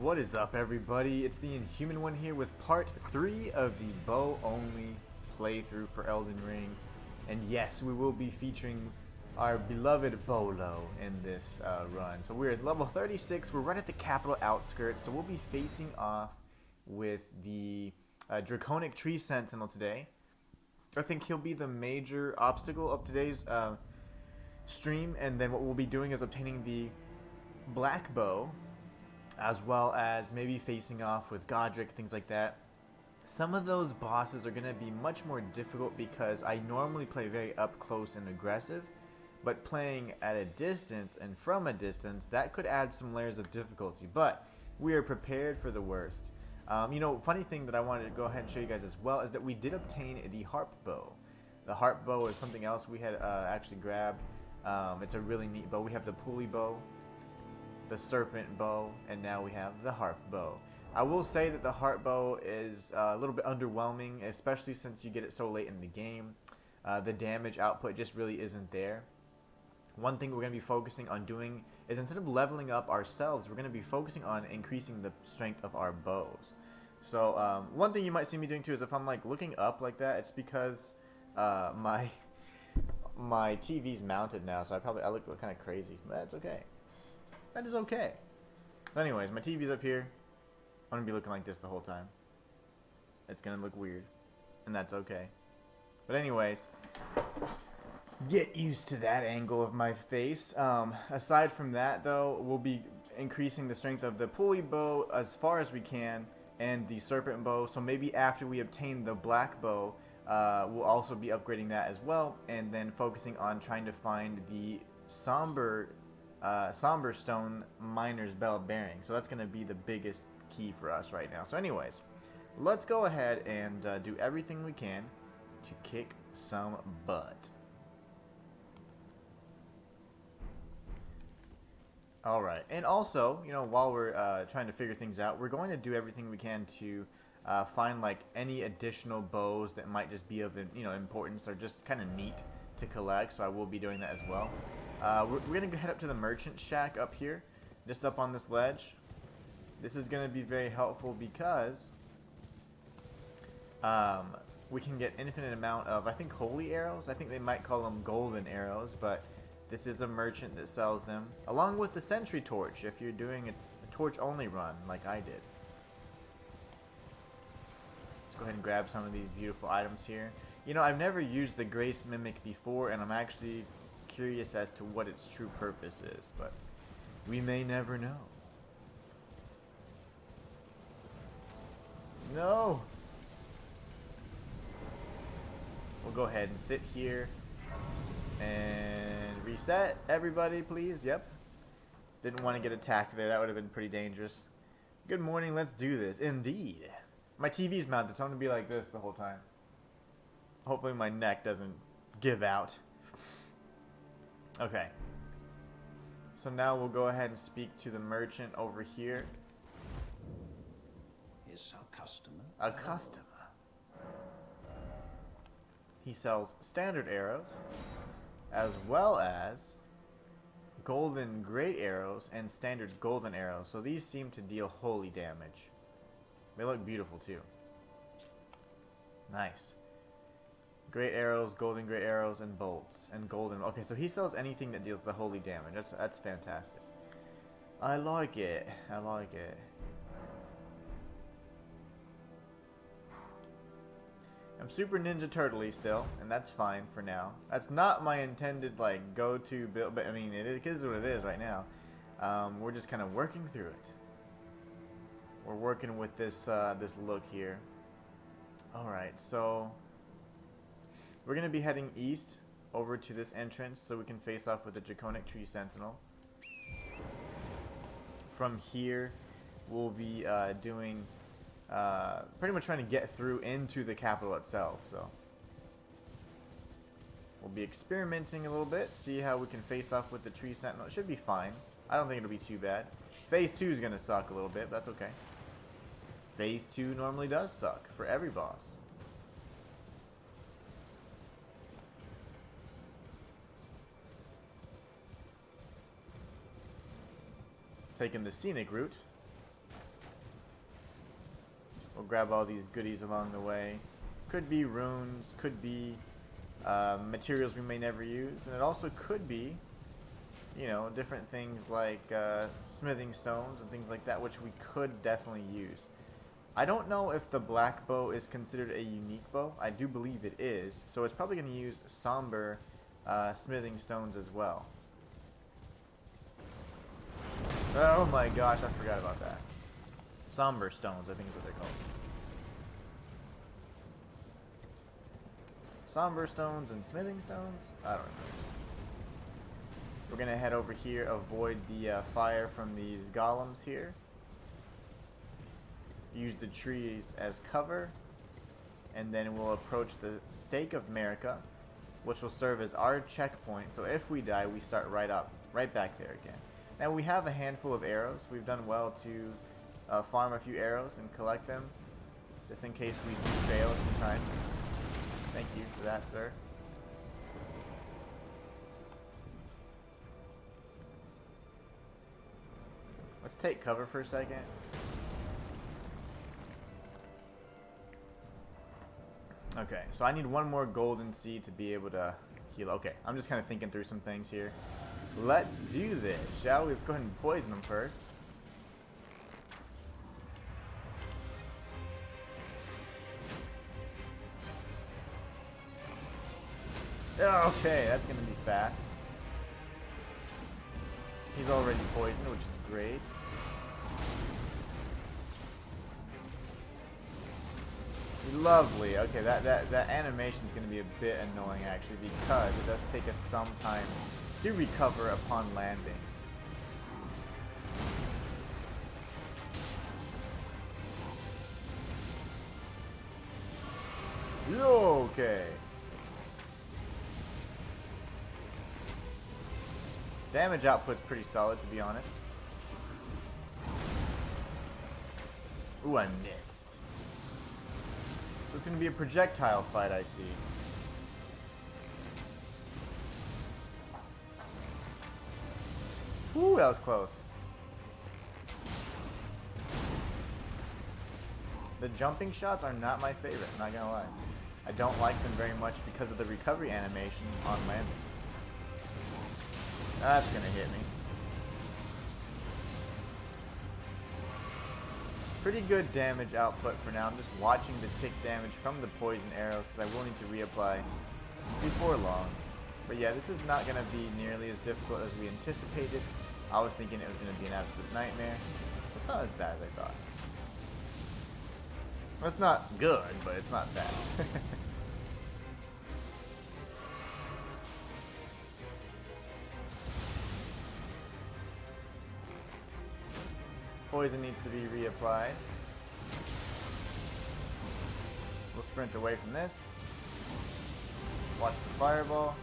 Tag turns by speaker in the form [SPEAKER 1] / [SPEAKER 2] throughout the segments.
[SPEAKER 1] What is up, everybody? It's the Inhuman one here with part 3 of the bow only playthrough for Elden Ring. And yes, we will be featuring our beloved Bolo in this run. So we're at level 36, we're right at the capital outskirts, so we'll be facing off with the Draconic Tree Sentinel today. I think he'll be the major obstacle of today's stream, and then what we'll be doing is obtaining the Black Bow, as well as maybe facing off with Godric, things like that. Some of those bosses are going to be much more difficult because I normally play very up close and aggressive, but playing at a distance and from a distance, that could add some layers of difficulty, but we are prepared for the worst. You know, funny thing that I wanted to go ahead and show you guys as well is that we did obtain the Harp Bow. The Harp Bow is something else we had actually grabbed. It's a really neat bow. We have the pulley bow, the serpent bow, and now we have the harp bow. I will say that the harp bow is a little bit underwhelming, especially since you get it so late in the game. The damage output just really isn't there. One thing we're going to be focusing on doing is, instead of leveling up ourselves, we're going to be focusing on increasing the strength of our bows. So one thing you might see me doing too is if I'm like looking up like that, it's because my TV's mounted now, so I look kind of crazy, but that's okay. That is okay. So anyways, my TV's up here. I'm going to be looking like this the whole time. It's going to look weird. And that's okay. But anyways, get used to that angle of my face. Aside from that, though, we'll be increasing the strength of the pulley bow as far as we can, and the serpent bow. So maybe after we obtain the black bow, we'll also be upgrading that as well, and then focusing on trying to find the somber stone miner's bell bearing. So that's going to be the biggest key for us right now. So anyways, let's go ahead and do everything we can to kick some butt. Alright, and also, you know, while we're trying to figure things out, we're going to do everything we can to find like any additional bows that might just be of importance or just kind of neat to collect. So I will be doing that as well. We're going to head up to the merchant shack up here, just up on this ledge. This is going to be very helpful because we can get infinite amount of, I think, holy arrows. I think they might call them golden arrows, but this is a merchant that sells them, along with the sentry torch if you're doing a torch only run like I did. Let's go ahead and grab some of these beautiful items here. You know, I've never used the Grace Mimic before, and I'm actually curious as to what its true purpose is, but we may never know. No! We'll go ahead and sit here and reset, everybody, please. Yep. Didn't want to get attacked there. That would have been pretty dangerous. Good morning, let's do this. Indeed. My TV's mounted, so I'm going to be like this the whole time. Hopefully my neck doesn't give out. Okay. So now we'll go ahead and speak to the merchant over here.
[SPEAKER 2] Is our customer?
[SPEAKER 1] A customer. He sells standard arrows, as well as golden great arrows and standard golden arrows. So these seem to deal holy damage. They look beautiful too. Nice. Great arrows, golden great arrows, and bolts, and golden. Okay, so he sells anything that deals the holy damage. That's fantastic. I like it. I like it. I'm super Ninja Turtle-y still, and that's fine for now. That's not my intended like go-to build, but I mean it is what it is right now. We're just kind of working through it. We're working with this this look here. All right, so we're going to be heading east over to this entrance so we can face off with the Draconic Tree Sentinel. From here, we'll be doing pretty much trying to get through into the capital itself. So we'll be experimenting a little bit, see how we can face off with the Tree Sentinel. It should be fine. I don't think it'll be too bad. Phase 2 is going to suck a little bit, but that's okay. Phase 2 normally does suck for every boss. Taking the scenic route. grab all these goodies along the way. Could be runes, could be materials we may never use, and it also could be, you know, different things like smithing stones and things like that, which we could definitely use. I don't know if the black bow is considered a unique bow. I do believe it is, so it's probably going to use somber smithing stones as well. Oh my gosh, I forgot about that. Somber stones, I think is what they're called. Somber stones and smithing stones? I don't know. We're going to head over here, avoid the fire from these golems here. Use the trees as cover. And then we'll approach the Stake of America, which will serve as our checkpoint. So if we die, we start right back there again. Now we have a handful of arrows. We've done well to farm a few arrows and collect them, just in case we do fail a few times. Thank you for that, sir. Let's take cover for a second. Okay, so I need one more golden seed to be able to heal. Okay, I'm just kind of thinking through some things here. Let's do this, shall we? Let's go ahead and poison them first. Okay, that's going to be fast. He's already poisoned, which is great. Lovely. Okay, that animation is going to be a bit annoying actually, because it does take us some time to recover upon landing. Okay. Damage output's pretty solid, to be honest. Ooh, I missed. So it's going to be a projectile fight, I see. Ooh, that was close. The jumping shots are not my favorite, not gonna lie. I don't like them very much because of the recovery animation on landing. That's gonna hit me. Pretty good damage output for now. I'm just watching the tick damage from the poison arrows because I will need to reapply before long. But yeah, this is not gonna be nearly as difficult as we anticipated. I was thinking it was gonna be an absolute nightmare. It's not as bad as I thought. Well, it's not good, but it's not bad. Poison needs to be reapplied. We'll sprint away from this. Watch the fireball.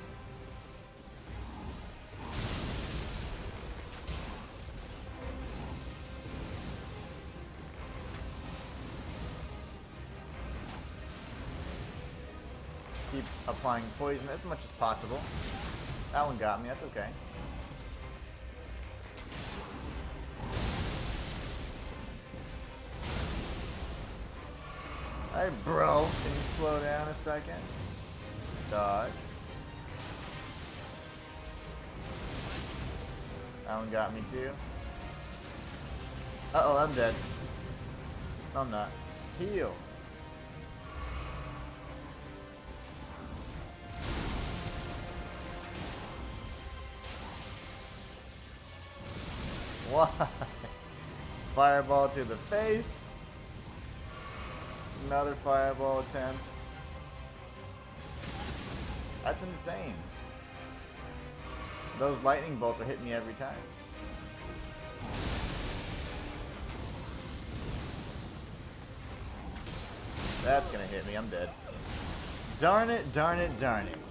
[SPEAKER 1] Keep applying poison as much as possible. That one got me, that's okay. Hey bro, can you slow down a second? Dodge. That one got me too. Uh oh, I'm dead. No, I'm not. Heal. Why? Fireball to the face. Another fireball attempt. That's insane. Those lightning bolts are hitting me every time. That's gonna hit me, I'm dead. Darn it, darn it, darn it.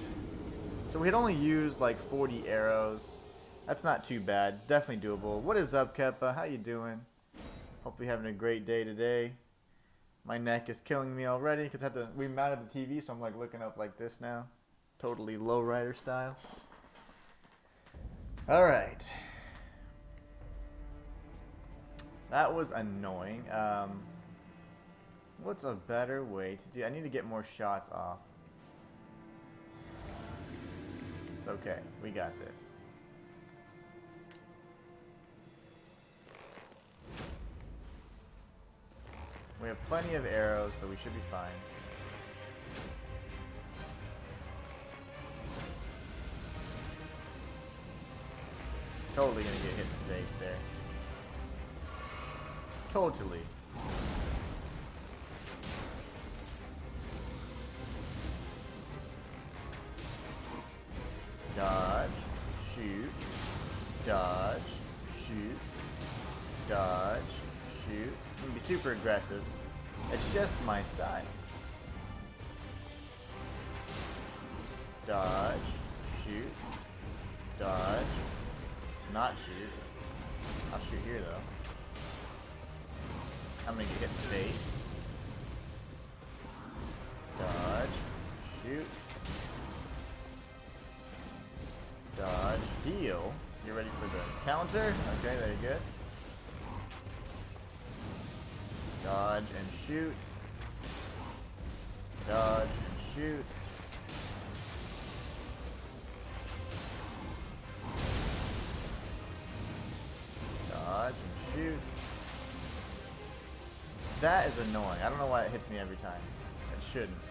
[SPEAKER 1] So we had only used like 40 arrows. That's not too bad, definitely doable. What is up, Keppa? How you doing? Hopefully having a great day today. My neck is killing me already because we mounted the TV, so I'm like looking up like this now. Totally lowrider style. Alright. That was annoying. What's a better way to do? I need to get more shots off. It's okay. We got this. We have plenty of arrows, so we should be fine. Totally gonna get hit in the face there. Totally. Dodge, shoot, dodge, shoot, dodge, shoot. I'm gonna be super aggressive. It's just my style. Dodge, shoot, dodge, not shoot. I'll shoot here though. I'm gonna get hit in the face. Dodge, shoot. Dodge, heal. You ready for the counter? Okay, there you go. Dodge and shoot. Dodge and shoot. Dodge and shoot. That is annoying. I don't know why it hits me every time. It shouldn't.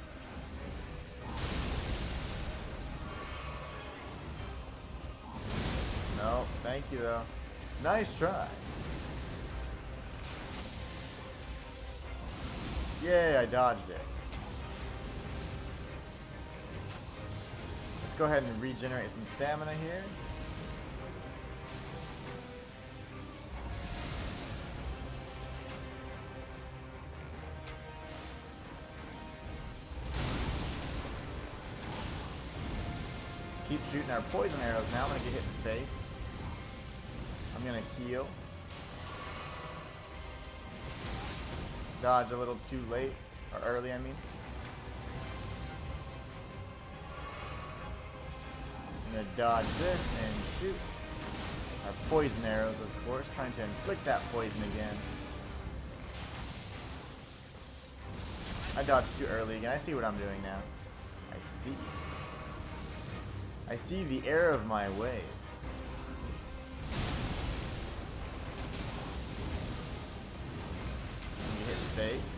[SPEAKER 1] No, thank you though. Nice try. Yay, I dodged it. Let's go ahead and regenerate some stamina here. Keep shooting our poison arrows now. I'm going to get hit in the face. I'm going to heal. Dodge a little too late. Or early, I mean. I'm going to dodge this and shoot. Our poison arrows, of course. Trying to inflict that poison again. I dodged too early again. I see what I'm doing now. I see. I see the error of my ways. Let me hit the face.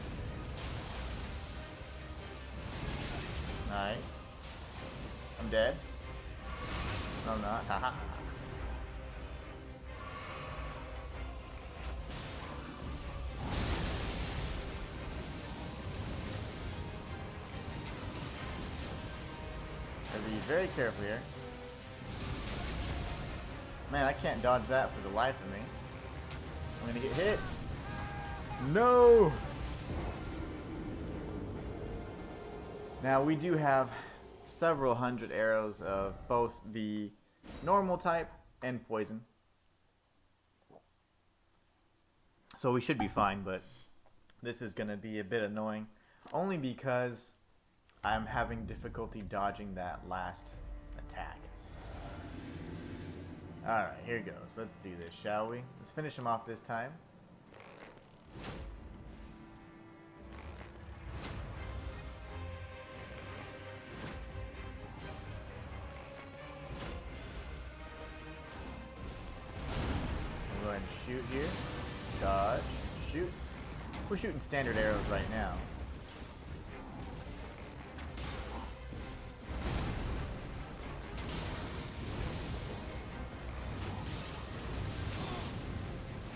[SPEAKER 1] Nice. I'm dead. No, I'm not. Haha. Be very careful here. Man, I can't dodge that for the life of me. I'm gonna get hit. No! Now we do have several hundred arrows of both the normal type and poison. So we should be fine, but this is gonna be a bit annoying. Only because I'm having difficulty dodging that last attack. Alright, here goes. Let's do this, shall we? Let's finish him off this time. We'll go ahead and shoot here. Dodge. Shoot. We're shooting standard arrows right now.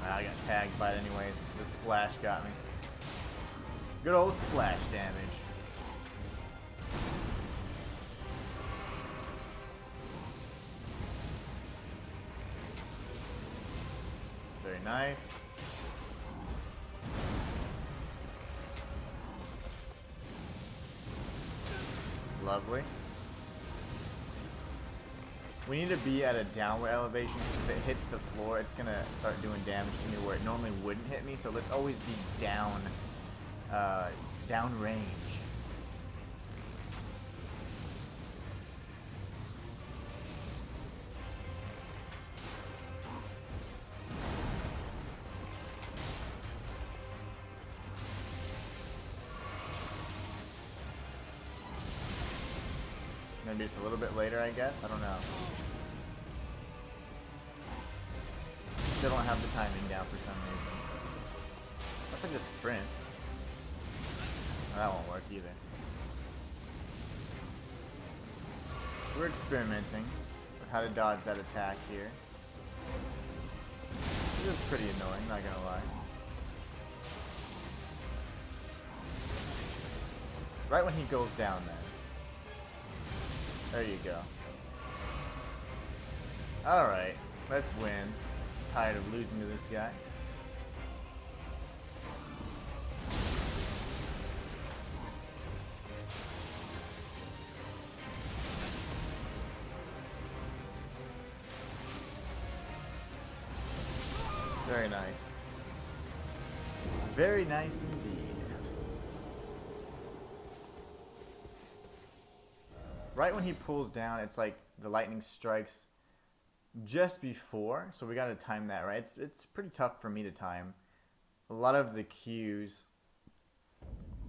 [SPEAKER 1] I got tagged by it anyways. The splash got me. Good old splash damage. Very nice. Lovely. We need to be at a downward elevation because if it hits the floor, it's going to start doing damage to me where it normally wouldn't hit me. So let's always be down range. Maybe just a little bit later, I guess. I don't know. Still don't have the timing down for some reason. That's like a sprint. Oh, that won't work either. We're experimenting with how to dodge that attack here. This is pretty annoying, not gonna lie. Right when he goes down there. There you go. Alright, let's win. Tired of losing to this guy. Very nice. Very nice indeed. Right when he pulls down, it's like the lightning strikes just before, so we gotta time that right. It's pretty tough for me to time. A lot of the cues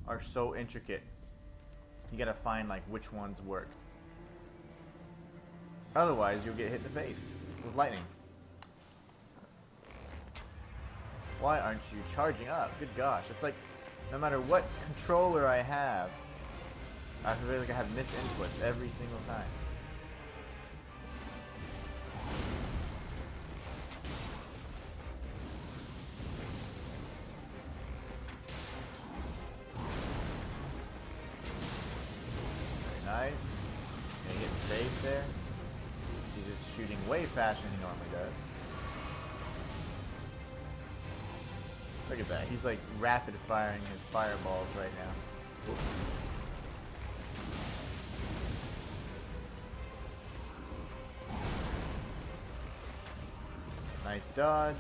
[SPEAKER 1] are so intricate. You gotta find like which ones work. Otherwise, you'll get hit in the face with lightning. Why aren't you charging up? Good gosh, it's like no matter what controller I have, I feel like I have missed inputs every single time. Very nice. Gonna get in the face there. He's just shooting way faster than he normally does. Look at that. He's like rapid firing his fireballs right now. Oops. Nice dodge.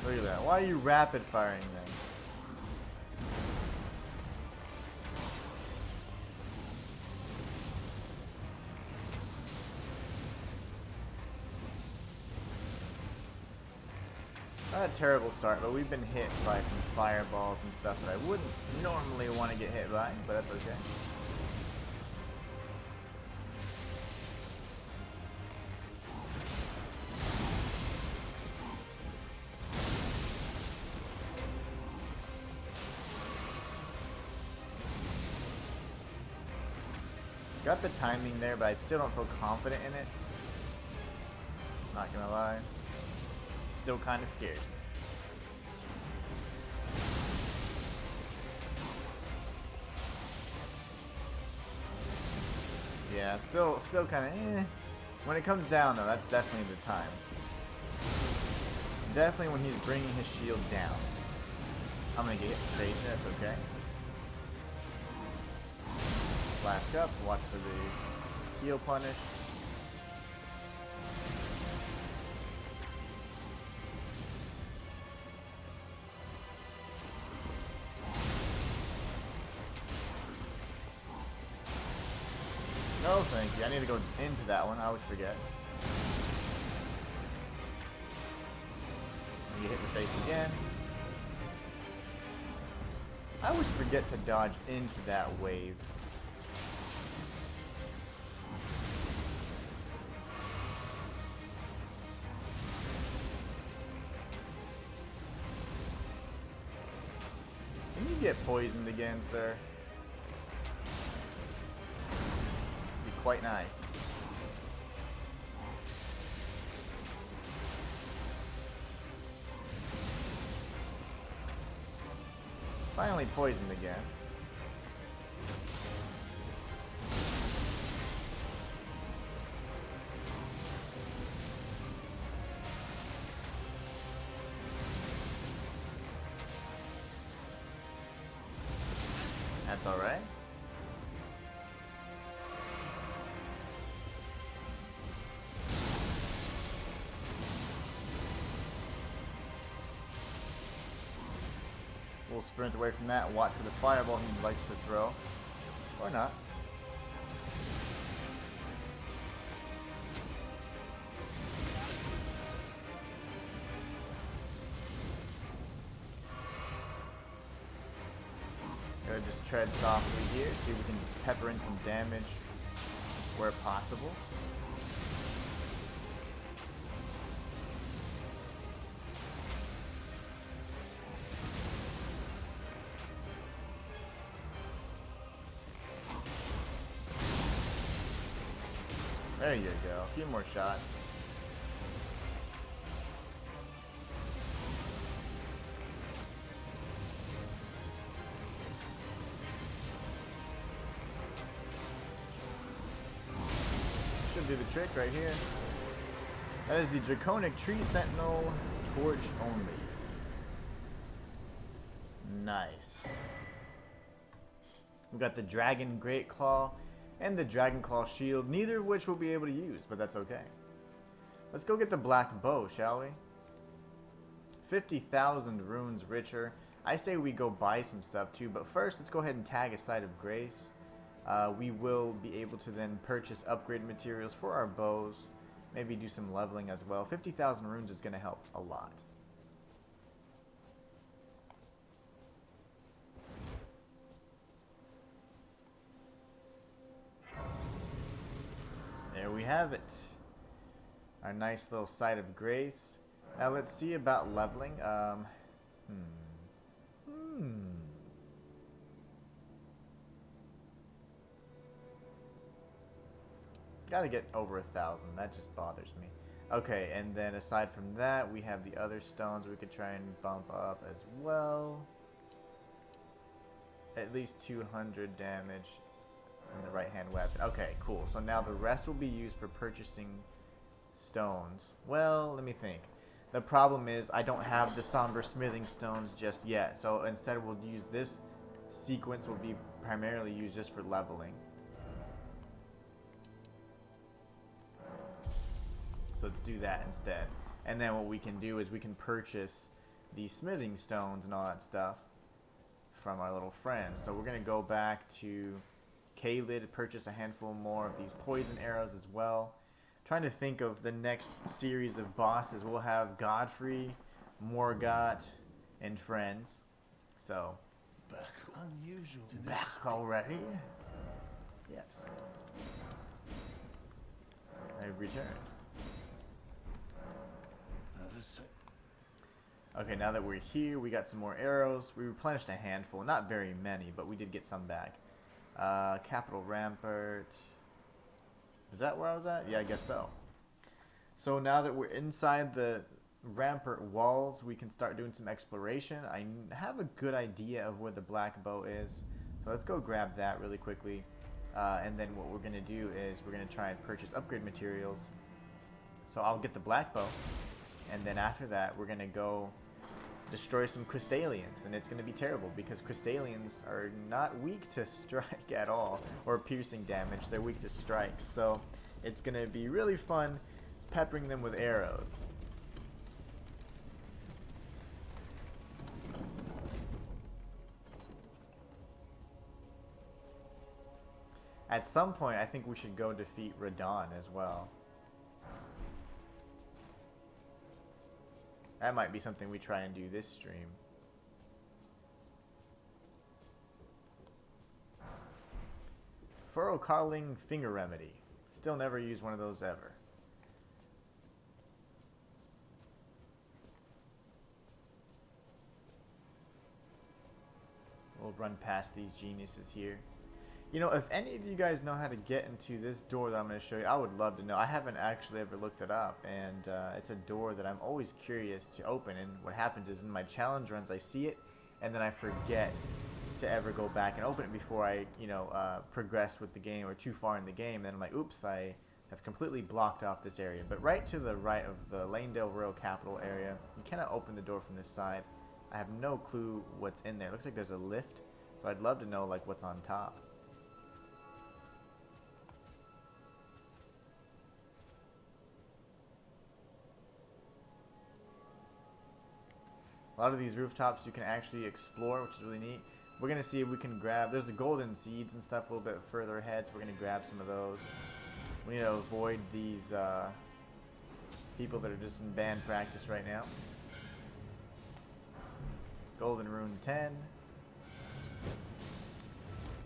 [SPEAKER 1] Look at that. Why are you rapid firing them? Not a terrible start, but we've been hit by some fireballs and stuff that I wouldn't normally want to get hit by, but that's okay. Got the timing there, but I still don't feel confident in it. Not gonna lie. Still kind of scared. Yeah, still kind of When it comes down, though, that's definitely the time. Definitely when he's bringing his shield down. I'm gonna get hit in the face, that's okay. Flask up, watch for the heal punish. No, thank you. I need to go into that one. I always forget. And you hit the face again. I always forget to dodge into that wave. Can you get poisoned again, sir? Quite nice. Finally poisoned again. That's all right. We'll sprint away from that, watch for the fireball he likes to throw. Or not. Gotta just tread softly here, see if we can pepper in some damage where possible. There you go, a few more shots. Should do the trick right here. That is the Draconic Tree Sentinel Torch only. Nice. We got the Dragon Great Claw and the Dragon Claw Shield, neither of which we'll be able to use, but that's okay. Let's go get the Black Bow, shall we? 50,000 runes richer. I say we go buy some stuff too, but first let's go ahead and tag a Site of Grace. We will be able to then purchase upgrade materials for our bows, maybe do some leveling as well. 50,000 runes is going to help a lot. There we have it. Our nice little Site of Grace. Now let's see about leveling. Gotta get over 1,000. That just bothers me. Okay, and then aside from that, we have the other stones we could try and bump up as well. At least 200 damage in the right-hand weapon. Okay, cool. So now the rest will be used for purchasing stones. Well, let me think. The problem is I don't have the Somber Smithing Stones just yet. So instead we'll use this sequence will be primarily used just for leveling. So let's do that instead. And then what we can do is we can purchase the smithing stones and all that stuff from our little friends. So we're going to go back to Kaled, purchase a handful more of these poison arrows as well. Trying to think of the next series of bosses. We'll have Godfrey, Morgott, and friends. So,
[SPEAKER 2] unusual.
[SPEAKER 1] Back already? Yes. I've returned. Okay, now that we're here, we got some more arrows. We replenished a handful, not very many, but we did get some back. Capital Rampart. Is that where I was at? Yeah, I guess so. So now that we're inside the Rampart walls, we can start doing some exploration. I have a good idea of where the Black Bow is. So let's go grab that really quickly. And then what we're going to do is we're going to try and purchase upgrade materials. So I'll get the Black Bow. And then after that, we're going to go destroy some Crystalians. And it's going to be terrible because Crystalians are not weak to strike at all. Or piercing damage. They're weak to strike. So it's going to be really fun peppering them with arrows. At some point, I think we should go defeat Radon as well. That might be something we try and do this stream. Furrow Carling Finger Remedy. Still never used one of those ever. We'll run past these geniuses here. You know, if any of you guys know how to get into this door that I'm going to show you, I would love to know. I haven't actually ever looked it up, and it's a door that I'm always curious to open. And what happens is in my challenge runs, I see it, and then I forget to ever go back and open it before I, you know, progress with the game or too far in the game. Then I'm like, oops, I have completely blocked off this area. But right to the right of the Lanedale Royal Capital area, you cannot open the door from this side. I have no clue what's in there. It looks like there's a lift, so I'd love to know like what's on top. A lot of these rooftops you can actually explore, which is really neat. We're going to see if we can grab... There's the golden seeds and stuff a little bit further ahead, so we're going to grab some of those. We need to avoid these people that are just in band practice right now. Golden Rune 10.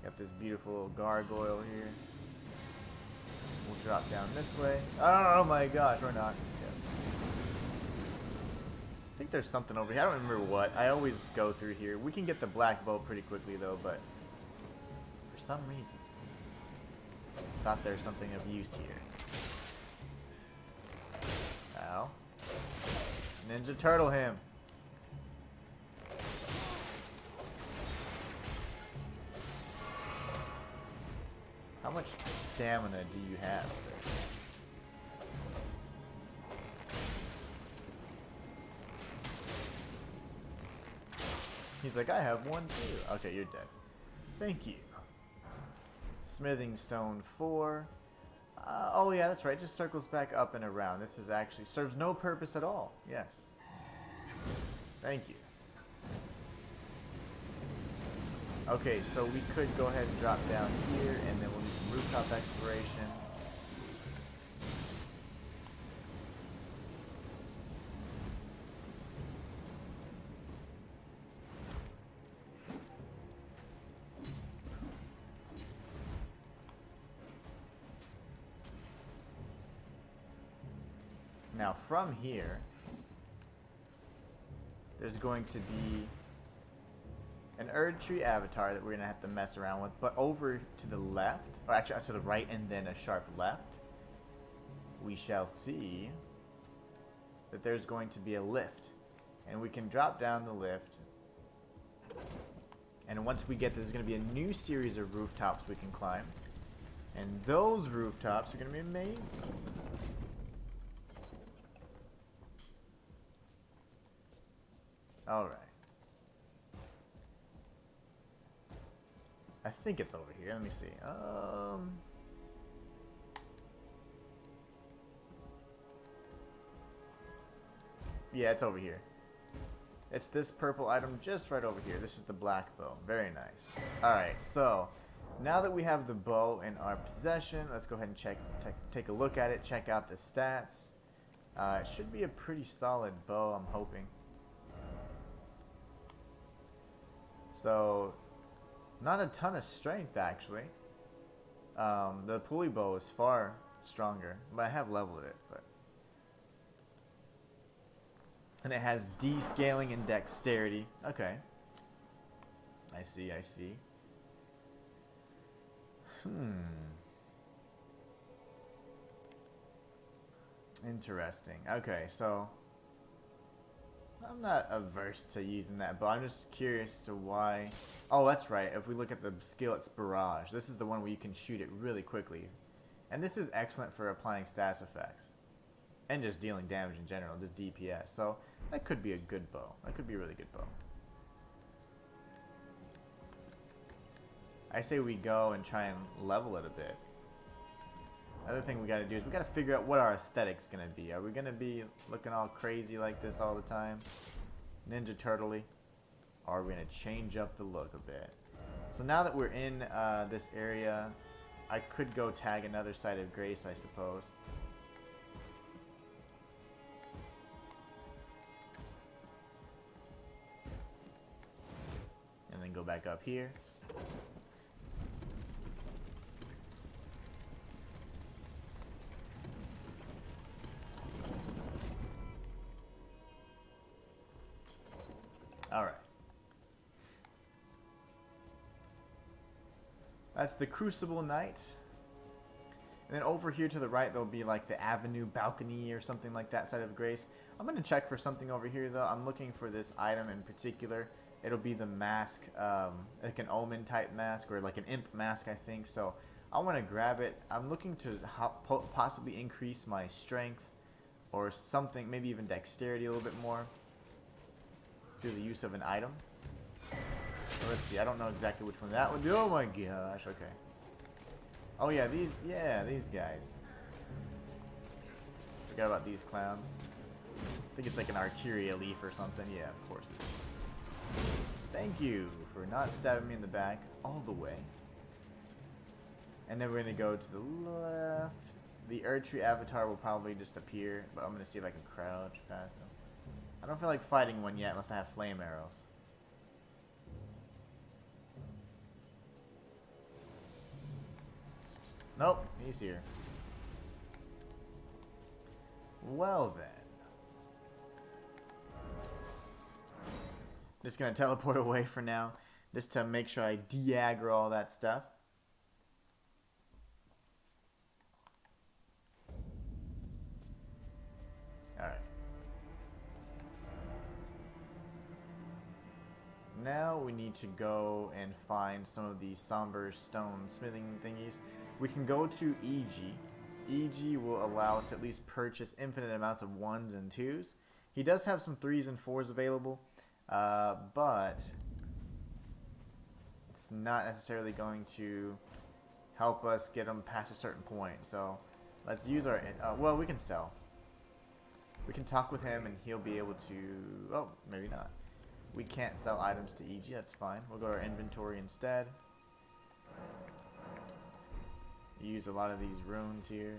[SPEAKER 1] Got this beautiful little gargoyle here. We'll drop down this way. Oh my gosh, we're not. Yeah. I think there's something over here. I don't remember what. I always go through here. We can get the black bow pretty quickly though, but for some reason, thought there's something of use here. Ow. Ninja Turtle him. How much stamina do you have, sir? He's like, I have one too. Okay, you're dead. Thank you. Smithing Stone 4. Oh yeah, that's right. It just circles back up and around. This is actually serves no purpose at all. Yes. Thank you. Okay, so we could go ahead and drop down here, and then we'll do some Rooftop Exploration. Now from here, there's going to be an Erdtree avatar that we're going to have to mess around with, but over to the left, or actually to the right and then a sharp left, we shall see that there's going to be a lift. And we can drop down the lift. And once we get there, there's going to be a new series of rooftops we can climb. And those rooftops are going to be amazing. Alright. I think it's over here. Let me see. Yeah, it's over here. It's this purple item just right over here. This is the black bow. Very nice. Alright, so now that we have the bow in our possession, let's go ahead and take a look at it, check out the stats. It should be a pretty solid bow, I'm hoping. So, not a ton of strength actually. The pulley bow is far stronger, but I have leveled it. And it has descaling and dexterity. Okay. I see, I see. Interesting. Okay, so I'm not averse to using that, but I'm just curious as to why. Oh, that's right. If we look at the skill, it's Barrage. This is the one where you can shoot it really quickly. And this is excellent for applying status effects. And just dealing damage in general, just DPS. So that could be a good bow. That could be a really good bow. I say we go and try and level it a bit. Other thing we gotta do is we gotta figure out what our aesthetic's gonna be. Are we gonna be looking all crazy like this all the time? Ninja Turtle-y? Or are we gonna change up the look a bit? So now that we're in this area, I could go tag another Site of Grace, I suppose. And then go back up here. Alright. That's the Crucible Knight. And then over here to the right, there'll be like the Avenue Balcony or something like that, Site of Grace. I'm going to check for something over here, though. I'm looking for this item in particular. It'll be the mask, like an Omen type mask or like an Imp mask, I think. So I want to grab it. I'm looking to possibly increase my strength or something, maybe even dexterity a little bit more through the use of an item. So let's see. I don't know exactly which one that would be. Oh my gosh. Okay. Oh yeah, these guys. Forgot about these clowns. I think it's like an Arteria leaf or something. Yeah, of course it is. Thank you for not stabbing me in the back all the way. And then we're going to go to the left. The Erdtree avatar will probably just appear, but I'm going to see if I can crouch past him. I don't feel like fighting one yet unless I have flame arrows. Nope, he's here. Well then. Just gonna teleport away for now, just to make sure I de-aggro all that stuff. Alright. Now we need to go and find some of these somber stone smithing thingies. We can go to EG. EG will allow us to at least purchase infinite amounts of 1s and 2s. He does have some 3s and 4s available, but it's not necessarily going to help us get them past a certain point. So let's use our, well, we can sell. We can talk with him and he'll be able to, oh, maybe not. We can't sell items to EG, that's fine. We'll go to our inventory instead. Use a lot of these runes here.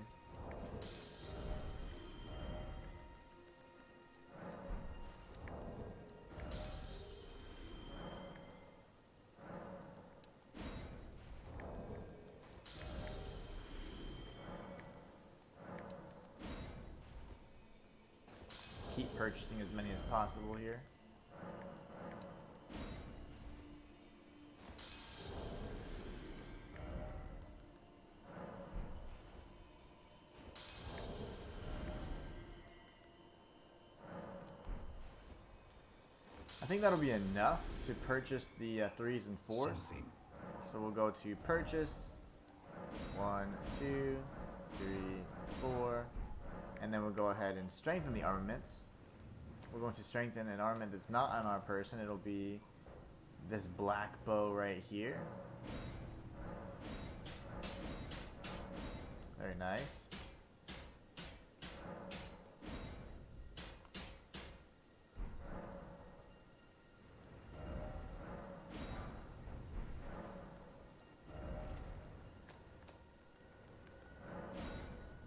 [SPEAKER 1] Keep purchasing as many as possible here. I think that'll be enough to purchase the 3s and 4s.
[SPEAKER 2] Something.
[SPEAKER 1] So we'll go to purchase. 1, 2, 3, 4. And then we'll go ahead and strengthen the armaments. We're going to strengthen an armament that's not on our person. It'll be this black bow right here. Very nice.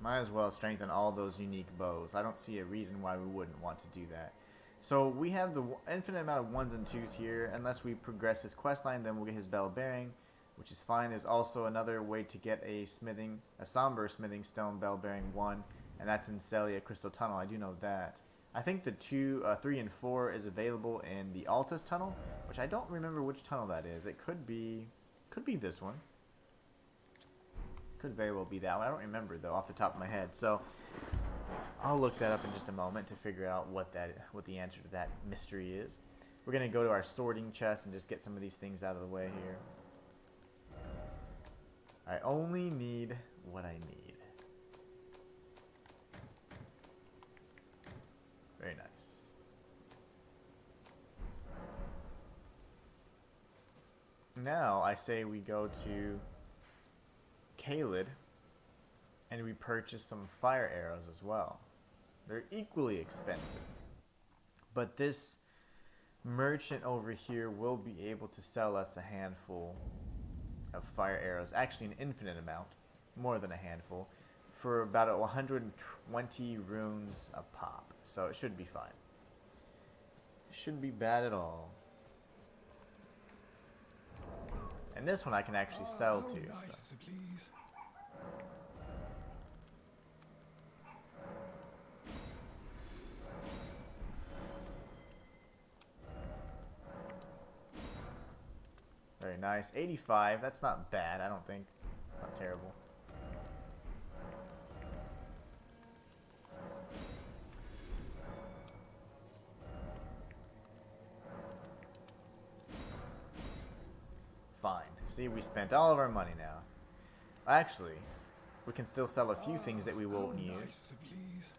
[SPEAKER 1] Might as well strengthen all those unique bows. I don't see a reason why we wouldn't want to do that. So we have the infinite amount of 1s and 2s here. Unless we progress his quest line, then we'll get his bell bearing, which is fine. There's also another way to get a somber smithing stone bell bearing 1, and that's in Celia Crystal Tunnel. I do know that. I think the 3 and 4 is available in the Altus Tunnel, which I don't remember which tunnel that is. It could be this one. Could very well be that one. I don't remember though off the top of my head. So I'll look that up in just a moment to figure out what the answer to that mystery is. We're gonna go to our sorting chest and just get some of these things out of the way here. I only need what I need. Very nice. Now I say we go to Kaled and we purchase some fire arrows as well. They're equally expensive, but this merchant over here will be able to sell us a handful of fire arrows, actually an infinite amount, more than a handful, for about 120 runes a pop. So it should be fine. Shouldn't be bad at all. And this one I can actually sell too.
[SPEAKER 2] Nice,
[SPEAKER 1] So.
[SPEAKER 2] please.
[SPEAKER 1] Very nice. 85. That's not bad, I don't think. Not terrible. Fine. See, we spent all of our money now. Actually, we can still sell a few things that we won't use.
[SPEAKER 2] Nice, please.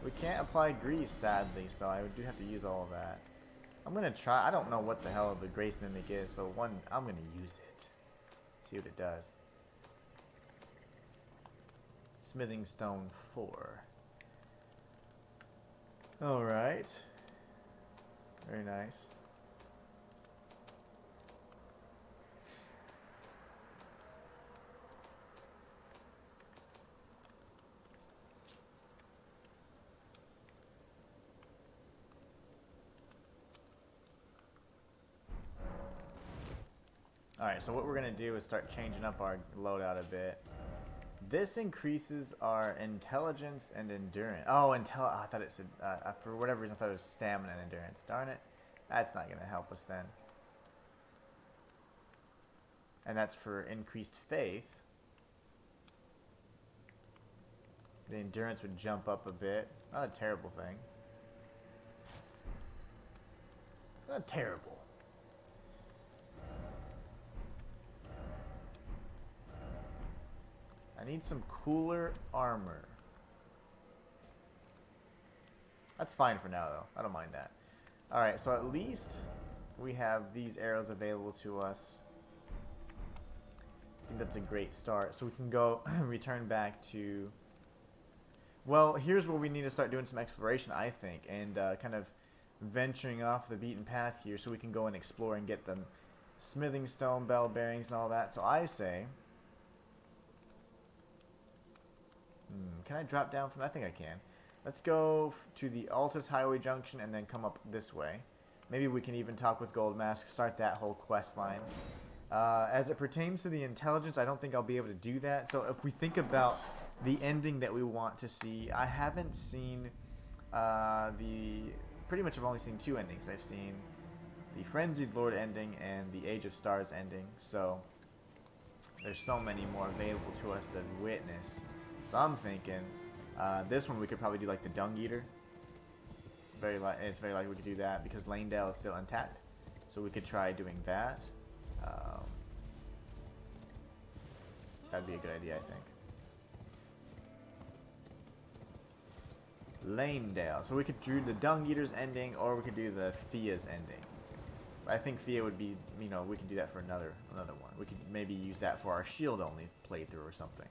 [SPEAKER 1] We can't apply grease, sadly, so I do have to use all of that. I'm gonna try. I don't know what the hell the grace mimic is, so I'm gonna use it. See what it does. Smithing stone 4. Alright. Very nice. Alright, so what we're going to do is start changing up our loadout a bit. This increases our intelligence and endurance. Oh, I thought it said, for whatever reason, I thought it was stamina and endurance. Darn it. That's not going to help us then. And that's for increased faith. The endurance would jump up a bit. Not a terrible thing. Not terrible. I need some cooler armor. That's fine for now, though. I don't mind that. Alright, so at least we have these arrows available to us. I think that's a great start. So we can go return back to... Well, here's where we need to start doing some exploration, I think. And kind of venturing off the beaten path here so we can go and explore and get them smithing stone, bell bearings, and all that. So I say... can I drop down from... I think I can. Let's go to the Altus Highway Junction and then come up this way. Maybe we can even talk with Gold Mask, start that whole quest line. As it pertains to the intelligence, I don't think I'll be able to do that. So if we think about the ending that we want to see, I haven't seen pretty much I've only seen two endings. I've seen the Frenzied Lord ending and the Age of Stars ending. So there's so many more available to us to witness. So I'm thinking this one we could probably do like the Dung Eater. It's very likely we could do that because Lanedale is still intact. So we could try doing that. That'd be a good idea, I think. Lanedale. So we could do the Dung Eater's ending, or we could do the Fia's ending. I think Fia would be, you know, we could do that for another one. We could maybe use that for our shield only playthrough or something.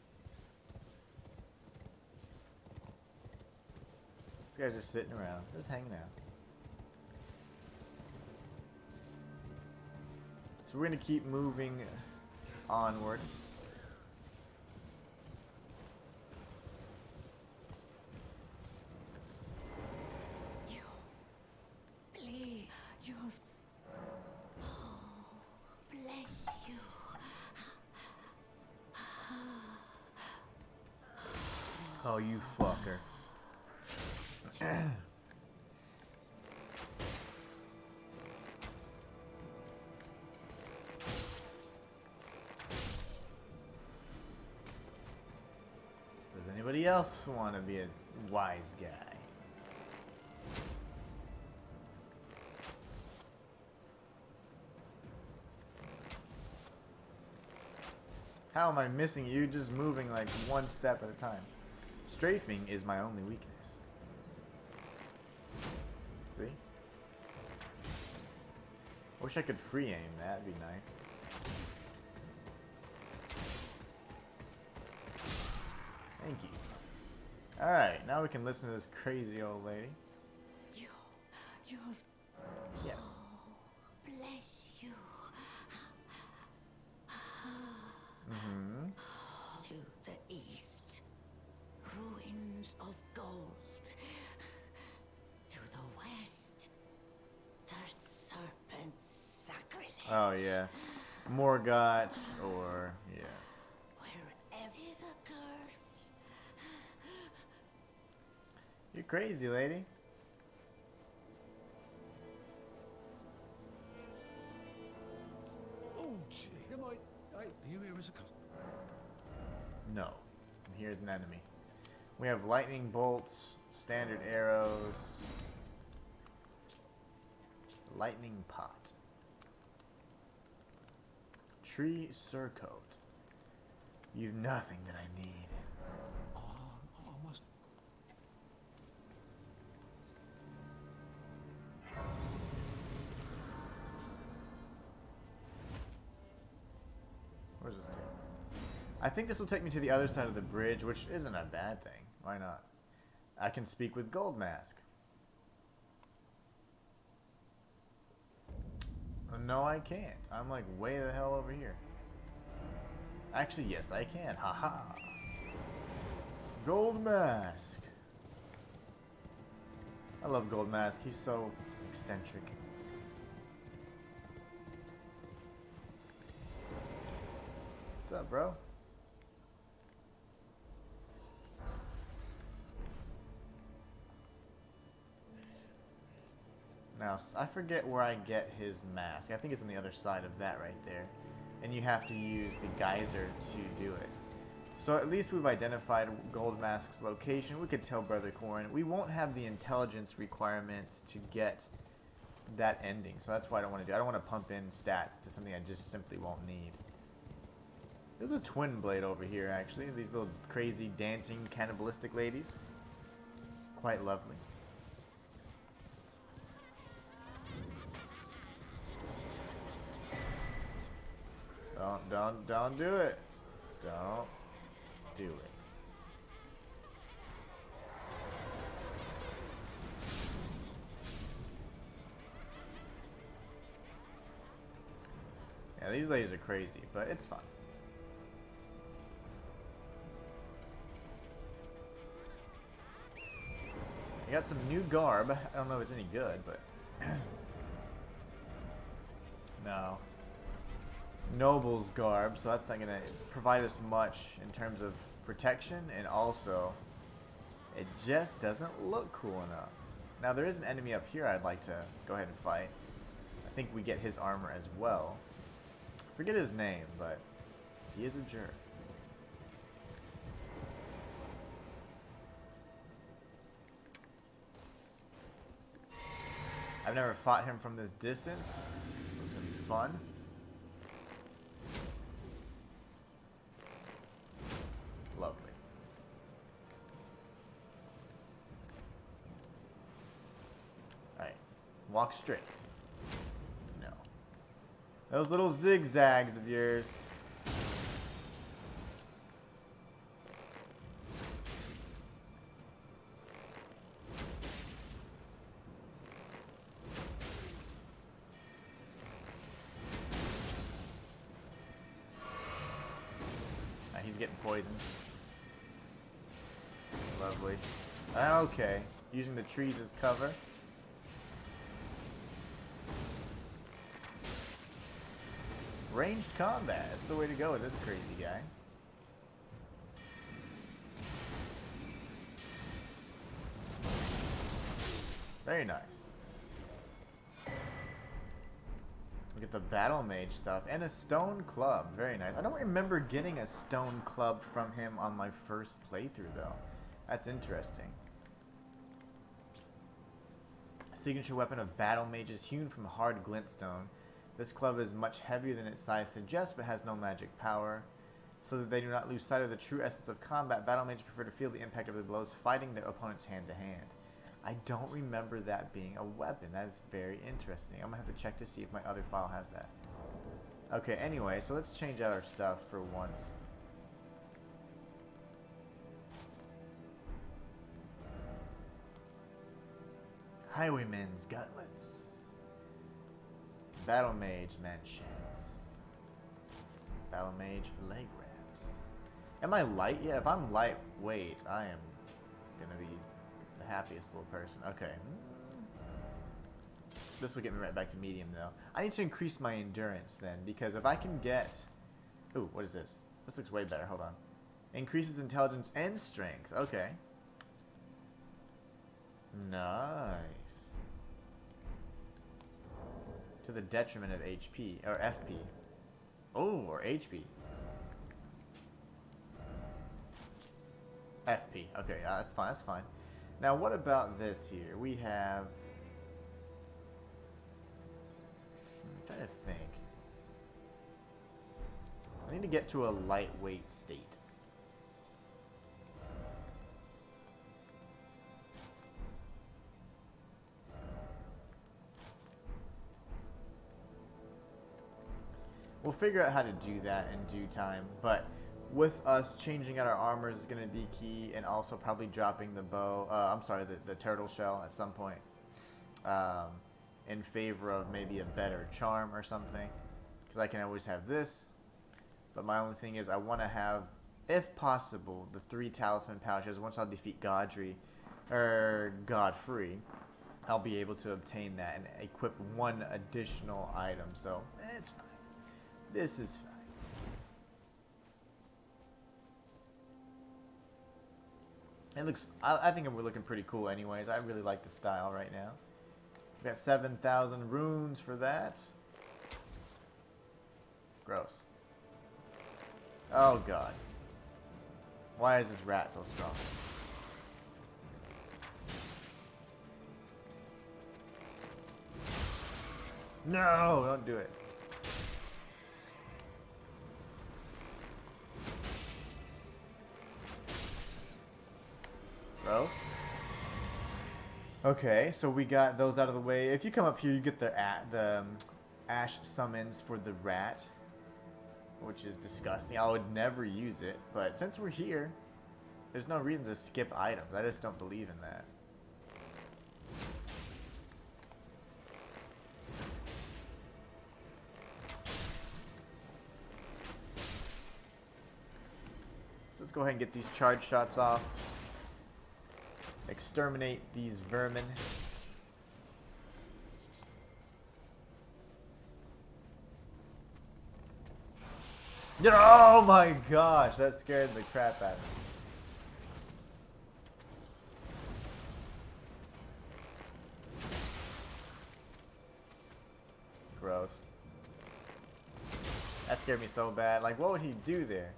[SPEAKER 1] This guy's just sitting around, just hanging out. So we're gonna keep moving onward. Oh, you fucker. Does anybody else want to be a wise guy? How am I missing you? Just moving like one step at a time. Strafing is my only weakness. See? Wish I could free aim that. That'd be nice. Thank you. Alright, now we can listen to this crazy old lady. Yes.
[SPEAKER 3] Bless you.
[SPEAKER 1] Mm-hmm.
[SPEAKER 3] To the east, ruins of gold. To the west, the serpent's sacrilege.
[SPEAKER 1] Oh yeah, Morgott or yeah.
[SPEAKER 3] Wherever is a curse.
[SPEAKER 1] You're crazy, lady.
[SPEAKER 2] Oh, gee. Are you here as a customer?
[SPEAKER 1] No, here's an enemy. We have lightning bolts, standard arrows, lightning pot, tree surcoat. You've nothing that I need.
[SPEAKER 2] I must...
[SPEAKER 1] Where's this take? I think this will take me to the other side of the bridge, which isn't a bad thing. Why not? I can speak with Gold Mask. No, I can't. I'm like way the hell over here. Actually, yes, I can. Haha. Gold Mask. I love Gold Mask. He's so eccentric. What's up, bro? Now, I forget where I get his mask. I think it's on the other side of that right there. And you have to use the geyser to do it. So at least we've identified Gold Mask's location. We could tell Brother Corrin. We won't have the intelligence requirements to get that ending. So that's why I don't want to do. I don't want to pump in stats to something I just simply won't need. There's a twin blade over here, actually. These little crazy dancing cannibalistic ladies. Quite lovely. Don't do it. Don't do it. Yeah, these ladies are crazy, but it's fun. I got some new garb. I don't know if it's any good, but no. Noble's garb, so that's not going to provide us much in terms of protection, and also it just doesn't look cool enough. Now there is an enemy up here I'd like to go ahead and fight. I think we get his armor as well. Forget his name, but he is a jerk. I've never fought him from this distance. It's gonna be fun. Lovely. Alright. Walk straight. No. Those little zigzags of yours. He's getting poisoned. Lovely. Okay. Using the trees as cover. Ranged combat. That's the way to go with this crazy guy. Very nice. We get the battle mage stuff and a stone club. Very nice. I don't remember getting a stone club from him on my first playthrough though. That's interesting. Signature weapon of battle mages hewn from hard glintstone. This club is much heavier than its size suggests, but has no magic power. So that they do not lose sight of the true essence of combat, battle mages prefer to feel the impact of their blows, fighting their opponents hand to hand. I don't remember that being a weapon. That is very interesting. I'm going to have to check to see if my other file has that. Okay, anyway, so let's change out our stuff for once. Highwayman's Gauntlets. Battle Mage Mansions. Battle Mage Leg Wraps. Am I light yet? If I'm lightweight, I am going to be the happiest little person. Okay. This will get me right back to medium though. I need to increase my endurance then, because if I can get... Ooh, what is this? This looks way better. Hold on. Increases intelligence and strength. Okay. Nice. To the detriment of HP, or FP. Oh, or HP. FP. Okay, that's fine, that's fine. Now, what about this here? We have... I'm trying to think. I need to get to a lightweight state. We'll figure out how to do that in due time, but with us changing out our armor is going to be key, and also probably dropping the bow, the turtle shell at some point, in favor of maybe a better charm or something, because I can always have this, but my only thing is I want to have, if possible, the 3 talisman pouches. Once I'll defeat Godfrey, I'll be able to obtain that and equip 1 additional item, so it's fine. This is fine. It looks, I think we're looking pretty cool anyways. I really like the style right now. We got 7,000 runes for that. Gross. Oh god. Why is this rat so strong? No, don't do it. Gross. Okay, so we got those out of the way. If you come up here, you get the ash summons for the rat, which is disgusting. I would never use it, but since we're here, there's no reason to skip items. I just don't believe in that. So let's go ahead and get these charge shots off. Exterminate these vermin. Oh my gosh, that scared the crap out of me. Gross. That scared me so bad. Like, what would he do there?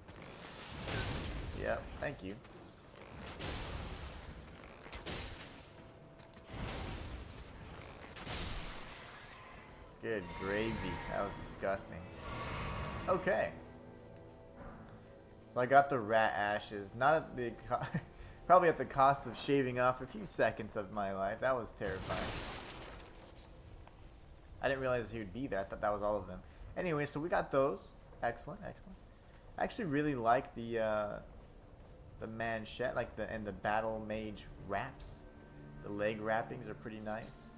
[SPEAKER 1] Yep, thank you. Good gravy. That was disgusting. Okay. So I got the rat ashes. Not at the probably at the cost of shaving off a few seconds of my life. That was terrifying. I didn't realize he would be there. I thought that was all of them. Anyway, so we got those. Excellent, excellent. I actually really like the manchette, like the battle mage wraps. The leg wrappings are pretty nice.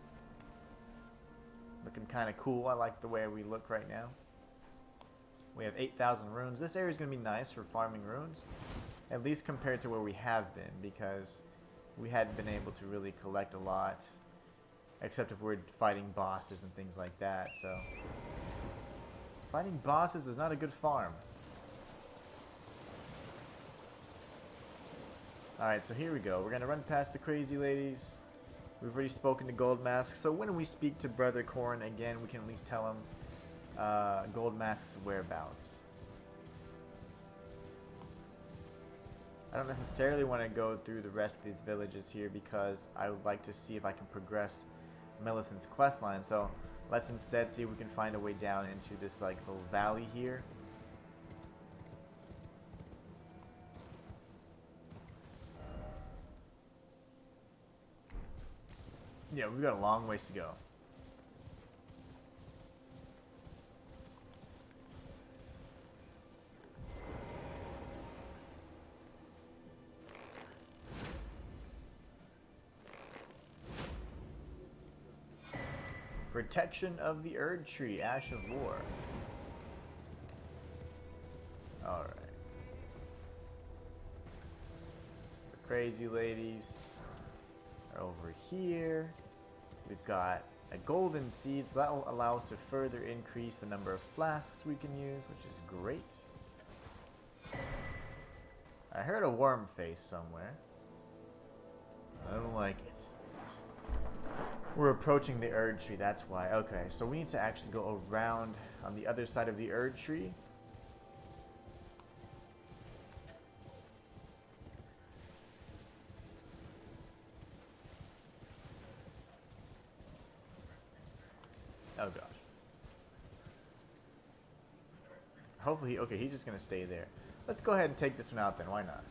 [SPEAKER 1] Looking kind of cool. I like the way we look right now. We have 8,000 runes. This area is going to be nice for farming runes, at least compared to where we have been, because we hadn't been able to really collect a lot, except if we're fighting bosses and things like that. So fighting bosses is not a good farm. Alright, so here we go. We're going to run past the crazy ladies. We've already spoken to Gold Mask, so when we speak to Brother Corn again, we can at least tell him Gold Mask's whereabouts. I don't necessarily want to go through the rest of these villages here because I would like to see if I can progress Millicent's questline. So let's instead see if we can find a way down into this like little valley here. Yeah, we've got a long ways to go. Protection of the Erd Tree, Ash of War. Alright. The crazy ladies are over here. We've got a golden seed, so that will allow us to further increase the number of flasks we can use, which is great. I heard a worm face somewhere. I don't like it. We're approaching the Erd Tree, that's why. Okay, so we need to actually go around on the other side of the Erd Tree. Oh gosh. Hopefully, okay, he's just gonna stay there. Let's go ahead and take this one out then, why not?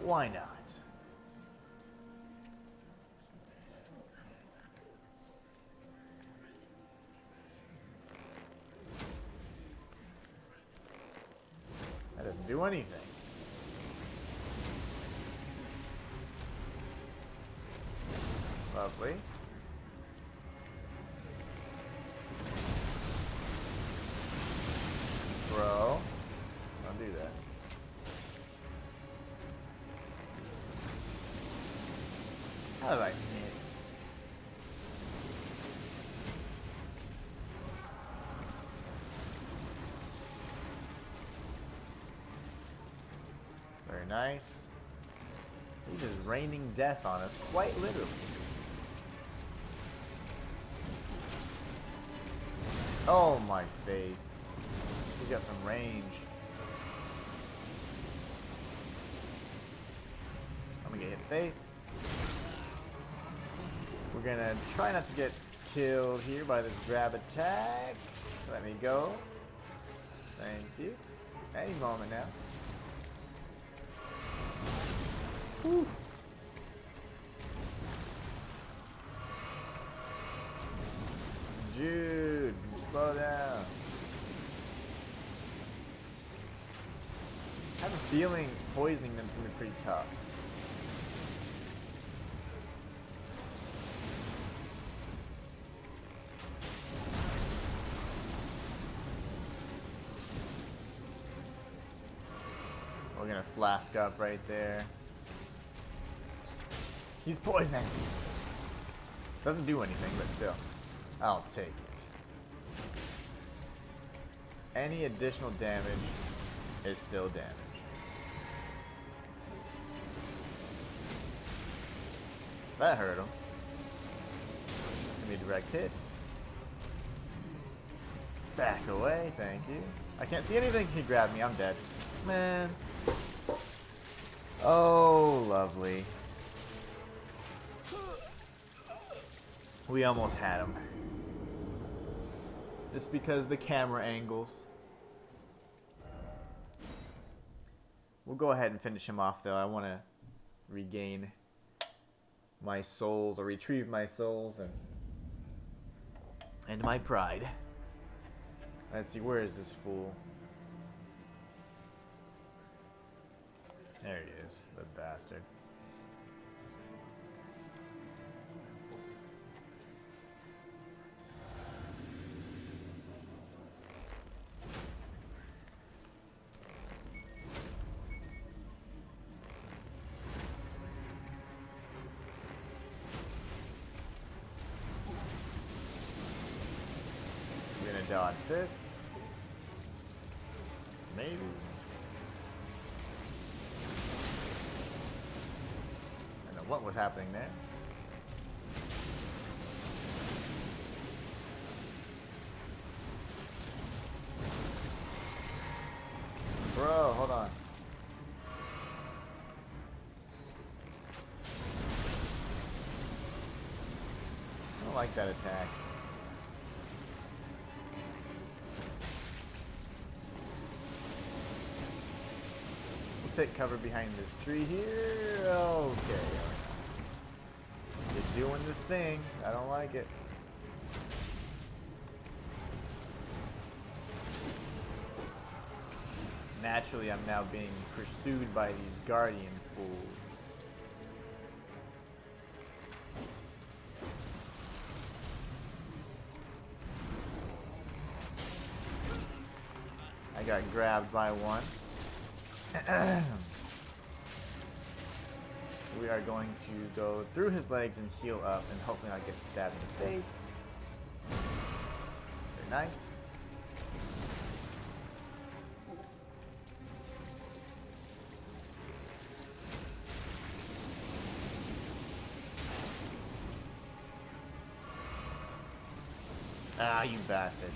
[SPEAKER 1] Why not? That doesn't do anything. Lovely. Bro, don't do that. How did I miss? Very nice. He's just raining death on us, quite literally. Oh my face. He's got some range. I'm gonna get hit in the face. We're gonna try not to get killed here by this grab attack. Let me go. Thank you. Any moment now. Whew. Dude, slow down. I have a feeling poisoning them is going to be pretty tough. We're going to flask up right there. He's poisoned. Doesn't do anything, but still. I'll take it. Any additional damage is still damage. That hurt him. Give me a direct hit. Back away, thank you. I can't see anything. He grabbed me. I'm dead. Man. Oh, lovely. We almost had him. Just because the camera angles. We'll go ahead and finish him off though. I want to regain my souls, or retrieve my souls and my pride. Let's see, where is this fool? There he is, the bastard. Dodge this. Maybe. I don't know what was happening there. Bro, hold on. I don't like that attack. Take cover behind this tree here. Okay. You're doing the thing. I don't like it. Naturally, I'm now being pursued by these guardian fools. I got grabbed by one. We are going to go through his legs and heal up, and hopefully not get stabbed in the face. Very nice. Ah, you bastard.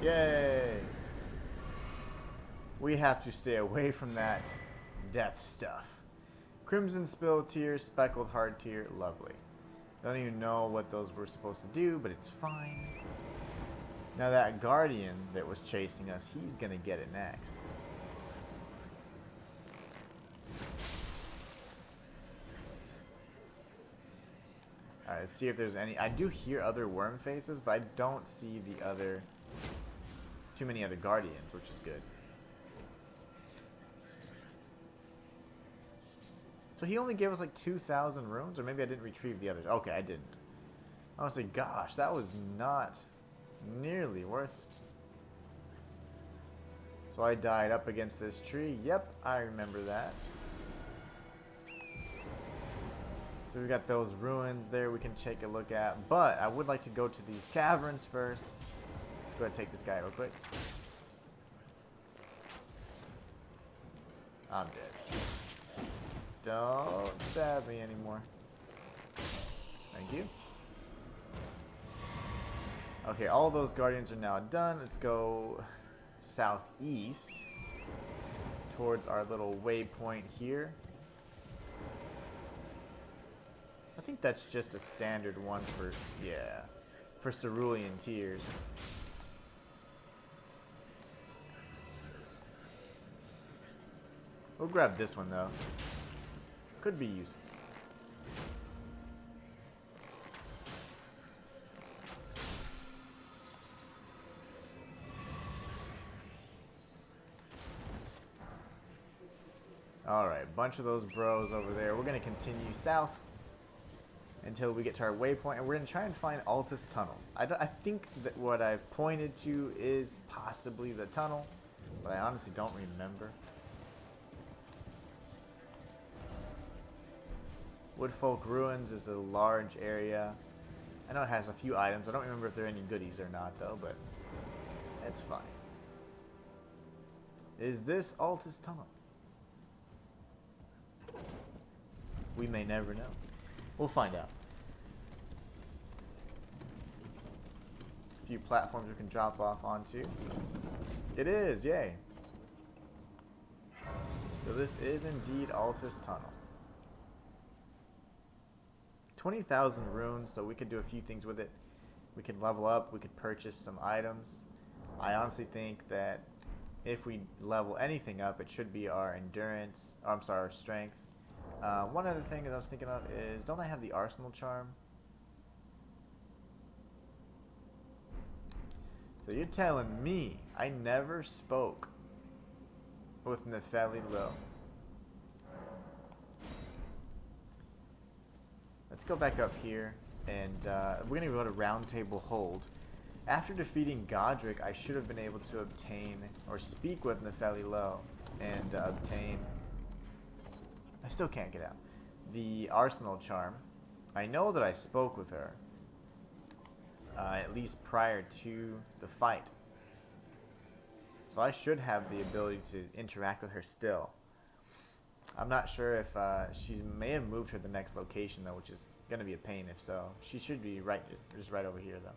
[SPEAKER 1] Yay! We have to stay away from that death stuff. Crimson Spill Tear, Speckled Heart Tear, lovely. Don't even know what those were supposed to do, but it's fine. Now that Guardian that was chasing us, he's gonna get it next. Alright, let's see if there's any. I do hear other worm faces, but I don't see the other. Too many other guardians, which is good. So he only gave us like 2,000 runes, or maybe I didn't retrieve the others. Okay, I didn't. I was like, gosh, that was not nearly worth it. So I died up against this tree. Yep, I remember that. So So we've got those ruins there we can take a look at. But I would like to go to these caverns first. Let's go ahead and take this guy real quick. I'm dead. Don't stab me anymore. Thank you. Okay, all those guardians are now done. Let's go southeast towards our little waypoint here. I think that's just a standard one for, yeah, for Cerulean Tears. We'll grab this one though. Could be useful. Alright, bunch of those bros over there. We're going to continue south until we get to our waypoint, and we're going to try and find Altus Tunnel. I think that what I pointed to is possibly the tunnel, but I honestly don't remember. Woodfolk Ruins is a large area. I know it has a few items. I don't remember if there are any goodies or not, though, but it's fine. Is this Altus Tunnel? We may never know. We'll find out. A few platforms we can drop off onto. It is, yay. So this is indeed Altus Tunnel. 20,000 runes, so we could do a few things with it. We could level up, we could purchase some items. I honestly think that if we level anything up, it should be our endurance, oh, I'm sorry, our strength. One other thing that I was thinking of is, don't I have the Arsenal Charm? So you're telling me I never spoke with Nepheli Low. Let's go back up here, and we're going to go to Round Table Hold. After defeating Godric, I should have been able to obtain, or speak with Nepheli Low, and obtain, I still can't get out, the Arsenal Charm. I know that I spoke with her, at least prior to the fight. So I should have the ability to interact with her still. I'm not sure if she may have moved her to the next location though, which is going to be a pain if so. She should be just right over here though.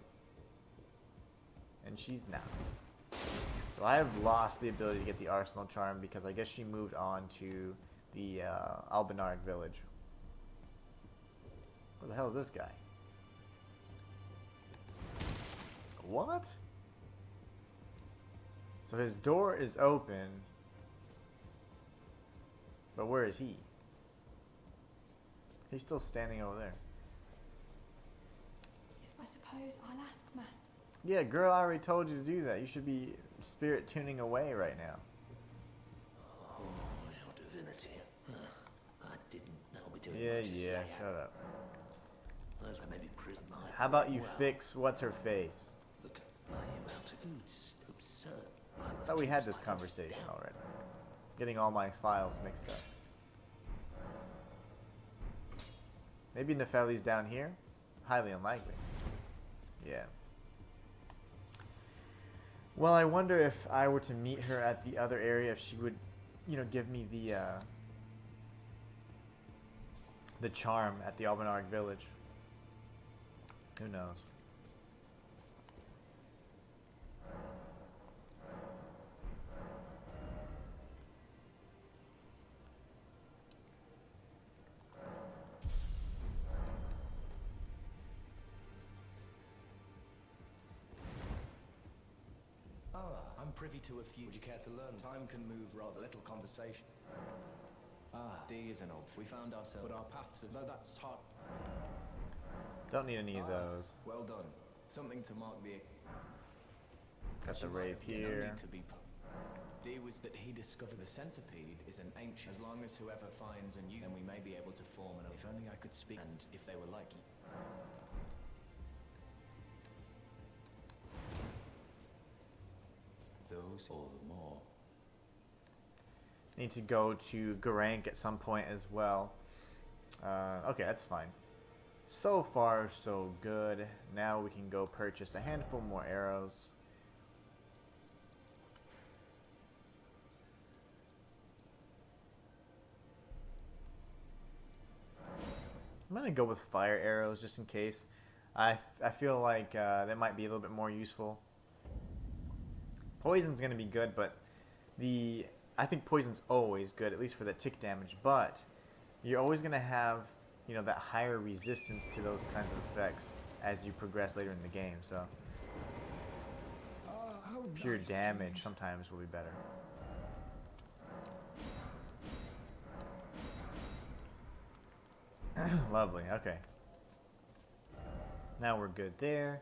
[SPEAKER 1] And she's not. So I have lost the ability to get the Arsenal Charm because I guess she moved on to the Albinarg village. Where the hell is this guy? What? So his door is open. But where is he? He's still standing over there.
[SPEAKER 4] I suppose I'll ask Master.
[SPEAKER 1] Yeah, girl, I already told you to do that. You should be spirit tuning away right now.
[SPEAKER 5] Oh, your divinity. I didn't know we doing
[SPEAKER 1] Yeah, shut up.
[SPEAKER 5] Those were maybe prison.
[SPEAKER 1] How about you fix what's her face?
[SPEAKER 5] Look, are you out of food? Absurd.
[SPEAKER 1] I thought we had this conversation already. Getting all my files mixed up. Maybe Nepheli's down here? Highly unlikely. Yeah. Well, I wonder if I were to meet her at the other area, if she would, you know, give me the charm at the Albinarg village. Who knows?
[SPEAKER 6] I'm privy to a few. Would you care to learn? Time can move rather little conversation. D is an old. We found ourselves, but our paths have. That's hard.
[SPEAKER 1] Don't need any of those.
[SPEAKER 6] Well done. Something to mark the.
[SPEAKER 1] Got the rape here.
[SPEAKER 6] To be D was that he discovered the centipede is an ancient. As long as whoever finds a new, then we may be able to form an. If only I could speak, and if they were like you.
[SPEAKER 5] Those or more.
[SPEAKER 1] Need to go to Garank at some point as well. Okay, that's fine. So far, so good. Now we can go purchase a handful more arrows. I'm gonna go with fire arrows just in case. I feel like that might be a little bit more useful. Poison's gonna be good, but I think poison's always good, at least for the tick damage. But you're always gonna have, you know, that higher resistance to those kinds of effects as you progress later in the game. So
[SPEAKER 2] How
[SPEAKER 1] pure
[SPEAKER 2] nice
[SPEAKER 1] damage
[SPEAKER 2] these-
[SPEAKER 1] sometimes will be better. Lovely. Okay. Now we're good there.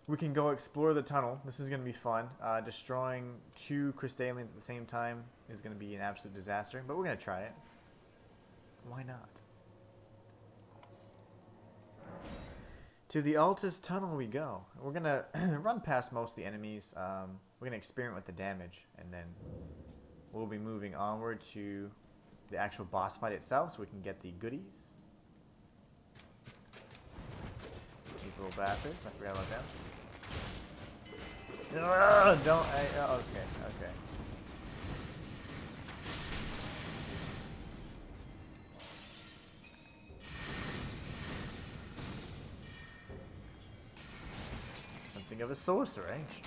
[SPEAKER 1] We can go explore the tunnel. This is going to be fun. Destroying 2 crystallians at the same time is going to be an absolute disaster, but we're going to try it. Why not? To the Altus Tunnel we go. We're going to run past most of the enemies. We're going to experiment with the damage, and then we'll be moving onward to the actual boss fight itself so we can get the goodies. These little bastards. I forgot about them. Don't. Okay. Okay. Something of a sorcerer, ain't you?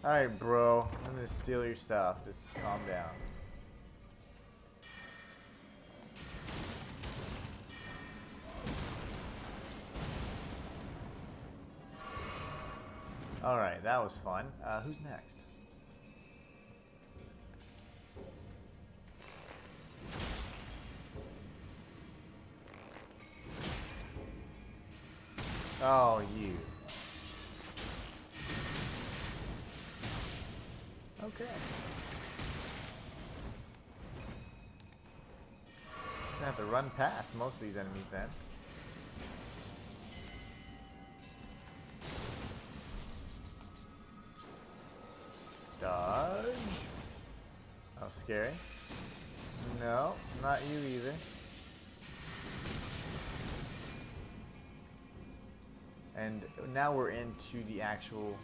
[SPEAKER 1] Alright, bro. I'm gonna steal your stuff. Just calm down. Alright, that was fun. Who's next? Oh, you. Okay. Gonna have to run past most of these enemies then. Dodge. Oh, scary. No, not you either. And now we're into the actual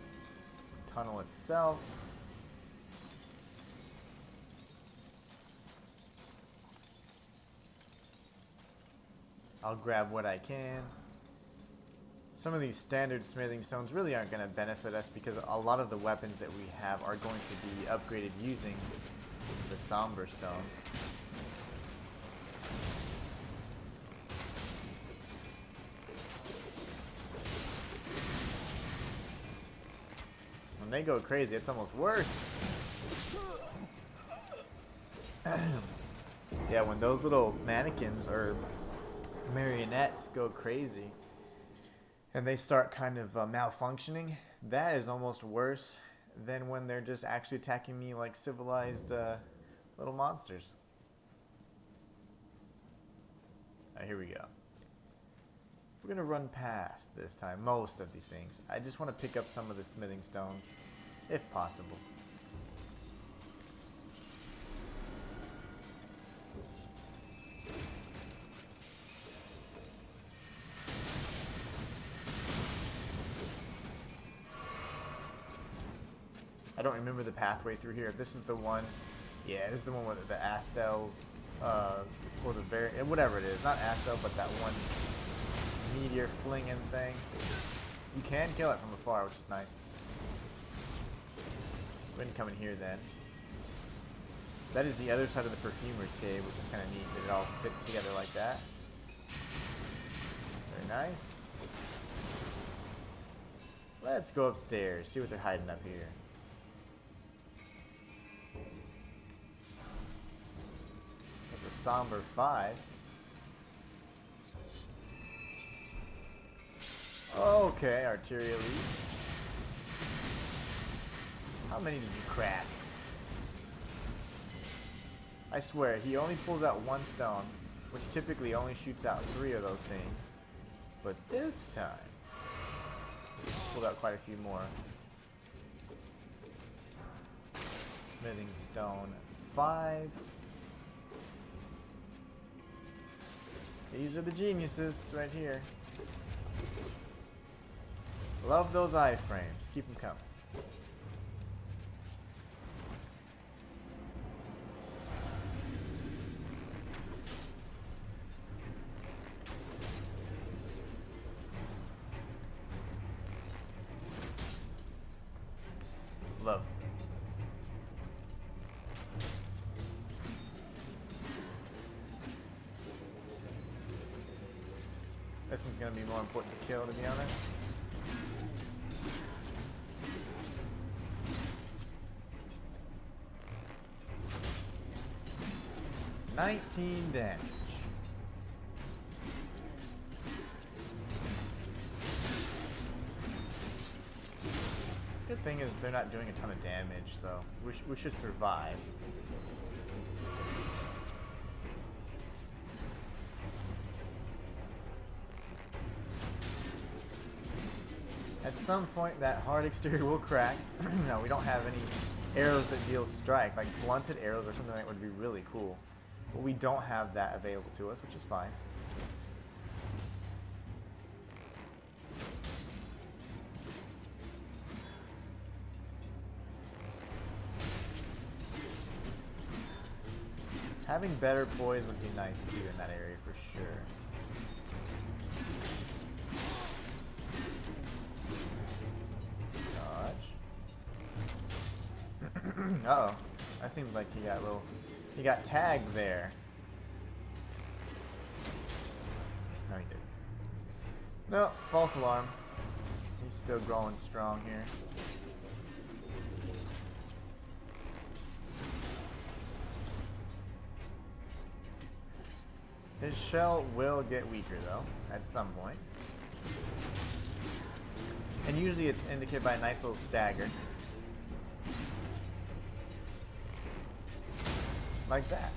[SPEAKER 1] tunnel itself. I'll grab what I can. Some of these standard smithing stones really aren't going to benefit us because a lot of the weapons that we have are going to be upgraded using the somber stones. When they go crazy, it's almost worse. Yeah, when those little mannequins or marionettes go crazy and they start kind of malfunctioning, that is almost worse than when they're just actually attacking me like civilized little monsters. Alright, here we go. We're gonna run past this time most of these things. I just want to pick up some of the smithing stones if possible. I don't remember the pathway through here. If this is the one, yeah, this is the one with the Astels, or the very, whatever it is, not Astel, but that one meteor flinging thing. You can kill it from afar, which is nice. Go ahead and come in here then. That is the other side of the Perfumer's Cave, which is kind of neat that it all fits together like that. Very nice. Let's go upstairs, see what they're hiding up here. There's a somber 5. Okay, Arteria Leaf. How many did you crack? I swear, he only pulls out 1 stone, which typically only shoots out 3 of those things. But this time, pulled out quite a few more. Smithing stone 5. These are the geniuses right here. Love those iframes. Keep them coming. Love. This one's gonna be more important to kill, to be honest. $19 damage. Good thing is they're not doing a ton of damage, so we should survive. At some point, that hard exterior will crack. No, we don't have any arrows that deal strike, like blunted arrows or something that would be really cool. But we don't have that available to us, which is fine. Having better poise would be nice too in that area for sure. Dodge. Uh-oh. That seems like he got tagged there. No, he didn't. No, false alarm. He's still growing strong here. His shell will get weaker though, at some point. And usually it's indicated by a nice little stagger. Like that.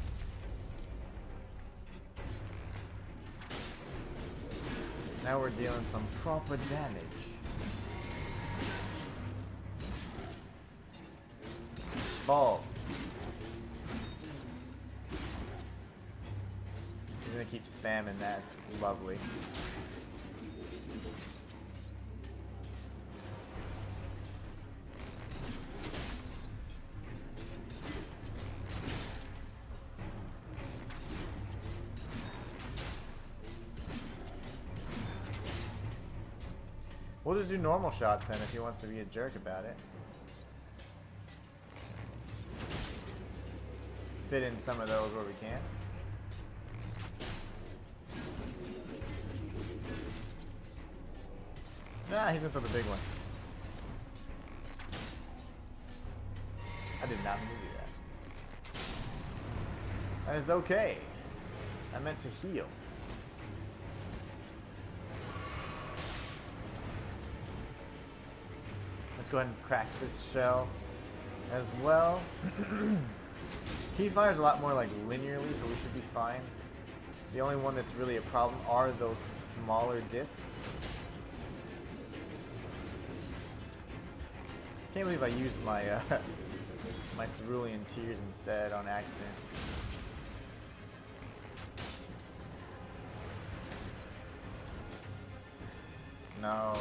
[SPEAKER 1] Now we're dealing some proper damage. Balls. I'm gonna keep spamming that, it's lovely. We'll just do normal shots then if he wants to be a jerk about it. Fit in some of those where we can. Nah, he's gonna throw the big one. I did not mean to do that. That is okay. I meant to heal. Let's go ahead and crack this shell as well. He fires a lot more like linearly, so we should be fine. The only one that's really a problem are those smaller discs. Can't believe I used my my cerulean tears instead on accident. No.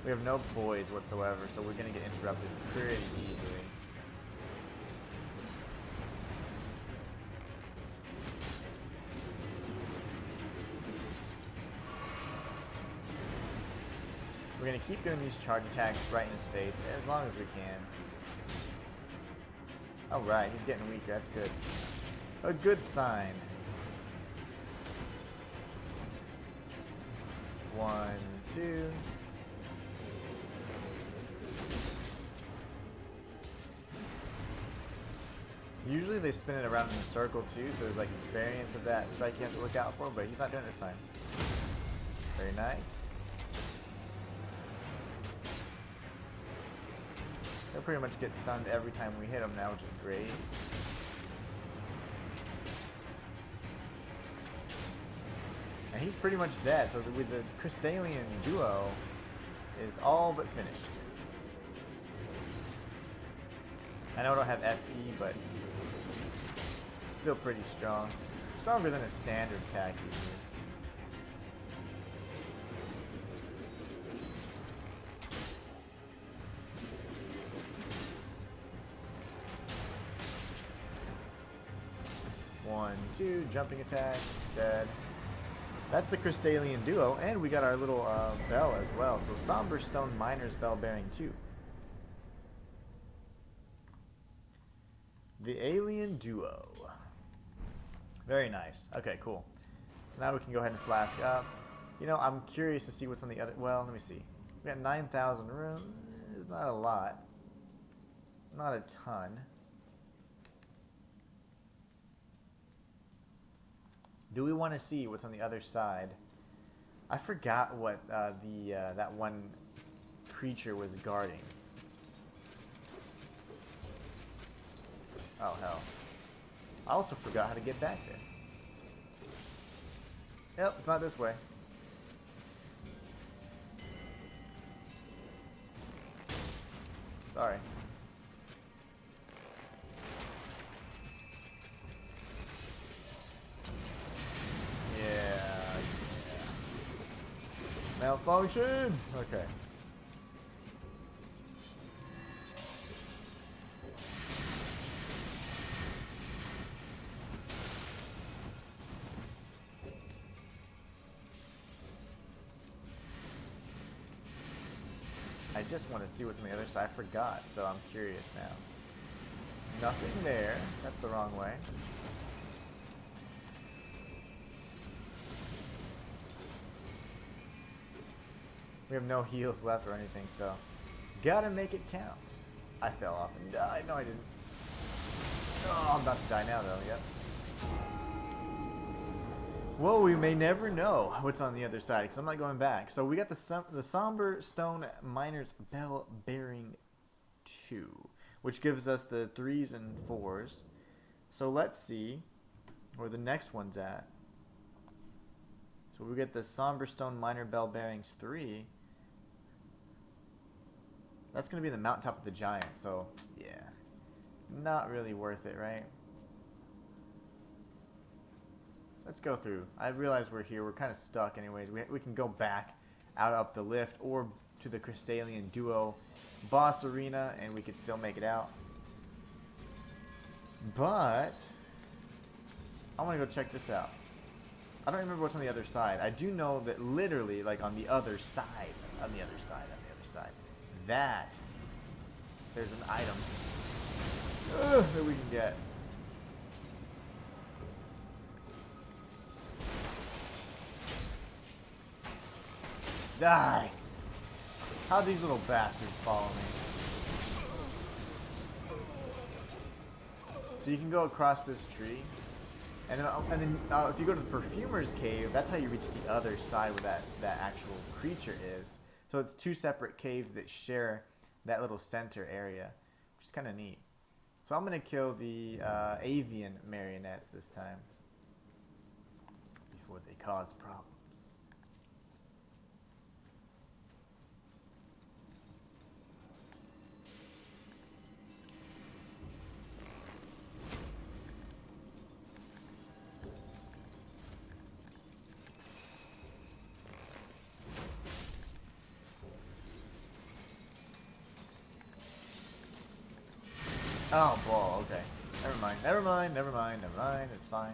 [SPEAKER 1] We have no poise whatsoever, so we're gonna get interrupted pretty easily. We're gonna keep doing these charge attacks right in his face as long as we can. Alright, he's getting weaker, that's good. A good sign. 1, 2. Usually they spin it around in a circle too, so there's like variants of that strike you have to look out for, but he's not doing it this time. Very nice. He'll pretty much get stunned every time we hit him now, which is great. And he's pretty much dead, so with the Crystallian duo is all but finished. I know I don't have FP, but still pretty strong. Stronger than a standard attack usually. One, two, jumping attack, dead. That's the Crystalian duo, and we got our little bell as well. So Somber Stone Miner's Bell bearing 2. The Alien Duo. Very nice. Okay, cool. So now we can go ahead and flask up. You know, I'm curious to see what's on the other. Well, let me see. We got 9,000 runes. It's not a lot. Not a ton. Do we want to see what's on the other side? I forgot what that one creature was guarding. Oh hell! I also forgot how to get back there. Yep, it's not this way. Sorry. Malfunction! Okay. I just want to see what's on the other side. I forgot, so I'm curious now. Nothing there. That's the wrong way. We have no heals left or anything, so gotta make it count. I fell off and died. No, I didn't. Oh, I'm about to die now, though. Yep. Well, we may never know what's on the other side, because I'm not going back. So we got the Somber Stone Miner's Bell bearing 2, which gives us the 3s and 4s. So let's see where the next one's at. So we get the Somber Stone Miner Bell bearings 3. That's going to be the mountaintop of the giant, so yeah. Not really worth it, right? Let's go through. I realize we're here. We're kind of stuck anyways. We can go back out up the lift or to the Crystalian Duo boss arena and we could still make it out. But I want to go check this out. I don't remember what's on the other side. I do know that literally, like on the other side, that there's an item that we can get. Die! How'd these little bastards follow me? So you can go across this tree. And then if you go to the Perfumer's Cave, that's how you reach the other side where that actual creature is. So it's 2 separate caves that share that little center area, which is kind of neat. So I'm going to kill the avian marionettes this time before they cause problems. Oh, ball, okay. Never mind, it's fine.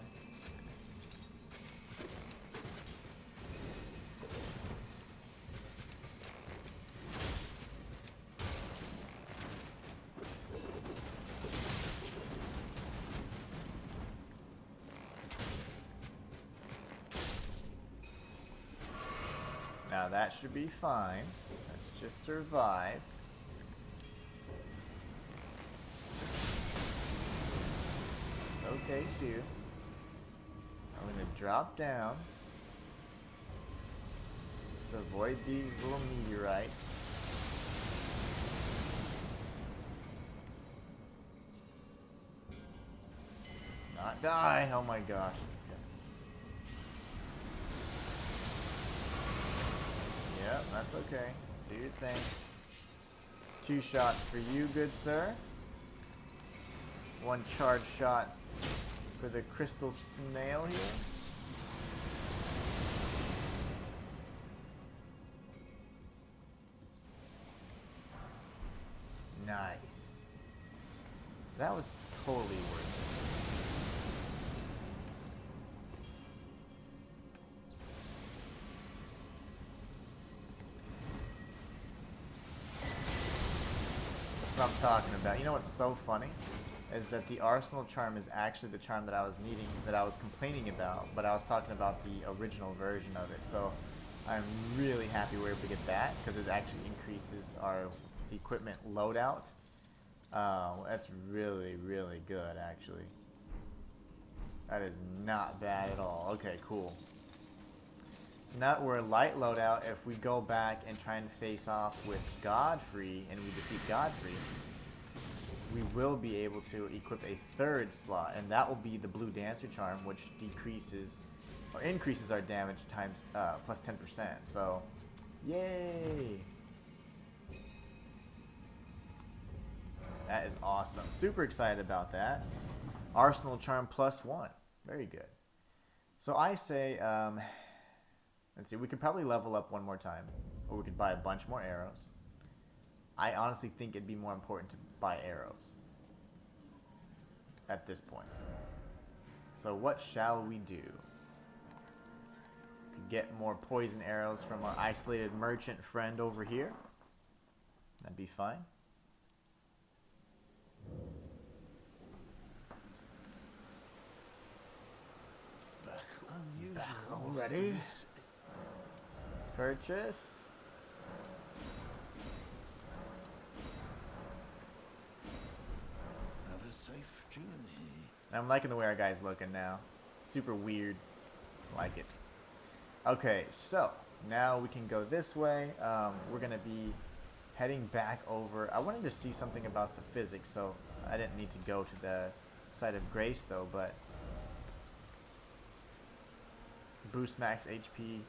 [SPEAKER 1] Now that should be fine. Let's just survive. Okay, too. I'm going to drop down to avoid these little meteorites. Not die! Oh my gosh. Yep, that's okay. Do your thing. 2 shots for you, good sir. One charge shot for the crystal snail here. Nice. That was totally worth it. That's what I'm talking about. You know what's so funny? Is that the Arsenal charm is actually the charm that I was needing, that I was complaining about, but I was talking about the original version of it. So I'm really happy we're able to get that, because it actually increases our equipment loadout. That's really, really good, actually. That is not bad at all. Okay, cool. So now that we're a light loadout, if we go back and try and face off with Godfrey, and we defeat Godfrey, we will be able to equip a third slot, and that will be the Blue Dancer charm, which decreases or increases our damage times plus 10%. So, yay! That is awesome. Super excited about that. Arsenal charm +1. Very good. So I say, let's see, we could probably level up one more time, or we could buy a bunch more arrows. I honestly think it'd be more important to buy arrows at this point. So what shall we do? Could get more poison arrows from our isolated merchant friend over here. That'd be fine. Back already. Purchase.
[SPEAKER 2] Have a safe journey.
[SPEAKER 1] I'm liking the way our guy's looking now. Super weird. Like it. Okay, so now we can go this way. We're gonna be heading back over. I wanted to see something about the physics, so I didn't need to go to the site of grace though, but boost max HP,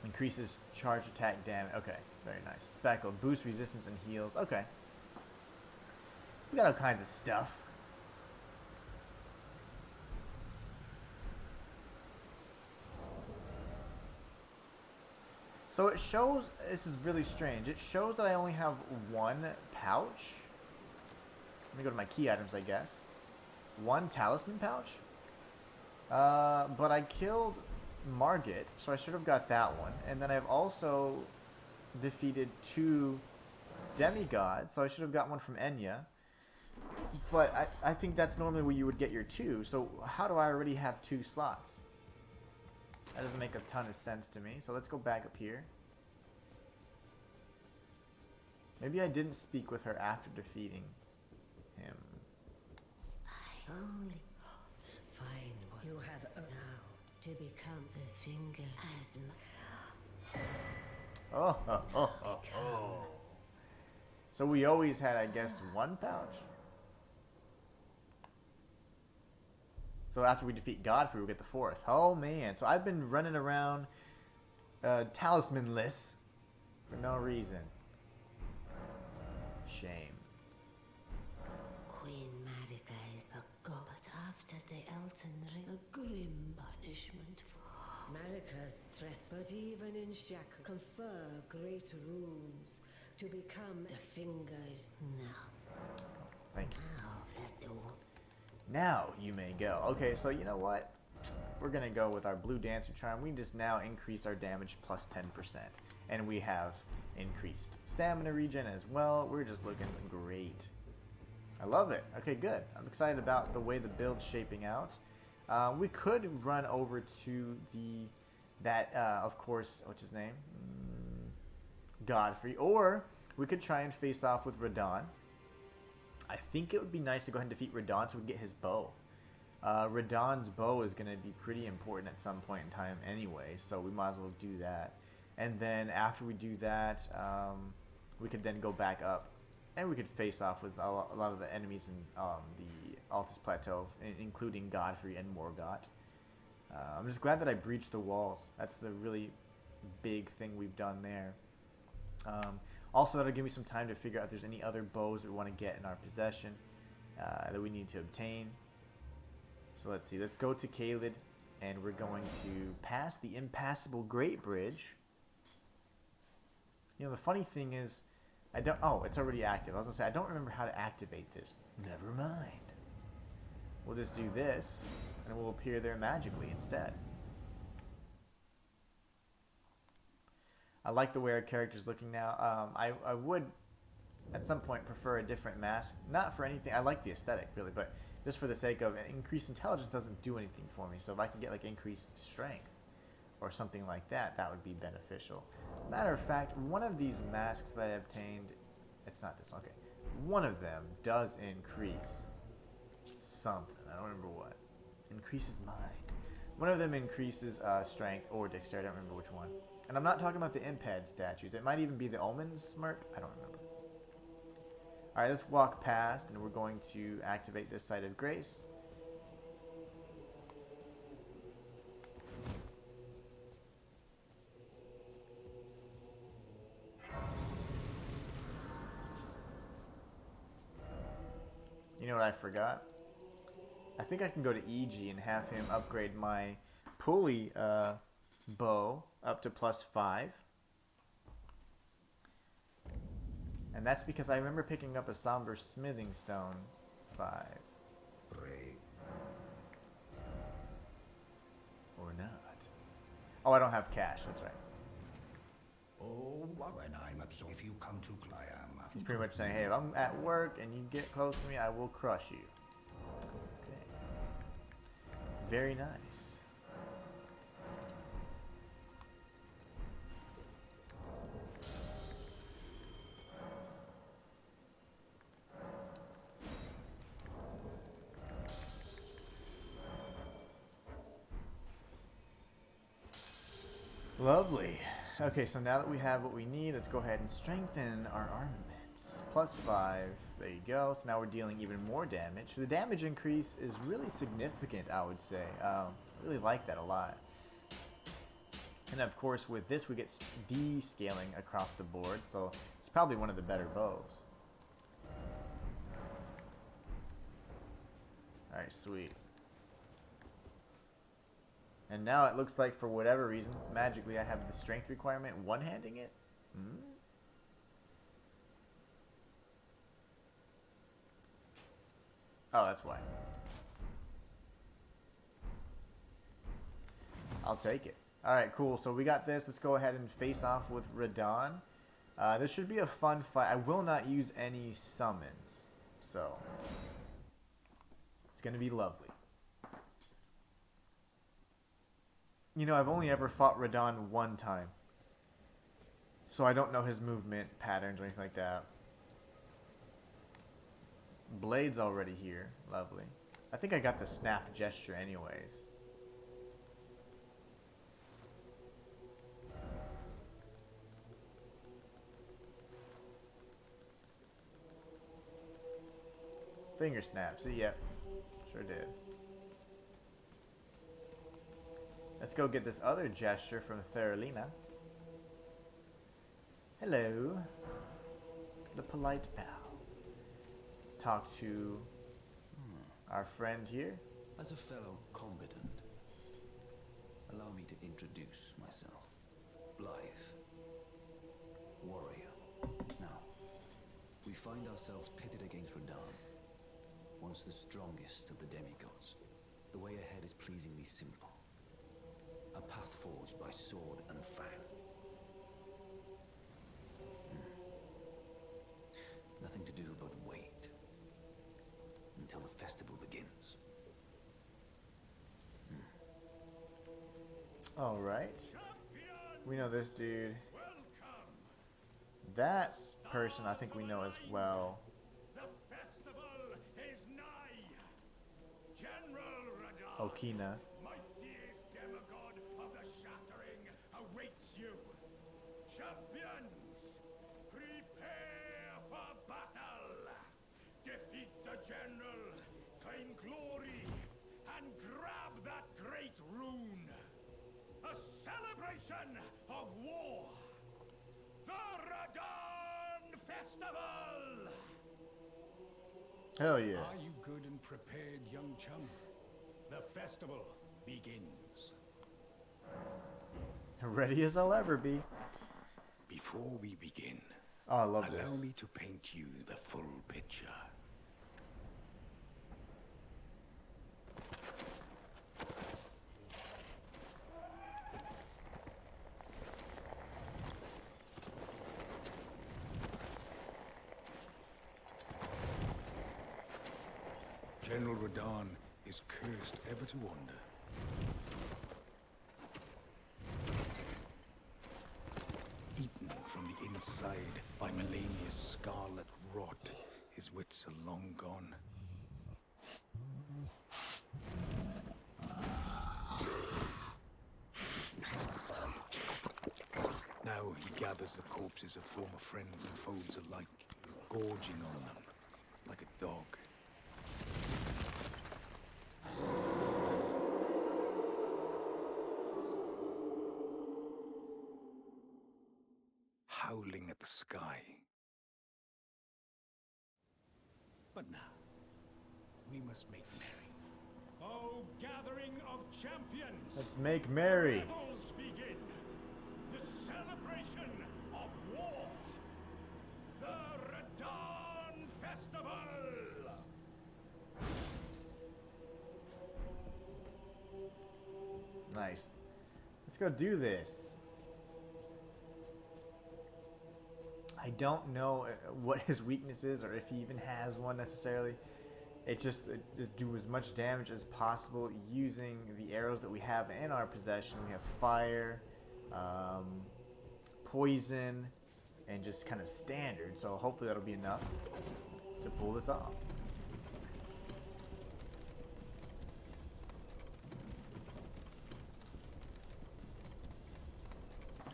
[SPEAKER 1] increases charge attack damage. Okay, very nice. Speckled, boost resistance and heals. Okay, we got all kinds of stuff. So it shows, this is really strange, it shows that I only have one pouch. Let me go to my key items, I guess. One talisman pouch. But I killed Margit, so I should have got that one. And then I've also defeated 2 demigods, so I should have got one from Enya. But I think that's normally where you would get your 2. So how do I already have 2 slots? That doesn't make a ton of sense to me. So let's go back up here. Maybe I didn't speak with her after defeating him.
[SPEAKER 3] I only find what you have now to become the finger as
[SPEAKER 1] Oh. So we always had, I guess, 1 pouch? So after we defeat Godfrey, we'll get the 4th. Oh, man. So I've been running around talismanless for no reason. Shame.
[SPEAKER 3] Queen Marika is a god, but after the Elden Ring, a grim punishment for Marika's dress. But even in shackles, confer great runes to become the fingers. Now.
[SPEAKER 1] Thank you.
[SPEAKER 3] Now let the
[SPEAKER 1] Now you may go. Okay, so you know what? We're going to go with our Blue Dancer charm. We just now increase our damage plus 10%. And we have increased stamina regen as well. We're just looking great. I love it. Okay, good. I'm excited about the way the build's shaping out. We could run over to of course, what's his name? Godfrey. Or we could try and face off with Radon. I think it would be nice to go ahead and defeat Radon so we can get his bow. Radon's bow is going to be pretty important at some point in time anyway, so we might as well do that. And then after we do that, we could then go back up, and we could face off with a lot of the enemies in the Altus Plateau, including Godfrey and Morgott. I'm just glad that I breached the walls. That's the really big thing we've done there. Also, that'll give me some time to figure out if there's any other bows we want to get in our possession that we need to obtain. So let's see. Let's go to Caelid, and we're going to pass the impassable Great Bridge. You know, the funny thing is, I don't... Oh, it's already active. I was going to say, I don't remember how to activate this. Never mind. We'll just do this, and it will appear there magically instead. I like the way our character's looking now. I would, at some point, prefer a different mask. Not for anything. I like the aesthetic, really, but just for the sake of increased intelligence doesn't do anything for me. So if I can get, like, increased strength or something like that, that would be beneficial. Matter of fact, one of these masks that I obtained... It's not this. Okay. One of them does increase something. I don't remember what. Increases mind. One of them increases strength or dexterity. I don't remember which one. And I'm not talking about the Imped statues. It might even be the Omen's Smirk. I don't remember. Alright, let's walk past, and we're going to activate this Site of Grace. You know what I forgot? I think I can go to EG and have him upgrade my pulley bow up to +5. And that's because I remember picking up a somber smithing stone 5.
[SPEAKER 5] Pray.
[SPEAKER 1] Or not. Oh, I don't have cash. That's right.
[SPEAKER 5] Oh, when I'm absorbed, if you come to Clyam.
[SPEAKER 1] He's pretty much saying, hey, if I'm at work and you get close to me, I will crush you. Okay. Very nice. Lovely. Okay, so now that we have what we need, let's go ahead and strengthen our armaments. +5. There you go. So now we're dealing even more damage. The damage increase is really significant, I would say. I really like that a lot. And of course, with this, we get D-scaling across the board, so it's probably one of the better bows. Alright, sweet. And now it looks like, for whatever reason, magically I have the strength requirement one-handing it. Oh, that's why. I'll take it. Alright, cool. So we got this. Let's go ahead and face off with Radon. This should be a fun fight. I will not use any summons. So, it's going to be lovely. You know, I've only ever fought Radon one time. So I don't know his movement patterns or anything like that. Blade's already here. Lovely. I think I got the snap gesture anyways. Finger snaps. Yep. Sure did. Let's go get this other gesture from Theralina. Hello. The polite bow. Let's talk to our friend here.
[SPEAKER 2] As a fellow combatant, allow me to introduce myself. Blythe. Warrior. Now, we find ourselves pitted against Radon, once the strongest of the demigods. The way ahead is pleasingly simple. A path forged by sword and fang. Nothing to do but wait until the festival begins.
[SPEAKER 1] Alright. We know this dude. That person I think we know as well. Okina.
[SPEAKER 7] Mightiest demigod of the shattering awaits you. Champions, prepare for battle. Defeat the general, claim glory, and grab that great rune. A celebration of war. The Radon festival!
[SPEAKER 1] Hell yes.
[SPEAKER 7] Are you good and prepared, young chum? The festival begins.
[SPEAKER 1] Ready as I'll ever be.
[SPEAKER 7] Before we begin,
[SPEAKER 1] Oh, I love
[SPEAKER 7] allow
[SPEAKER 1] this.
[SPEAKER 7] me to paint you the full picture. General Radahn is cursed ever to wander. Eaten from the inside by Melania's scarlet rot, his wits are long gone. Now he gathers the corpses of former friends and foes alike, gorging on them like a dog. Howling at the sky. But now, we must make merry. Oh, gathering of champions!
[SPEAKER 1] Let's make merry.
[SPEAKER 7] Revels begin! The celebration of war! The Radahn Festival!
[SPEAKER 1] Nice. Let's go do this. I don't know what his weakness is or if he even has one necessarily. It's just do as much damage as possible using the arrows that we have in our possession. We have fire, poison, and just kind of standard. So hopefully that'll be enough to pull this off.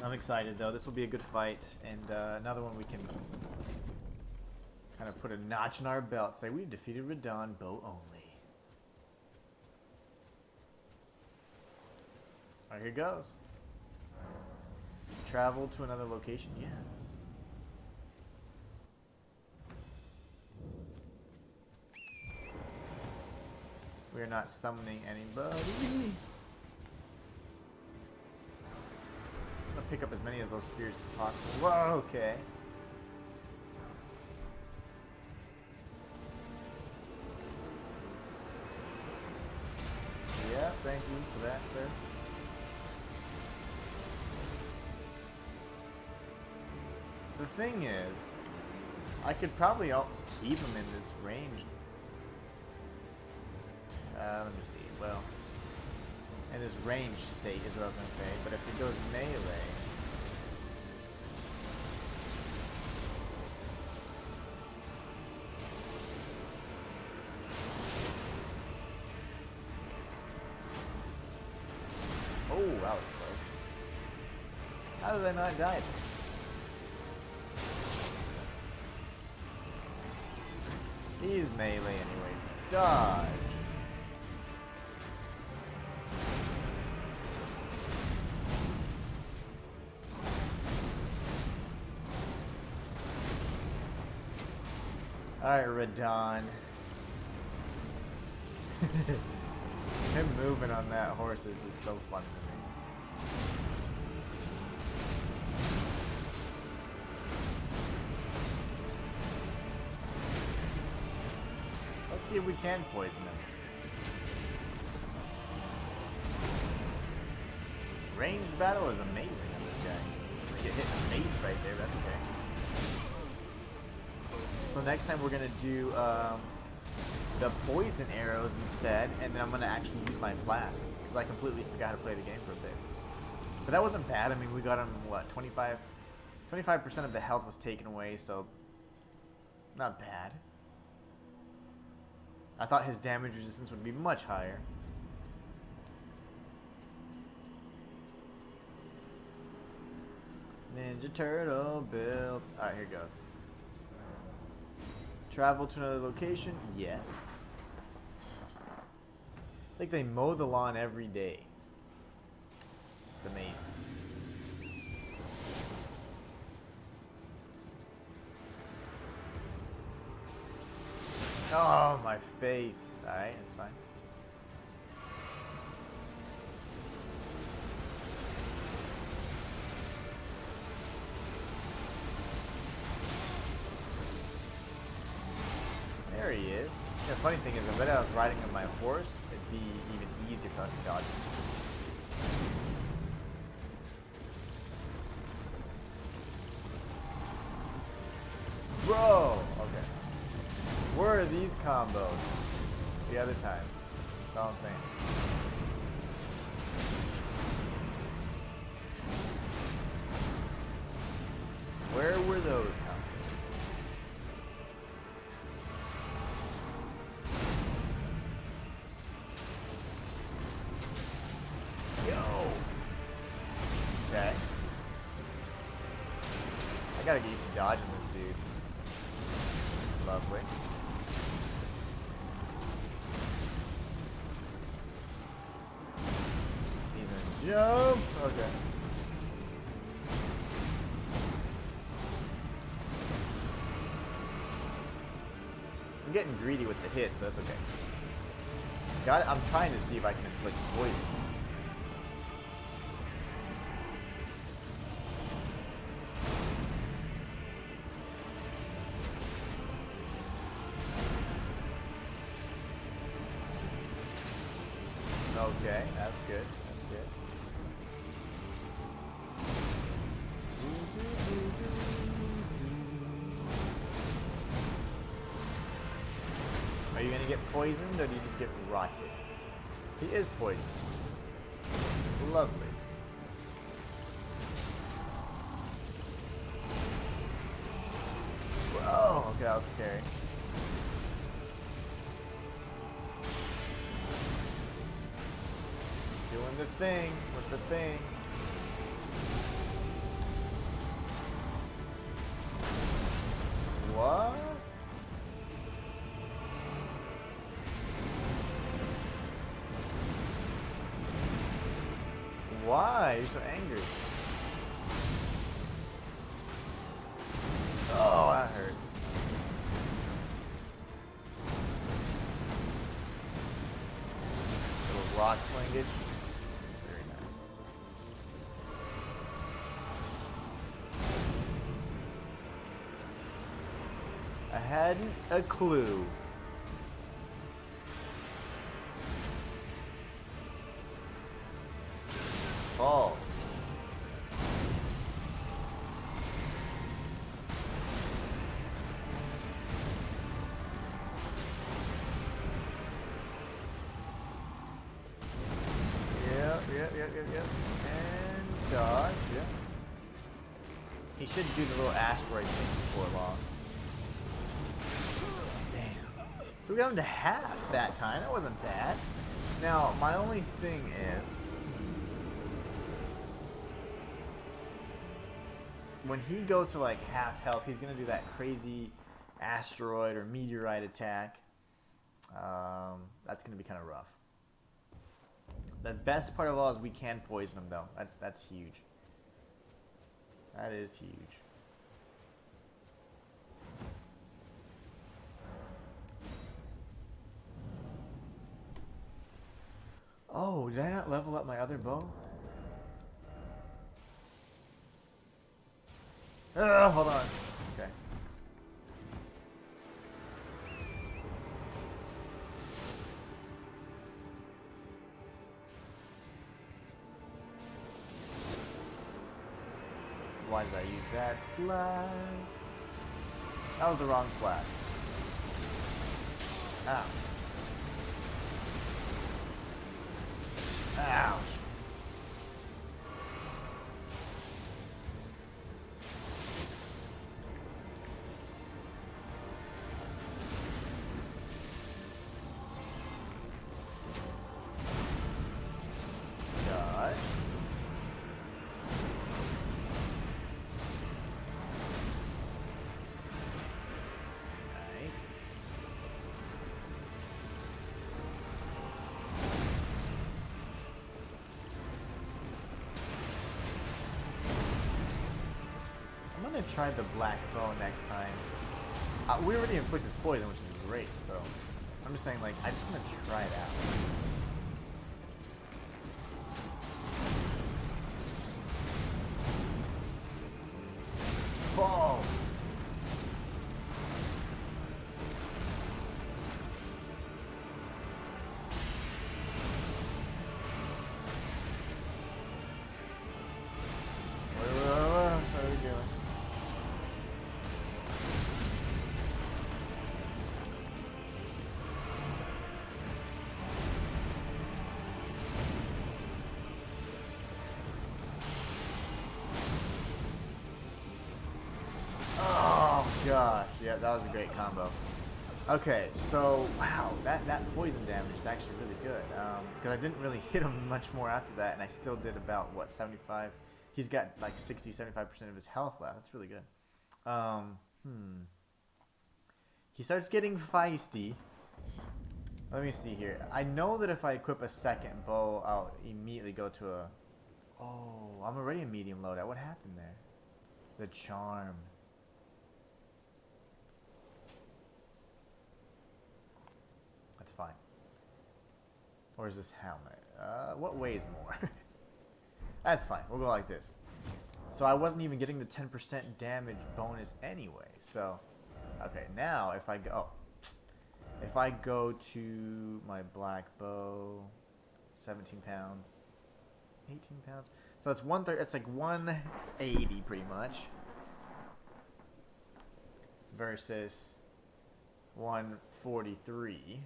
[SPEAKER 1] I'm excited though. This will be a good fight, and another one we can kind of put a notch in our belt. Say we defeated Radahn bow only. Alright, here goes. Travel to another location. Yes. We are not summoning anybody. Pick up as many of those spears as possible. Whoa, okay. Yeah, thank you for that, sir. The thing is, I could probably keep him in this range. Let me see. Well, in his range state is what I was going to say, but if it goes melee... Oh, that was close. How did I not die there? He's melee anyways. Dodge! Alright, Radahn. Him moving on that horse is just so fun to me. Let's see if we can poison him. Ranged battle is amazing on this guy. Get hit in the face right there, that's okay. So next time we're going to do the poison arrows instead, and then I'm going to actually use my flask, because I completely forgot to play the game for a bit. But that wasn't bad. I mean, we got him, what, 25% of the health was taken away, so not bad. I thought his damage resistance would be much higher. Ninja Turtle build. Alright, here goes. Travel to another location? Yes. It's like they mow the lawn every day. It's amazing. Oh, my face. Alright, it's fine. There he is. The funny thing is, I bet I was riding on my horse, it'd be even easier for us to dodge. Bro! Okay. Where are these combos? The other time. That's all I'm saying. Where were those combos? Okay. I gotta get used to dodging this dude. Lovely. He's gonna jump. Okay. I'm getting greedy with the hits, but that's okay. Got it. I'm trying to see if I can inflict poison. Okay, that's good. That's good. Are you gonna get poisoned or do you just get rotted? He is poisoned. Lovely. Whoa! Okay, that was scary. Doing the thing with the things. What? Why? You're so angry. Oh, that hurts. Little rock slingage. Very nice. I hadn't a clue. Falls. Yep. And dodge, yeah. He should do the little asteroid thing before long. Damn. So we got him to half that time. That wasn't bad. Now, my only thing is, when he goes to like half health, he's gonna do that crazy asteroid or meteorite attack. That's gonna be kind of rough. The best part of all is we can poison him though. That's huge. That is huge. Oh, did I not level up my other bow? Hold on. Okay. Why did I use that flask? That was the wrong flask. Ow. Ouch. Dodge. Nice. I'm gonna try the black bow next time. We already inflicted poison, which is great, so I'm just saying, like, I just want to try it out. Balls! Where are we going? Gosh, yeah, that was a great combo. Okay, so wow, that poison damage is actually really good. Because I didn't really hit him much more after that, and I still did about what 75. He's got like 60-75% of his health left. That's really good. He starts getting feisty. Let me see here. I know that if I equip a second bow, I'll immediately go to a. Oh, I'm already a medium loadout. What happened there? The charm. That's fine. Or is this helmet? What weighs more? That's fine. We'll go like this. So I wasn't even getting the 10% damage bonus anyway. So, okay. Now if I go, if I go to my black bow, 17 pounds, 18 pounds. So it's 130. It's like 180 pretty much. Versus 143.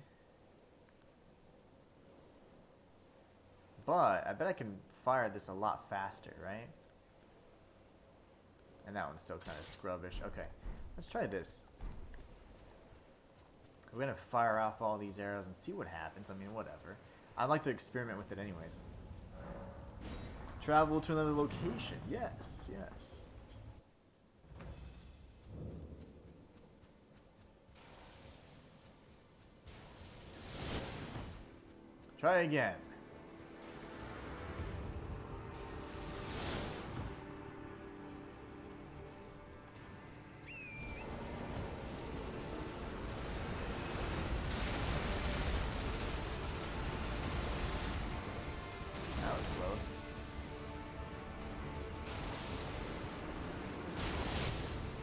[SPEAKER 1] But I bet I can fire this a lot faster, right? And that one's still kind of scrubbish. Okay, let's try this. We're gonna fire off all these arrows and see what happens. I mean, whatever. I'd like to experiment with it anyways. Travel to another location. Yes, yes. Try again. That was close.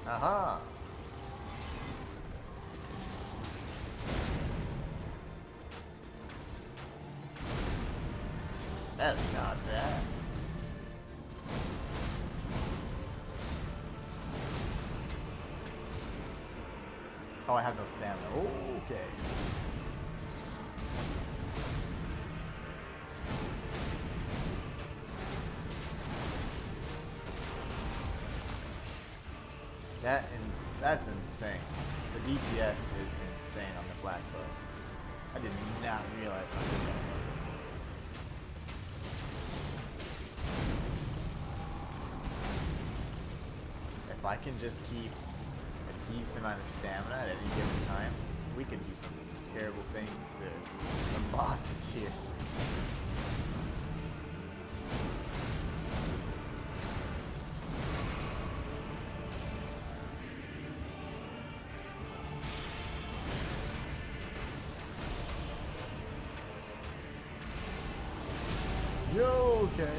[SPEAKER 1] Aha! That's not bad. Oh, I have no stamina. Okay. That's insane. The DPS is insane on the black bow. I did not realize how good that was. If I can just keep a decent amount of stamina at any given time, we could do some terrible things to the bosses here. Yo, okay.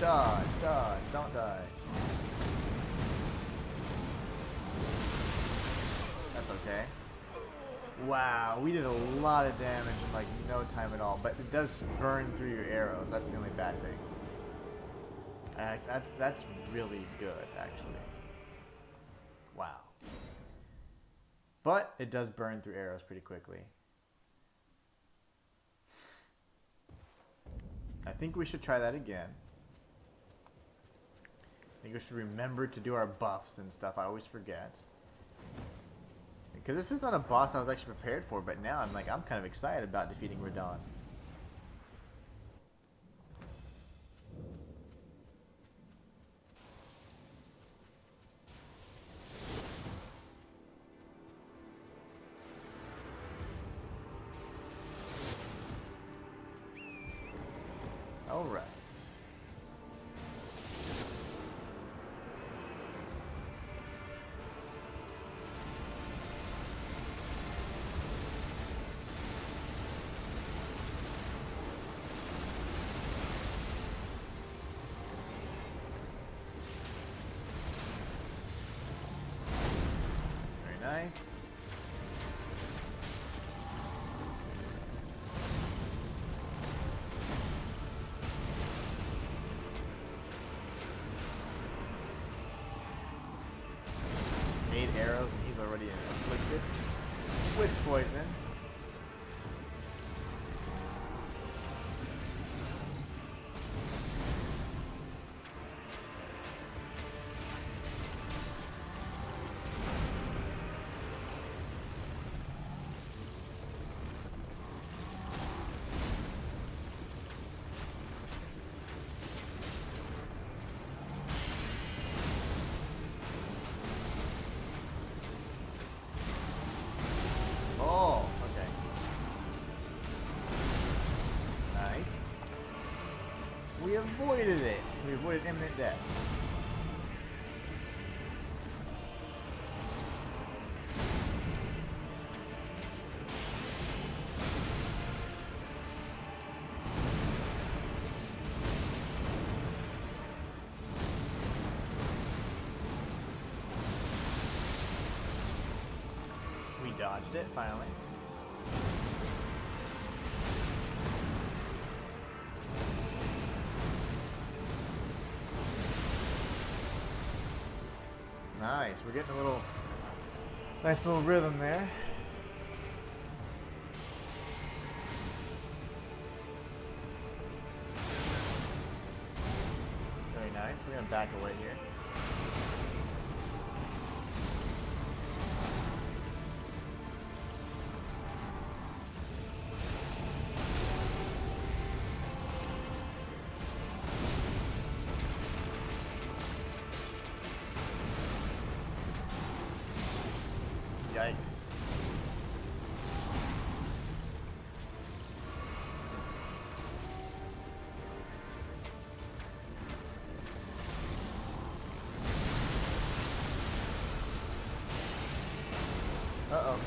[SPEAKER 1] Dodge, dodge, don't die. That's okay. Wow, we did a lot of damage in like no time at all, but it does burn through your arrows. That's the only bad thing. That's really good, actually. Wow. But it does burn through arrows pretty quickly. I think we should try that again. I think we should remember to do our buffs and stuff. I always forget. Because this is not a boss I was actually prepared for, but now I'm kind of excited about defeating Radon. nice. Arrows and he's already afflicted with poison. We avoided it. We avoided imminent death. We dodged it finally. Nice, we're getting a little nice little rhythm there. Very nice. We're gonna back away here. Yikes. Uh-oh.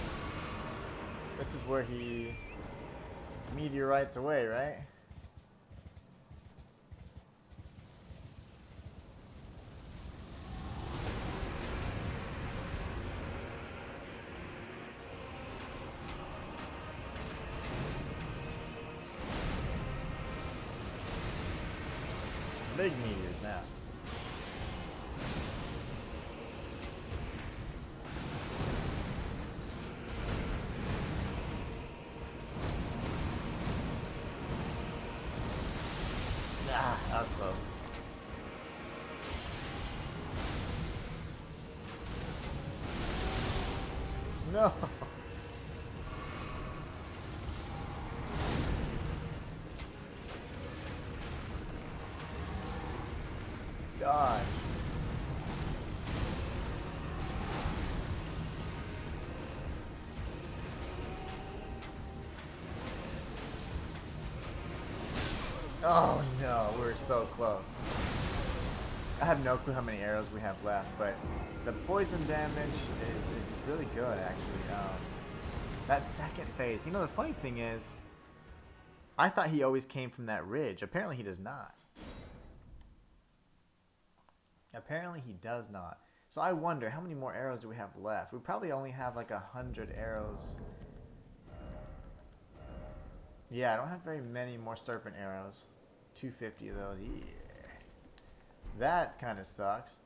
[SPEAKER 1] This is where he meteorites away, right? Big meteors now. Ah, that was close. No. God. Oh no, we're so close. I have no clue how many arrows we have left, but the poison damage is just really good, actually. That second phase, you know, the funny thing is, I thought he always came from that ridge. Apparently he does not. Apparently he does not. So I wonder, how many more arrows do we have left? We probably only have like 100 arrows. Yeah, I don't have very many more serpent arrows. 250 though. Yeah. That kind of sucks.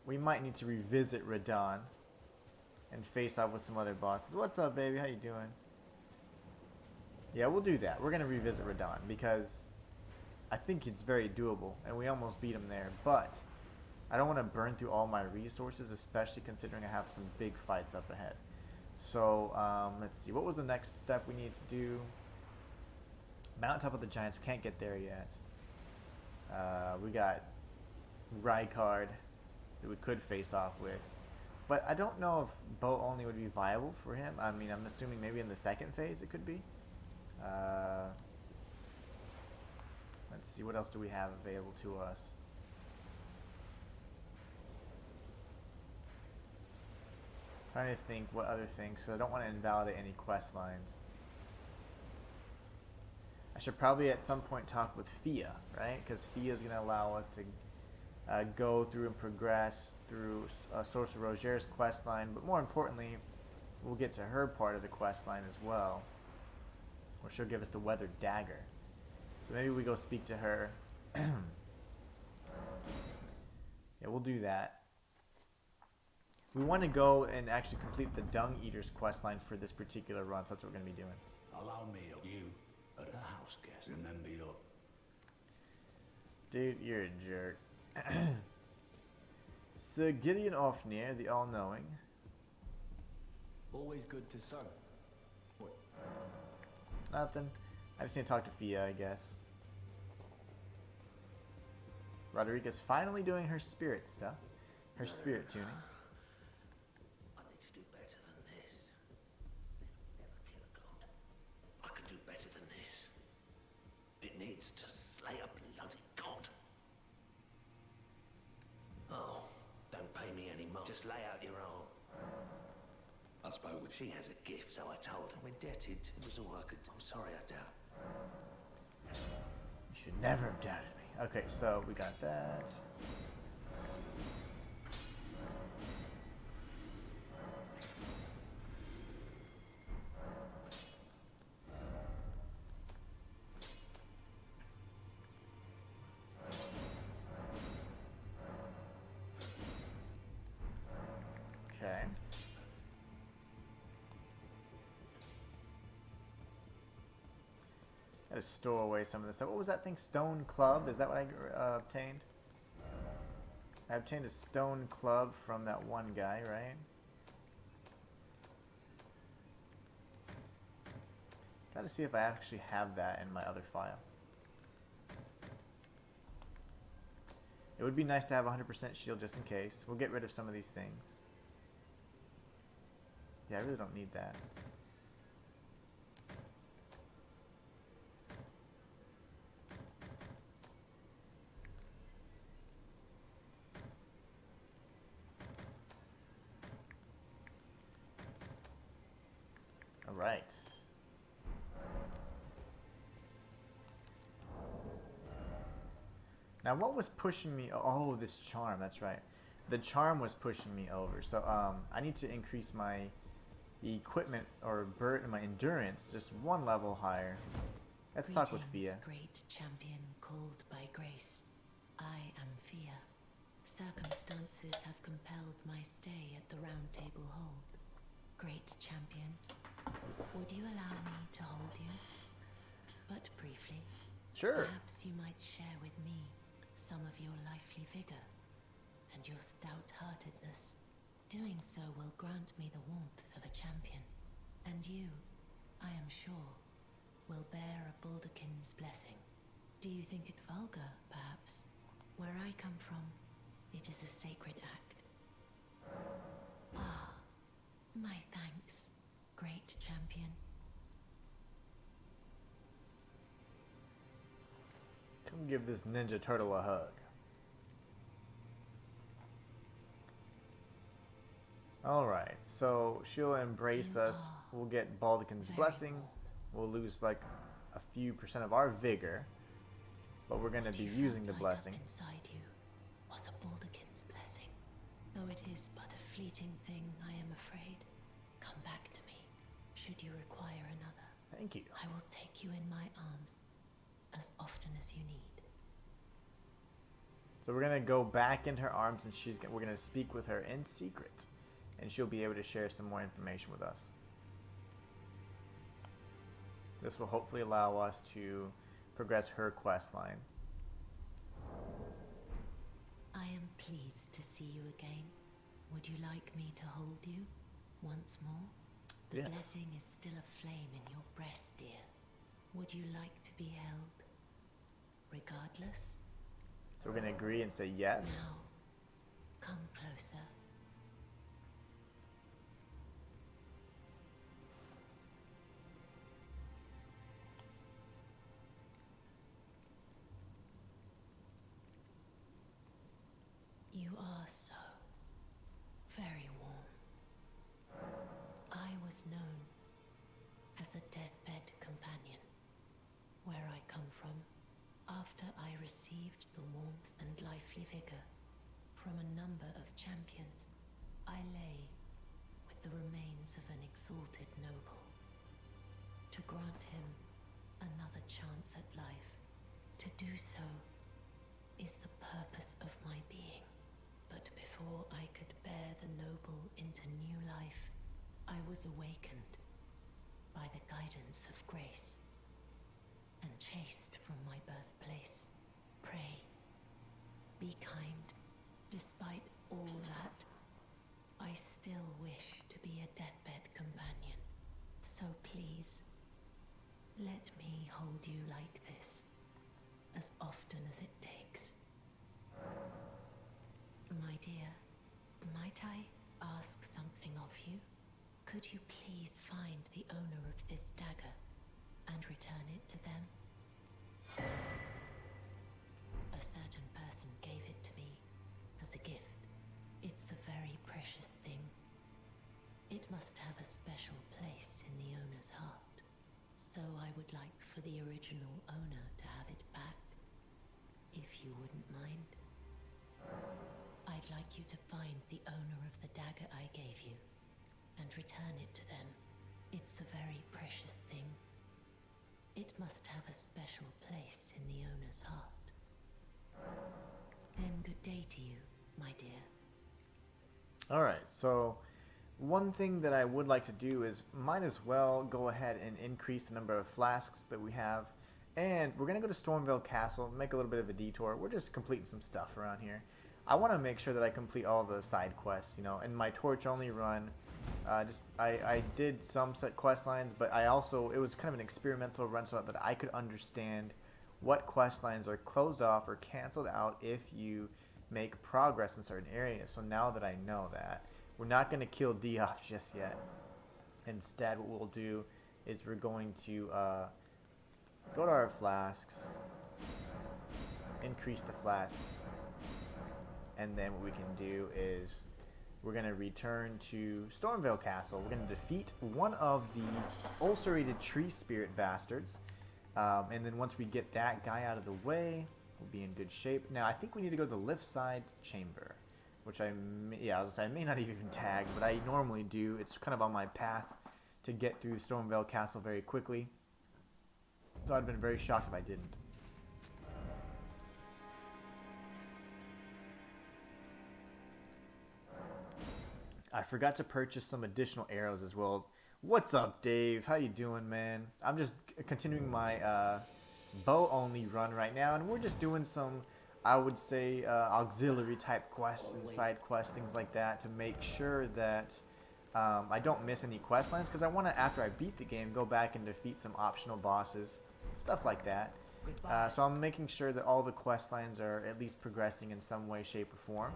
[SPEAKER 1] We might need to revisit Radon and face off with some other bosses. What's up, baby? How you doing? Yeah, we'll do that. We're going to revisit Radon because I think it's very doable, and we almost beat him there, but I don't want to burn through all my resources, especially considering I have some big fights up ahead. So, let's see. What was the next step we need to do? Mount top of the Giants. We can't get there yet. We got Rykard that we could face off with. But I don't know if bow only would be viable for him. I mean, I'm assuming maybe in the second phase it could be. Let's see, what else do we have available to us? Trying to think what other things, so I don't want to invalidate any quest lines. I should probably at some point talk with Fia, right? Because Fia is going to allow us to go through and progress through Sorcerer Rozier's quest line, but more importantly, we'll get to her part of the quest line as well, where she'll give us the Weathered Dagger. So maybe we go speak to her. Yeah, we'll do that. We want to go and actually complete the Dung Eater's quest line for this particular run, so that's what we're going to be doing.
[SPEAKER 5] Allow me, you, at a house guest, remember your...
[SPEAKER 1] Dude, you're a jerk. Sir Gideon Ofnir, the All-Knowing.
[SPEAKER 6] Always good to sew. What?
[SPEAKER 1] Nothing. I just need to talk to Fia, I guess. Roderica's finally doing her spirit stuff. Her spirit tuning.
[SPEAKER 5] I need to do better than this. Never kill a god. I can do better than this. It needs to slay a bloody god. Oh, don't pay me any more. Just lay out your arm. I spoke with... She has a gift, so I told her. I'm indebted. It was all I could... I'm sorry I doubt.
[SPEAKER 1] You should never have doubted me. Okay, so we got that. Okay. Gotta store away some of this stuff. What was that thing? Stone club? Is that what I obtained? I obtained a stone club from that one guy, right? Gotta see if I actually have that in my other file. It would be nice to have 100% shield just in case. We'll get rid of some of these things. Yeah, I really don't need that. All right. Now, what was pushing me? Oh, this charm. That's right. The charm was pushing me over. So, I need to increase my equipment or my endurance just one level higher. Let's talk with Fia.
[SPEAKER 3] Great champion called by grace. I am Fia. Circumstances have compelled my stay at the Round Table Hold. Great champion, would you allow me to hold you? But briefly.
[SPEAKER 1] Sure.
[SPEAKER 3] Perhaps you might share with me some of your lively vigor and your stout-heartedness. Doing so will grant me the warmth of a champion, and you, I am sure, will bear a Baldakin's blessing. Do you think it vulgar, perhaps? Where I come from, it is a sacred act. Ah, my thanks, great champion.
[SPEAKER 1] Come give this ninja turtle a hug. Alright, so she'll embrace us. We'll get Baldakin's blessing. We'll lose like a few % of our vigor, but we're going to be using the blessing.
[SPEAKER 3] Inside you was a Baldakin's blessing. Though it is but a fleeting thing, I am afraid. Come back to me, should you require another.
[SPEAKER 1] Thank you.
[SPEAKER 3] I will take you in my arms as often as you need.
[SPEAKER 1] So we're going to go back in her arms, and we're going to speak with her in secret, and she'll be able to share some more information with us. This will hopefully allow us to progress her quest line.
[SPEAKER 3] I am pleased to see you again. Would you like me to hold you once more? The
[SPEAKER 1] Yes.
[SPEAKER 3] blessing is still aflame in your breast, dear. Would you like to be held? Regardless?
[SPEAKER 1] So we're going to agree and say yes.
[SPEAKER 3] Now, come closer. You are so very warm. I was known as a deathbed companion. Where I come from, after I received the warmth and lively figure from a number of champions, I lay with the remains of an exalted noble. To grant him another chance at life, to do so is the purpose of my being. But before I could bear the noble into new life, I was awakened by the guidance of grace and chased from my birthplace. Pray, be kind. Despite all that, I still wish to be a deathbed companion. So please, let me hold you like this, as often as it takes. My dear, might I ask something of you? Could you please find the owner of this dagger and return it to them? A certain person gave it to me as a gift. It's a very precious thing. It must have a special place in the owner's heart. So I would like for the original owner to have it back, if you wouldn't mind. I'd like you to find the owner of the dagger I gave you and return it to them. It's a very precious thing. It must have a special place in the owner's heart. Then good day to you, my dear.
[SPEAKER 1] Alright, so one thing that I would like to do is might as well go ahead and increase the number of flasks that we have. And we're going to go to Stormvale Castle, make a little bit of a detour. We're just completing some stuff around here. I want to make sure that I complete all the side quests, you know. In my torch only run, I did some set quest lines, but I also, it was kind of an experimental run so that I could understand what quest lines are closed off or canceled out if you make progress in certain areas. So now that I know that, we're not going to kill D off just yet. Instead, what we'll do is we're going to go to our flasks, increase the flasks, and then what we can do is we're going to return to Stormvale Castle. We're going to defeat one of the ulcerated tree spirit bastards, and then once we get that guy out of the way, we'll be in good shape. Now I think we need to go to the lift side chamber, which I may not even tag, but I normally do. It's kind of on my path to get through Stormvale Castle very quickly, so I'd have been very shocked if I didn't. I forgot to purchase some additional arrows as well. What's up, Dave? How you doing, man? I'm just continuing my bow only run right now, and we're just doing some, I would say, auxiliary type quests and side quests, things like that, to make sure that I don't miss any quest lines, because I want to, after I beat the game, go back and defeat some optional bosses, stuff like that. So I'm making sure that all the quest lines are at least progressing in some way, shape, or form.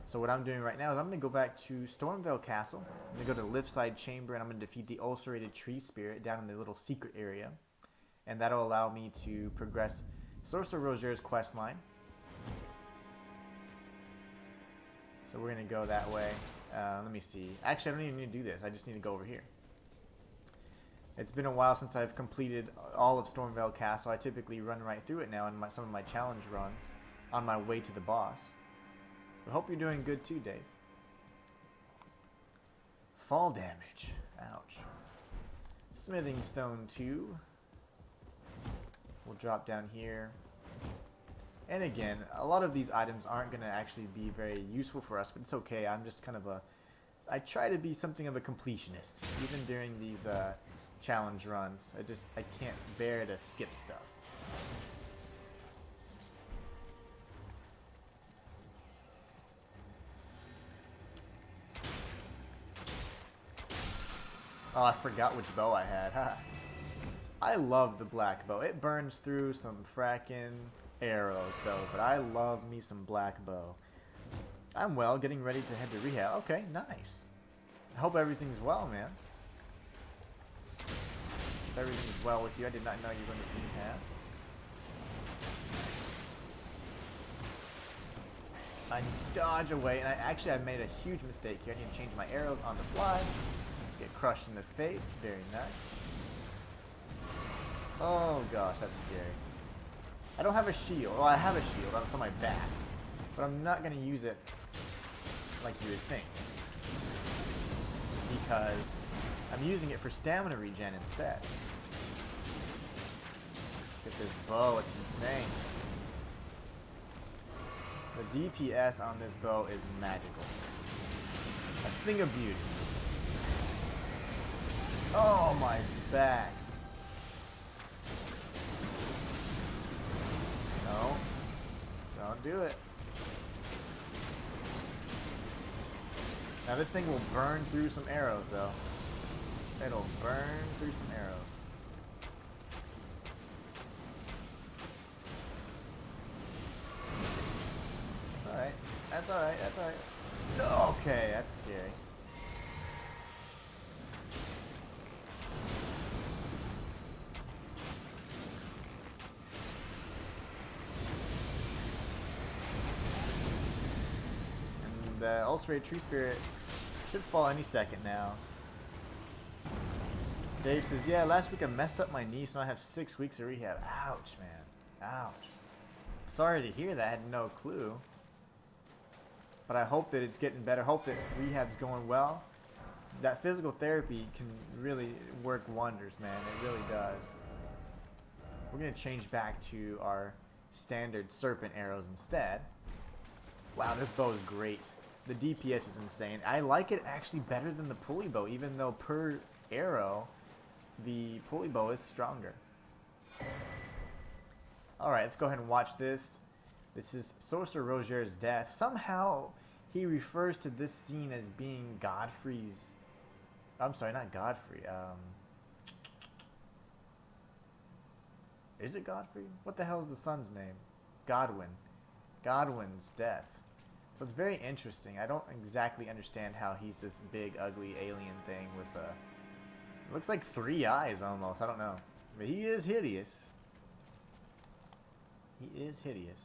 [SPEAKER 1] So what I'm doing right now is I'm going to go back to Stormvale Castle. I'm going to go to the lift side chamber, and I'm going to defeat the ulcerated tree spirit down in the little secret area. And that'll allow me to progress Sorcerer Rozier's quest line. So we're going to go that way. Let me see. Actually, I don't even need to do this. I just need to go over here. It's been a while since I've completed all of Stormvale Castle. I typically run right through it now in some of my challenge runs on my way to the boss. I hope you're doing good too, Dave. Fall damage. Ouch. Smithing stone 2. We'll drop down here. And again, a lot of these items aren't going to actually be very useful for us, but it's okay. I'm just kind of I try to be something of a completionist, even during these challenge runs. I can't bear to skip stuff. Oh, I forgot which bow I had. I love the black bow. It burns through some frackin' arrows, though, but I love me some black bow. I'm well, getting ready to head to rehab. Okay, nice. I hope everything's well, man. If everything's well with you, I did not know you were going to rehab. I need to dodge away, and I made a huge mistake here. I need to change my arrows on the fly. Get crushed in the face. Very nice. Oh gosh, that's scary. I don't have a shield. Oh, I have a shield. It's on my back. but I'm not going to use it like you would think, because I'm using it for stamina regen instead. Look at this bow, it's insane. The DPS on this bow is magical. A thing of beauty. Oh my back. No. Don't do it. Now this thing will burn through some arrows though. It'll burn through some arrows. That's alright. That's alright. That's alright. Okay, that's scary. And the ulcerated tree spirit should fall any second now. Dave says, yeah, last week I messed up my knee, so I have 6 weeks of rehab. Ouch, man. Ouch. Sorry to hear that. I had no clue. But I hope that it's getting better. Hope that rehab's going well. That physical therapy can really work wonders, man. It really does. We're going to change back to our standard serpent arrows instead. Wow, this bow is great. The DPS is insane. I like it actually better than the pulley bow, even though per arrow, the pulley bow is stronger. Alright, let's go ahead and watch this. This is Sorcerer Rozier's death. Somehow, he refers to this scene as being Godfrey's... I'm sorry, not Godfrey. Is it Godfrey? What the hell is the son's name? Godwin. Godwin's death. So it's very interesting. I don't exactly understand how he's this big, ugly alien thing with looks like 3 eyes almost. I don't know. But he is hideous. He is hideous.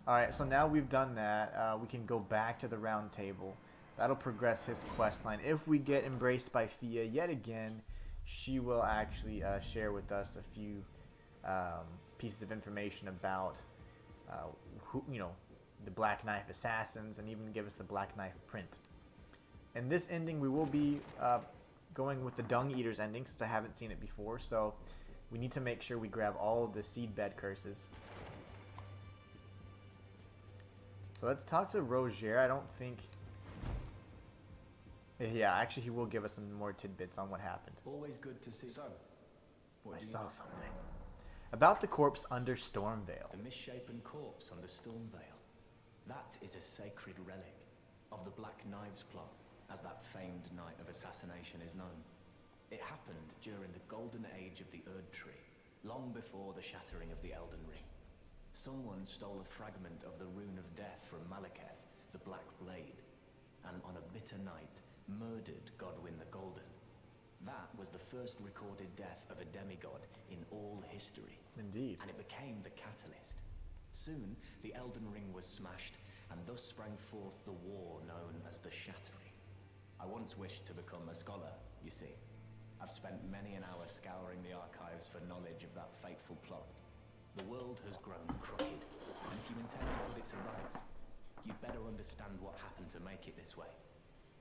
[SPEAKER 1] Alright, so now we've done that. We can go back to the round table. That'll progress his quest line. If we get embraced by Fia yet again, she will actually share with us a few pieces of information about who, you know, the Black Knife Assassins, and even give us the Black Knife print. In this ending, we will be going with the Dung Eater's ending, since I haven't seen it before, so we need to make sure we grab all of the seedbed curses. So let's talk to Rozier. I don't think... Yeah, actually he will give us some more tidbits on what happened.
[SPEAKER 6] Always good to see. So,
[SPEAKER 1] I saw something. About the corpse under Stormvale.
[SPEAKER 2] The misshapen corpse under Stormvale. That is a sacred relic of the Black Knives plot, as that famed night of assassination is known. It happened during the golden age of the Erd Tree, long before the shattering of the Elden Ring. Someone stole a fragment of the Rune of Death from Malekith, the Black Blade, and on a bitter night, murdered Godwin the Golden. That was the first recorded death of a demigod in all history.
[SPEAKER 1] Indeed.
[SPEAKER 2] And it became the catalyst. Soon, the Elden Ring was smashed, and thus sprang forth the war known as the Shattering. I once wished to become a scholar, you see. I've spent many an hour scouring the archives for knowledge of that fateful plot. The world has grown crooked, and if you intend to put it to rights, you'd better understand what happened to make it this way.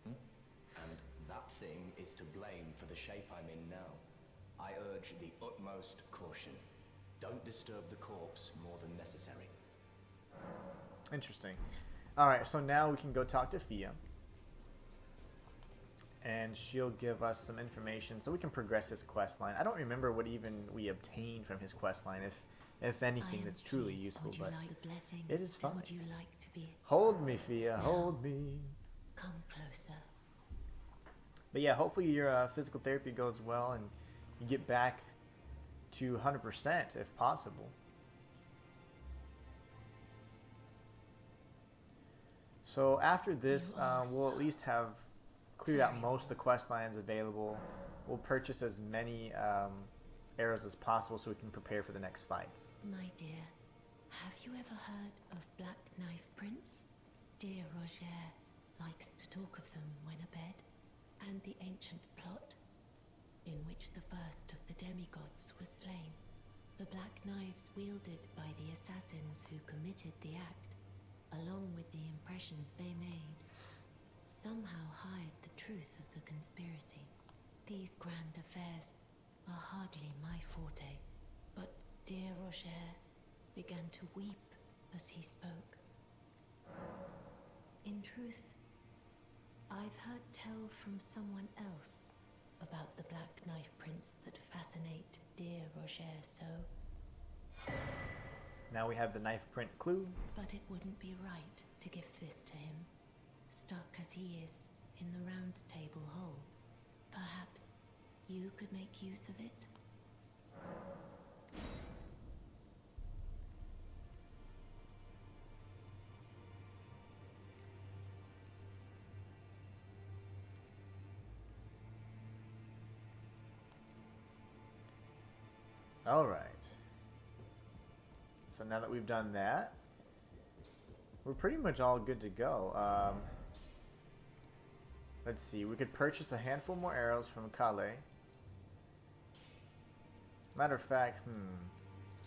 [SPEAKER 2] And that thing is to blame for the shape I'm in now. I urge the utmost caution. Don't disturb the corpse more than necessary.
[SPEAKER 1] Interesting. Alright, so now we can go talk to Fia. And she'll give us some information so we can progress his quest line. I don't remember what even we obtained from his quest line, if anything that's truly useful, but it is fine.
[SPEAKER 3] Would you like to be?
[SPEAKER 1] Hold me, Fia, hold me.
[SPEAKER 3] Come closer.
[SPEAKER 1] But yeah, hopefully your physical therapy goes well and you get back to 100% if possible. So after this, we'll at least have cleared out most of the quest lines available. We'll purchase as many arrows as possible so we can prepare for the next fights.
[SPEAKER 3] My dear, have you ever heard of Black Knife Prince? Dear Rozier likes to talk of them when abed, and the ancient plot in which the first of the demigods was slain. The black knives wielded by the assassins who committed the act. along with the impressions they made, somehow hide the truth of the conspiracy. These grand affairs are hardly my forte, but dear Rozier began to weep as he spoke. In truth, I've heard tell from someone else about the black knife prints that fascinate dear Rozier so.
[SPEAKER 1] Now we have the knife print clue.
[SPEAKER 3] But it wouldn't be right to give this to him, stuck as he is in the round table hole. Perhaps you could make use of it?
[SPEAKER 1] All right. So now that we've done that, we're pretty much all good to go. Let's see. We could purchase a handful more arrows from Calais. Matter of fact,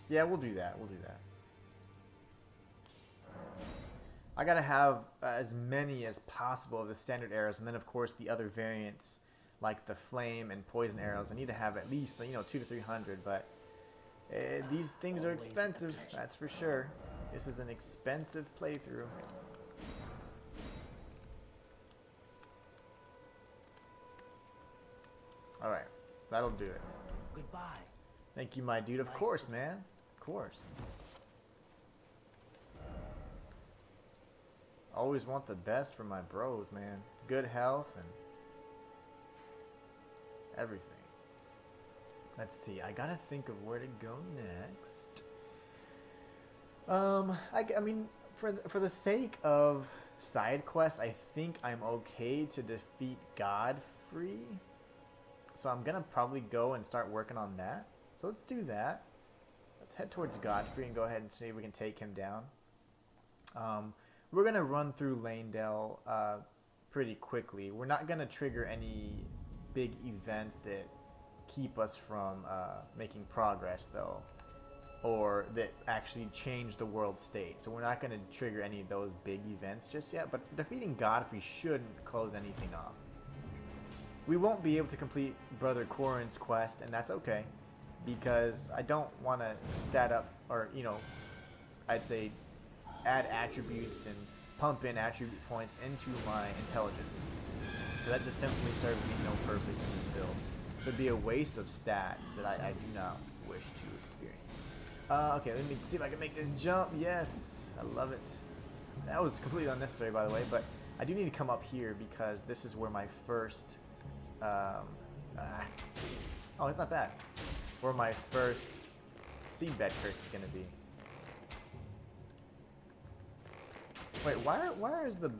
[SPEAKER 1] yeah, we'll do that. We'll do that. I gotta have as many as possible of the standard arrows, and then of course the other variants like the flame and poison arrows. I need to have at least 200 to 300, but these things are expensive. That's for sure. This is an expensive playthrough. All right, that'll do it.
[SPEAKER 5] Goodbye.
[SPEAKER 1] Thank you, my dude. Of course, man. Of course. Always want the best for my bros, man. Good health and everything. Let's see. I gotta think of where to go next. I mean, for the sake of side quests, I think I'm okay to defeat Godfrey. So I'm gonna probably go and start working on that. So let's do that. Let's head towards Godfrey and go ahead and see if we can take him down. We're gonna run through Lanedale pretty quickly. We're not gonna trigger any big events that keep us from making progress, though, or that actually change the world state. So we're not gonna trigger any of those big events just yet. But defeating Godfrey shouldn't close anything off. We won't be able to complete Brother Corin's quest, and that's okay, because I don't want to stat up, or, I'd say add attributes and pump in attribute points into my intelligence. So that just simply serves me no purpose in this build. It would be a waste of stats that I do not wish to experience. Okay, let me see if I can make this jump. Yes, I love it. That was completely unnecessary, by the way, but I do need to come up here because this is where my first... oh, it's not bad. Where my first seedbed curse is going to be. Wait, why is the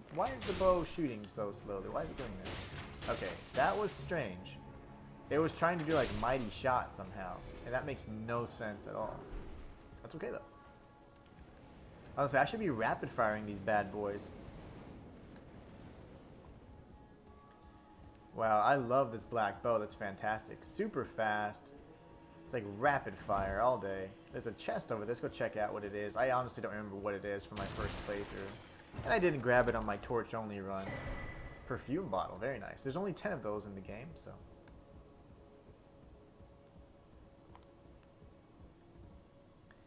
[SPEAKER 1] bow shooting so slowly? Why is it doing this? Okay, that was strange. It was trying to do like mighty shot somehow, and that makes no sense at all. That's okay though. Honestly, I should be rapid firing these bad boys. Wow, I love this black bow. That's fantastic. Super fast. It's like rapid fire all day. There's a chest over there. Let's go check out what it is. I honestly don't remember what it is from my first playthrough. And I didn't grab it on my torch only run. Perfume bottle. Very nice. There's only 10 of those in the game, so.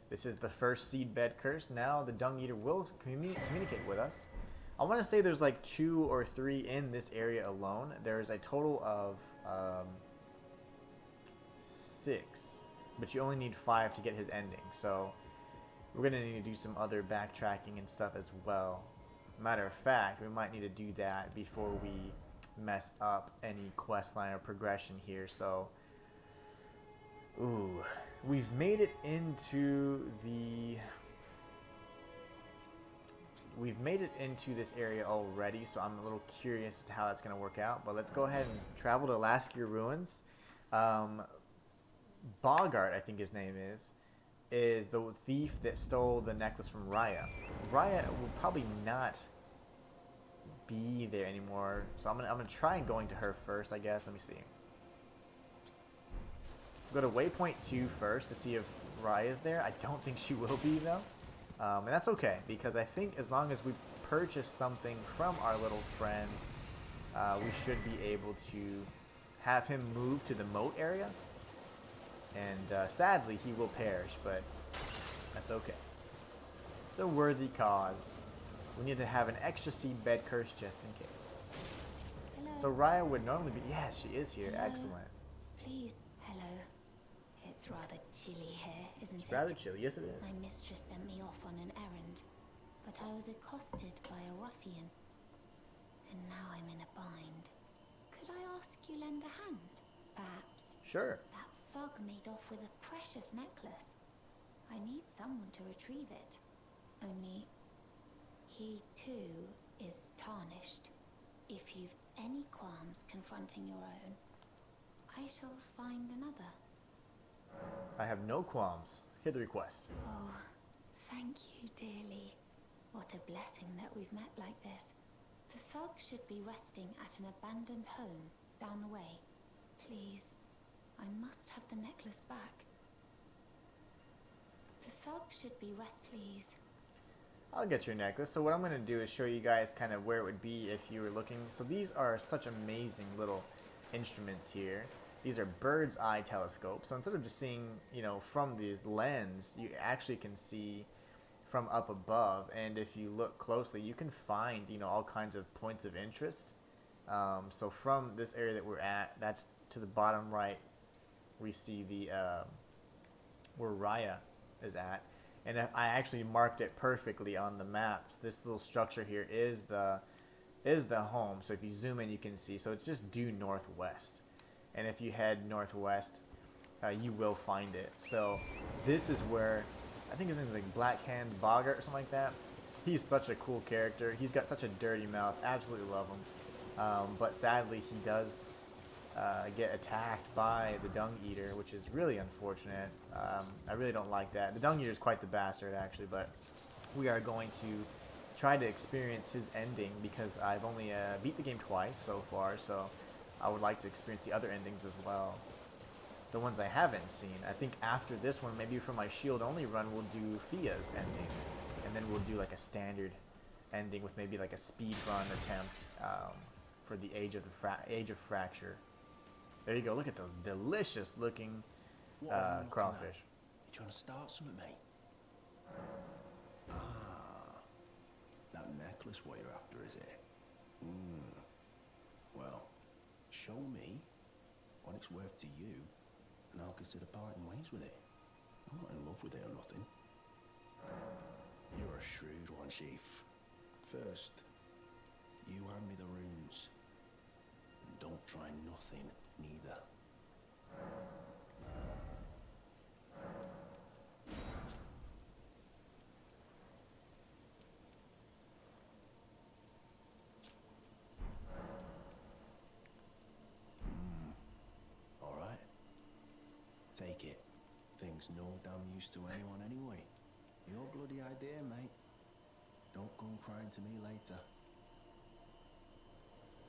[SPEAKER 1] This is the first seedbed curse. Now the Dung Eater will communicate with us. I want to say there's like 2 or 3 in this area alone. There's a total of 6, but you only need 5 to get his ending. So we're going to need to do some other backtracking and stuff as well. Matter of fact, we might need to do that before we mess up any quest line or progression here. So, ooh, we've made it into the... We've made it into this area already, so I'm a little curious as to how that's going to work out. But let's go ahead and travel to Laskir Ruins. Bogart, I think his name is the thief that stole the necklace from Raya. Raya will probably not be there anymore, so I'm gonna try going to her first, I guess. Let me see. Go to waypoint 2 first to see if Raya's there. I don't think she will be though. And that's okay, because I think as long as we purchase something from our little friend, we should be able to have him move to the moat area. And sadly, he will perish, but that's okay. It's a worthy cause. We need to have an extra seed bed curse just in case.
[SPEAKER 4] Hello.
[SPEAKER 1] So Raya would normally be... Yeah, she is here.
[SPEAKER 4] Hello.
[SPEAKER 1] Excellent.
[SPEAKER 4] Please. Hello. It's rather chilly here, isn't
[SPEAKER 1] It's
[SPEAKER 4] it?
[SPEAKER 1] rather chilly. Yes, it is.
[SPEAKER 4] My mistress sent me off on an errand, but I was accosted by a ruffian. And now I'm in a bind. Could I ask you lend a hand? Perhaps.
[SPEAKER 1] Sure.
[SPEAKER 4] That thug made off with a precious necklace. I need someone to retrieve it. Only, he too is tarnished. If you've any qualms confronting your own, I shall find another.
[SPEAKER 1] I have no qualms. Hear the request.
[SPEAKER 4] Oh, thank you dearly. What a blessing that we've met like this. The thug should be resting at an abandoned home down the way. Please, I must have the necklace back. The thug should be please.
[SPEAKER 1] I'll get your necklace. So what I'm going to do is show you guys kind of where it would be if you were looking. So these are such amazing little instruments here. These are bird's eye telescopes. So instead of just seeing, you know, from this lens, you actually can see from up above. And if you look closely, you can find, you know, all kinds of points of interest. So from this area that we're at, that's to the bottom right, we see the where Raya is at. And I actually marked it perfectly on the maps. This little structure here is the home. So if you zoom in, you can see. So it's just due northwest. And if you head northwest, you will find it. So this is where, I think his name is like Blackhand Boggart or something like that. He's such a cool character. He's got such a dirty mouth. Absolutely love him. But sadly, he does get attacked by the Dung Eater, which is really unfortunate. I really don't like that. The Dung Eater is quite the bastard, actually, but we are going to try to experience his ending because I've only beat the game twice so far, so I would like to experience the other endings as well. The ones I haven't seen. I think after this one, maybe for my shield only run, we'll do Fia's ending, and then we'll do like a standard ending with maybe like a speed run attempt for the Age of Fracture. There you go. Look at those delicious looking crawfish.
[SPEAKER 2] You trying to start something, mate? Ah, that necklace what you're after, is it? Well, show me what it's worth to you, and I'll consider parting ways with it. I'm not in love with it or nothing. You're a shrewd one, Chief. First, you hand me the runes, and don't try nothing, neither. All right. Take it. Thing's no damn use to anyone anyway. Your bloody idea, mate. Don't come crying to me later.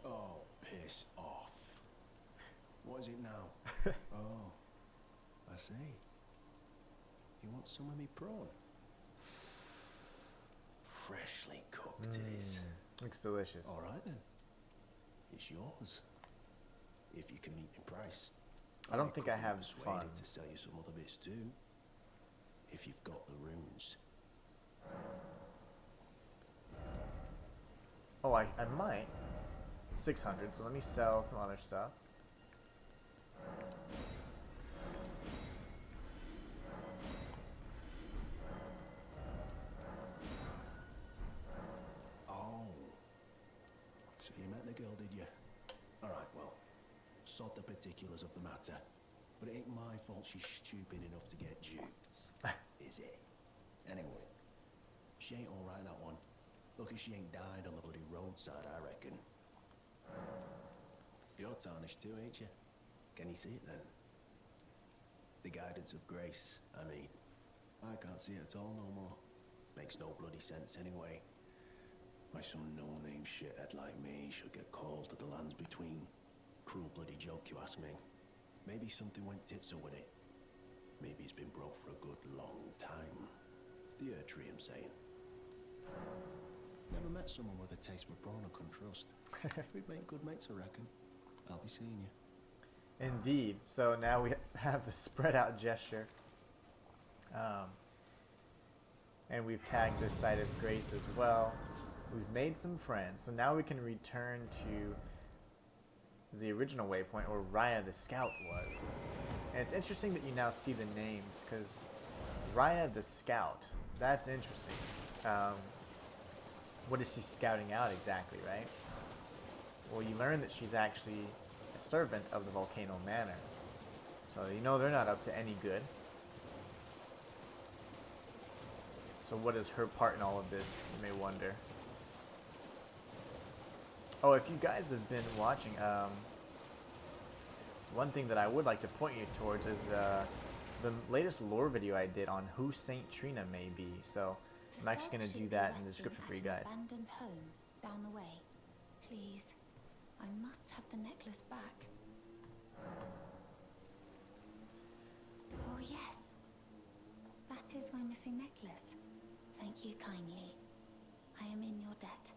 [SPEAKER 2] Oh, piss off. What is it now? Oh, I see. You want some of me prawn? Freshly cooked it is.
[SPEAKER 1] Looks delicious.
[SPEAKER 2] All right then. It's yours. If you can meet in price.
[SPEAKER 1] I don't think I have
[SPEAKER 2] persuaded
[SPEAKER 1] fun.
[SPEAKER 2] to sell you some other bits too. If you've got the runes.
[SPEAKER 1] Oh, I might. 600, so let me sell some other stuff.
[SPEAKER 2] Oh. So you met the girl, did you? Alright, well, sod the particulars of the matter. But it ain't my fault she's stupid enough to get duped. Is it? Anyway, she ain't alright, that one. Lucky she ain't died on the bloody roadside, I reckon. You're tarnished too, ain't you? Can you see it then? The guidance of grace, I mean. I can't see it at all no more. Makes no bloody sense anyway. Why some no-name shithead like me should get called to the lands between. Cruel bloody joke, you ask me. Maybe something went tits up with it. Maybe it's been broke for a good long time.
[SPEAKER 8] The Erd tree, I'm saying. Never met someone with a taste for brawn I couldn't trust. We'd make good mates, I reckon. I'll be seeing you.
[SPEAKER 1] Indeed. So now we have the spread out gesture. And we've tagged this site of grace as well. We've made some friends. So now we can return to the original waypoint where Raya the Scout was. And it's interesting that you now see the names, because Raya the Scout, that's interesting. What is she scouting out exactly, right? Well, you learn that she's actually a servant of the Volcano Manor. So you know they're not up to any good. So what is her part in all of this, you may wonder. Oh, if you guys have been watching, one thing that I would like to point you towards is the latest lore video I did on who Saint Trina may be. So I'm actually going to do that in the description for you guys.
[SPEAKER 4] Abandoned home down the way. Please, I must have the necklace back. Oh yes, that is my missing necklace. Thank you kindly. I am in your debt.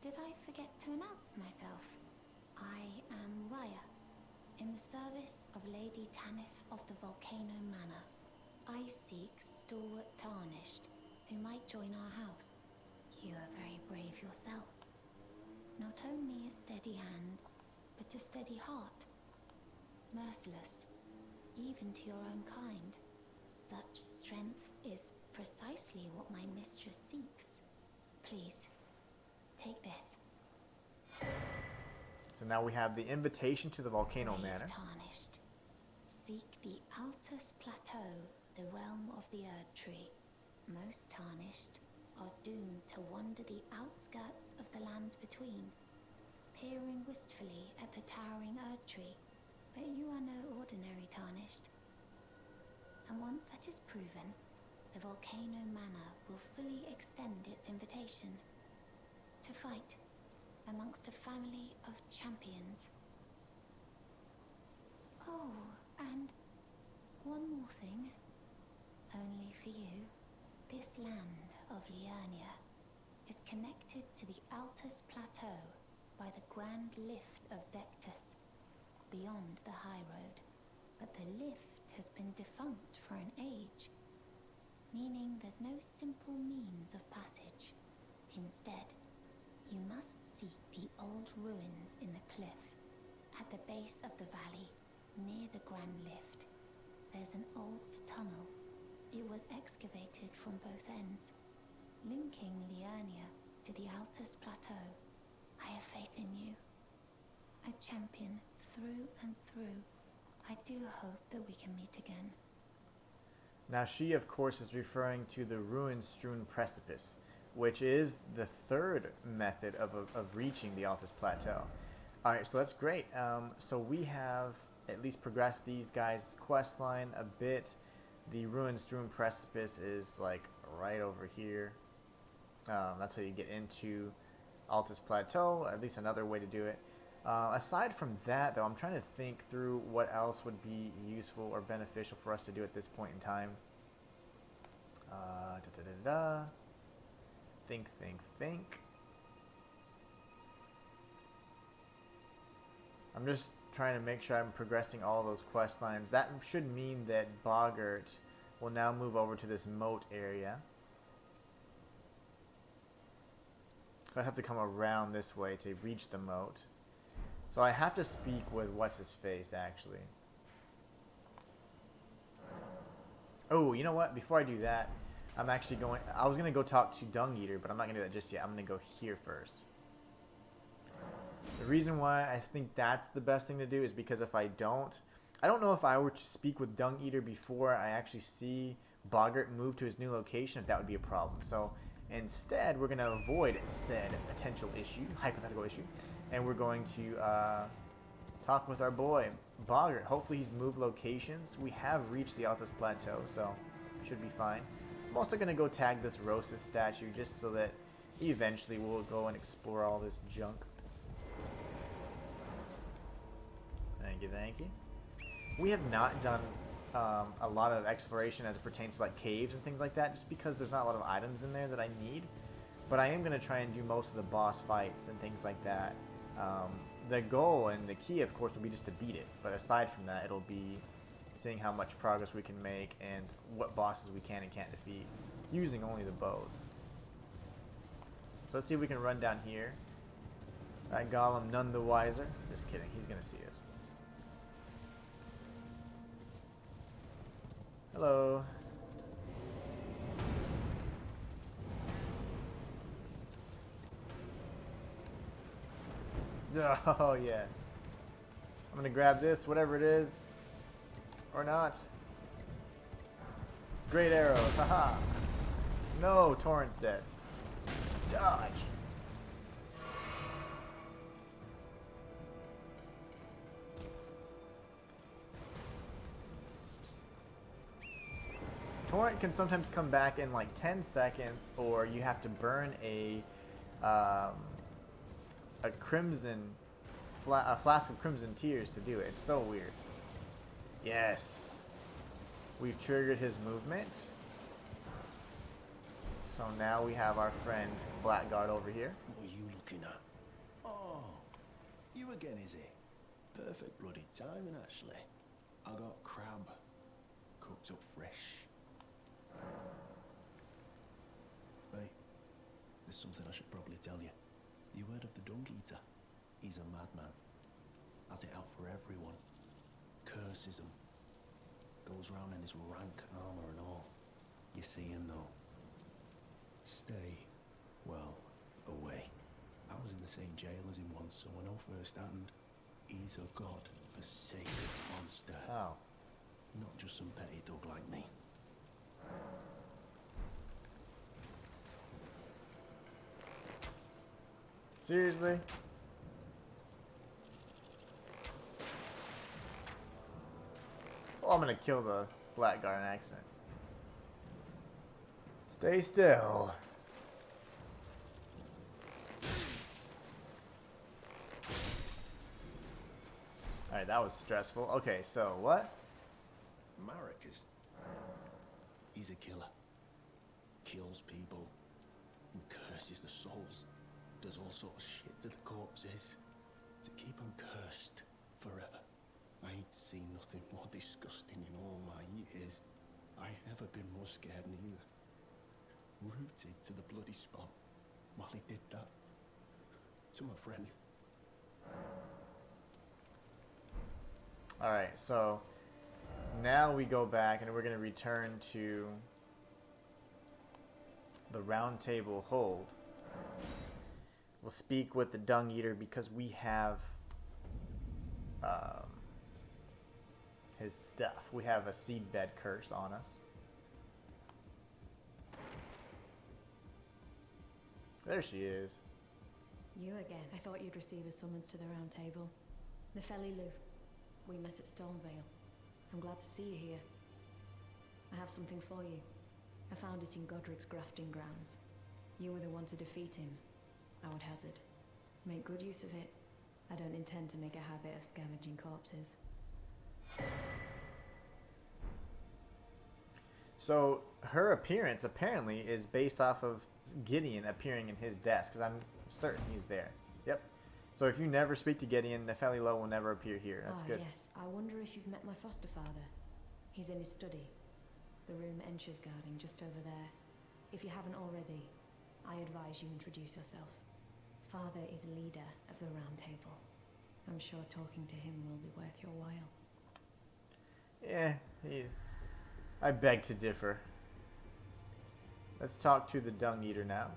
[SPEAKER 4] Did I forget to announce myself? I am Raya, in the service of Lady Tanith of the Volcano Manor. I seek stalwart Tarnished, who might join our house. You are very brave yourself. Not only a steady hand, but a steady heart. Merciless, even to your own kind. Such strength is precisely what my mistress seeks. Please, take this.
[SPEAKER 1] So now we have the invitation to the Volcano
[SPEAKER 4] Brave
[SPEAKER 1] Manor.
[SPEAKER 4] Tarnished. Seek the Altus Plateau, the realm of the Erd Tree. Most tarnished are doomed to wander the outskirts of the lands between, peering wistfully at the towering Erd Tree. But you are no ordinary tarnished. And once that is proven, the Volcano Manor will fully extend its invitation to fight amongst a family of champions. Oh, and one more thing, only for you. This land of Liurnia is connected to the Altus Plateau by the Grand Lift of Dectus, beyond the high road. But the lift has been defunct for an age, meaning there's no simple means of passage. Instead, you must seek the old ruins in the cliff. At the base of the valley, near the Grand Lift, there's an old tunnel. It was excavated from both ends, linking Liurnia to the Altus Plateau. I have faith in you. A champion through and through. I do hope that we can meet again.
[SPEAKER 1] Now she, of course, is referring to the ruin-strewn precipice, which is the third method of reaching the Altus Plateau. Alright, so that's great. So we have at least progressed these guys' quest line a bit. The ruin-strewn precipice is like right over here. That's how you get into Altus Plateau, at least another way to do it. Aside from that, though, I'm trying to think through what else would be useful or beneficial for us to do at this point in time. Think. I'm just trying to make sure I'm progressing all those quest lines. That should mean that Boggart will now move over to this moat area. I have to come around this way to reach the moat. So I have to speak with what's-his-face, actually. Oh, you know what? Before I do that, I'm actually going... I was going to go talk to Dung Eater, but I'm not going to do that just yet. I'm going to go here first. The reason why I think that's the best thing to do is because if I don't know if I were to speak with Dung Eater before I actually see Boggart move to his new location, if that would be a problem. So instead, we're going to avoid said potential issue, hypothetical issue, and we're going to talk with our boy, Boggart. Hopefully he's moved locations. We have reached the Altus Plateau, so should be fine. I'm also going to go tag this Rosis statue just so that eventually we'll go and explore all this junk. Thank you. We have not done a lot of exploration as it pertains to like caves and things like that, just because there's not a lot of items in there that I need. But I am going to try and do most of the boss fights and things like that. The goal and the key, of course, will be just to beat it. But aside from that, it'll be seeing how much progress we can make and what bosses we can and can't defeat using only the bows. So let's see if we can run down here. That golem none the wiser. Just kidding, he's going to see us. Hello. Oh, yes. I'm going to grab this, whatever it is. Or not. Great arrows, haha. No, Torrent's dead. Dodge. Torrent can sometimes come back in like 10 seconds, or you have to burn a flask of crimson tears to do it. It's so weird. Yes. We've triggered his movement. So now we have our friend Blackguard over here.
[SPEAKER 8] What are you looking at? Oh, you again, is it? Perfect bloody timing, actually. I got crab cooked up fresh. Wait, there's something I should probably tell you. You heard of the Dung Eater? He's a madman. Has it out for everyone. Curses them. Goes round in his rank armor and all. You see him though. Stay, well, away. I was in the same jail as him once, so I know firsthand. He's a god-forsaken monster.
[SPEAKER 1] Oh.
[SPEAKER 8] Not just some petty thug like me.
[SPEAKER 1] Seriously? Oh, I'm gonna kill the Blackguard in accident. Stay still. Alright, that was stressful. Okay, so what?
[SPEAKER 8] Marek is... he's a killer. Kills people. And curses the souls. Does all sorts of shit to the corpses. To keep them cursed forever. I ain't seen nothing more disgusting in all my years. I ain't never been more scared neither. Rooted to the bloody spot while he did that. To my friend.
[SPEAKER 1] Alright, so now we go back and we're going to return to the round table hold. We'll speak with the Dung Eater because we have his stuff. We have a seedbed curse on us. There she is.
[SPEAKER 9] You again. I thought you'd receive a summons to the round table. Nefeli Lu. We met at Stormvale. I'm glad to see you here. I have something for you. I found it in Godric's grafting grounds. You were the one to defeat him, I would hazard. Make good use of it. I don't intend to make a habit of scavenging corpses.
[SPEAKER 1] So her appearance apparently is based off of Gideon appearing in his desk, because I'm certain he's there. Yep. So if you never speak to Gideon, Nefeli Lu will never appear here. That's good.
[SPEAKER 9] Yes. I wonder if you've met my foster father. He's in his study. The room Encher's guarding just over there. If you haven't already, I advise you introduce yourself. Father is leader of the round table. I'm sure talking to him will be worth your while.
[SPEAKER 1] Yeah, I beg to differ. Let's talk to the Dung Eater now.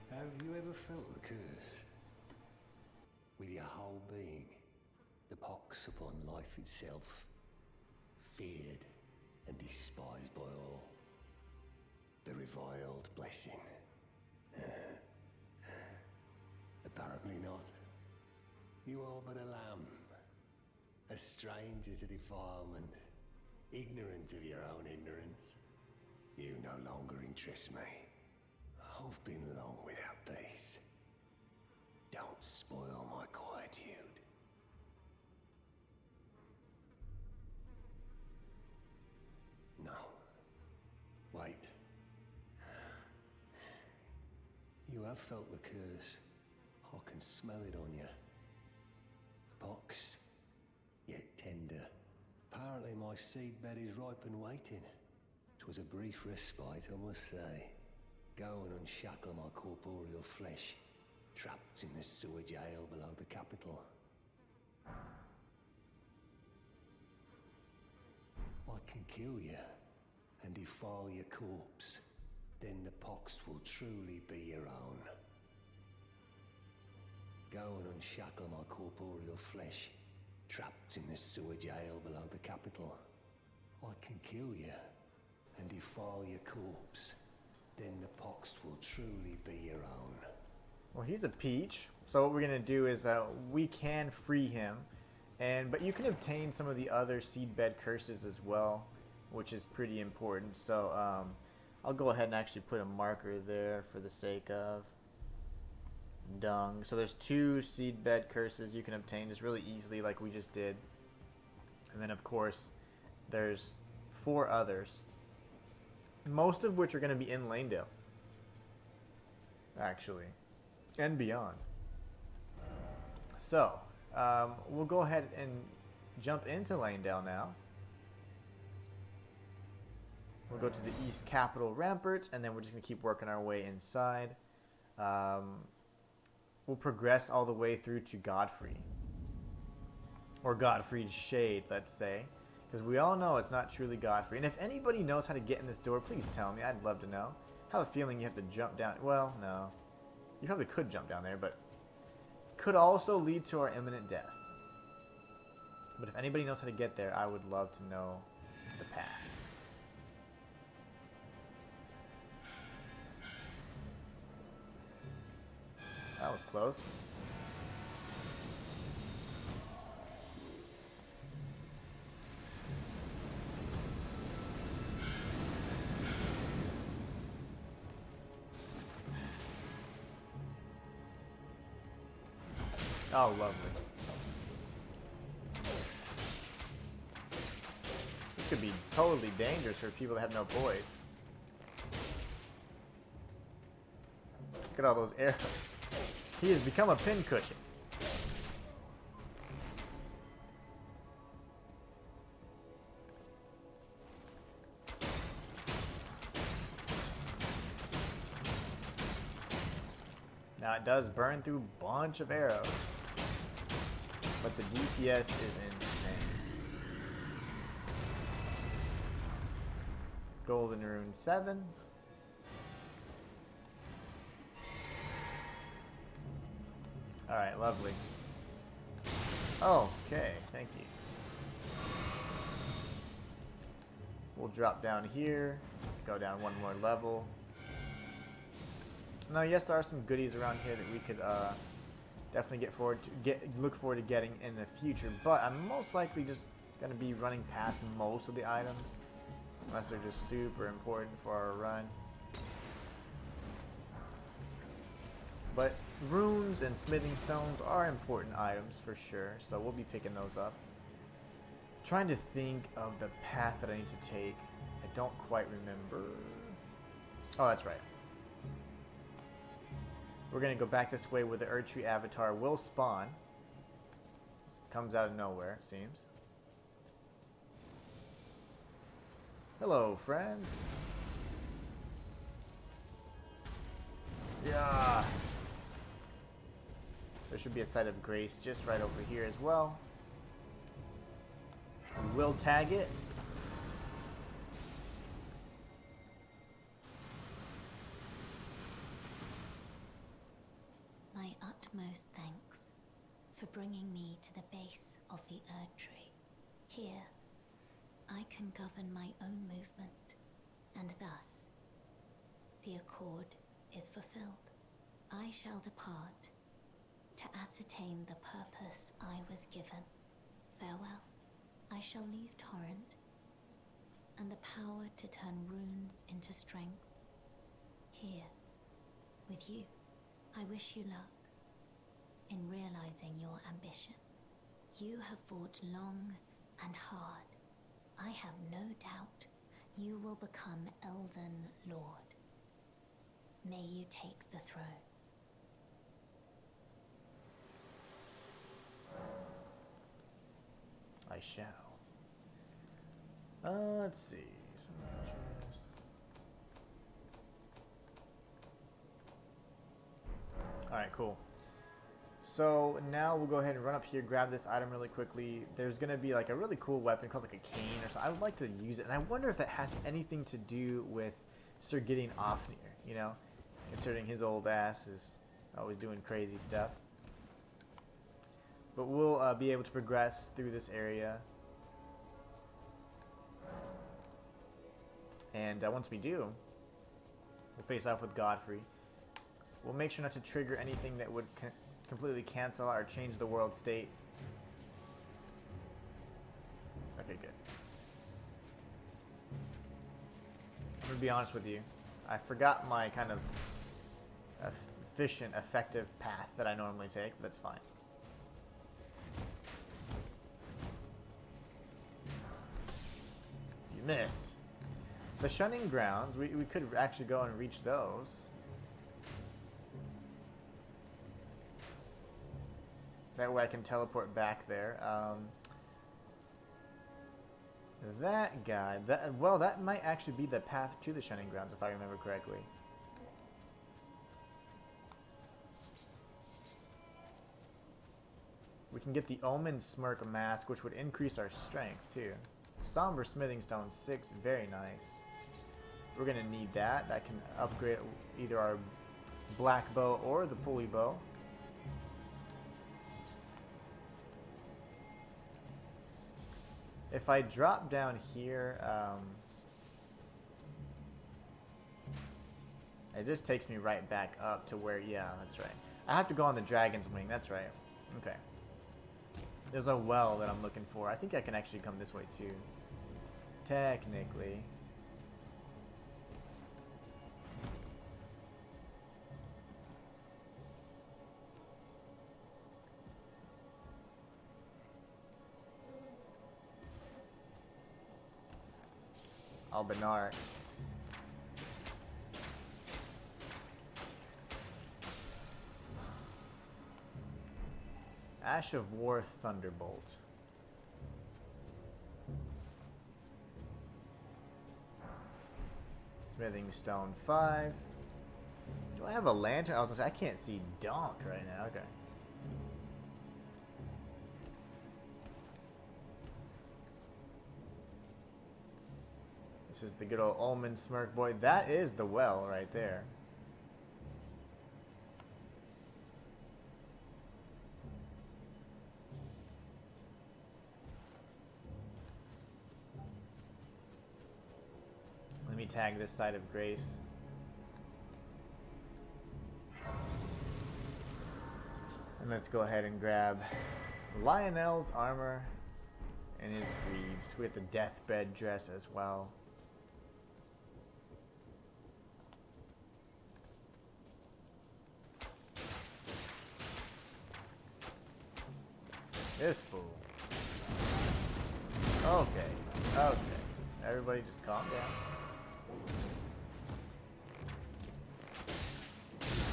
[SPEAKER 5] Have you ever felt the curse? With your whole being, the pox upon life itself, feared and despised by all. The reviled blessing. Apparently not. You are but a lamb, a stranger to defilement, ignorant of your own ignorance. You no longer interest me. I've been long without peace. Don't spoil my quietude. No. Wait. You have felt the curse. I can smell it on you. The pox, yet tender. Apparently my seedbed is ripe and waiting. 'Twas a brief respite, I must say. Go and unshackle my corporeal flesh, trapped in the sewer jail below the capital. I can kill you and defile your corpse. Then the pox will truly be your own. Go and unshackle my corporeal flesh, trapped in the sewer jail below the capital. I can kill you and defile your corpse. Then the pox will truly be your own.
[SPEAKER 1] Well, he's a peach. So what we're gonna do is we can free him, but you can obtain some of the other seedbed curses as well, which is pretty important. So I'll go ahead and actually put a marker there for the sake of Dung. So there's 2 seedbed curses you can obtain just really easily, like we just did, and then of course there's 4 others, most of which are going to be in Lanedale, actually, and beyond. So we'll go ahead and jump into Lanedale now. We'll go to the East Capitol Rampart, and then we're just going to keep working our way inside. We'll progress all the way through to Godfrey. Or Godfrey's Shade, let's say. Because we all know it's not truly Godfrey. And if anybody knows how to get in this door, please tell me. I'd love to know. I have a feeling you have to jump down. Well, no. You probably could jump down there, but could also lead to our imminent death. But if anybody knows how to get there, I would love to know the path. That was close. Oh, lovely. This could be totally dangerous for people that have no boys. Look at all those arrows. He has become a pincushion. Now it does burn through a bunch of arrows, but the DPS is insane. Golden Rune 7. Alright, lovely. Okay, thank you. We'll drop down here, go down 1 more level. Now, yes, there are some goodies around here that we could definitely look forward to getting in the future, but I'm most likely just going to be running past most of the items, unless they're just super important for our run. But runes and smithing stones are important items for sure, so we'll be picking those up. Trying to think of the path that I need to take. I don't quite remember. Oh, that's right. We're going to go back this way where the Erdtree avatar will spawn. This comes out of nowhere, it seems. Hello, friend. Yeah. There should be a site of grace just right over here as well. We will tag it.
[SPEAKER 4] My utmost thanks for bringing me to the base of the Erdtree. Here, I can govern my own movement, and thus, the accord is fulfilled. I shall depart to ascertain the purpose I was given. Farewell. I shall leave Torrent, and the power to turn runes into strength. Here, with you. I wish you luck. in realizing your ambition. You have fought long and hard. I have no doubt you will become Elden Lord. May you take the throne.
[SPEAKER 1] I shall. Let's see. Alright, cool. So now we'll go ahead and run up here, grab this item really quickly. There's going to be like a really cool weapon called like a cane or something. I would like to use it, and I wonder if that has anything to do with Sir Gideon Ofnir, you know? Considering his old ass is always doing crazy stuff. But we'll be able to progress through this area. And once we do, we'll face off with Godfrey. We'll make sure not to trigger anything that would completely cancel or change the world state. Okay, good. I'm going to be honest with you. I forgot my kind of efficient, effective path that I normally take, but that's fine. You missed. The Shunning Grounds, we could actually go and reach those. That way I can teleport back there. That guy, well, that might actually be the path to the Shunning Grounds, if I remember correctly. We can get the Omen Smirk Mask, which would increase our strength, too. Somber Smithing Stone 6, very nice. We're going to need that. That can upgrade either our Black Bow or the Pulley Bow. If I drop down here, it just takes me right back up to where, yeah, that's right. I have to go on the Dragon's Wing, that's right. Okay. There's a well that I'm looking for. I think I can actually come this way too. Technically. Albenarts. Ash of War Thunderbolt. Smithing Stone 5. Do I have a lantern? I was gonna say, I can't see donk right now. Okay. This is the good old Omen Smirk Boy. That is the well right there. Let me tag this side of Grace. And let's go ahead and grab Lionel's armor and his greaves. We have the deathbed dress as well. This fool. Okay. Okay. Everybody just calm down.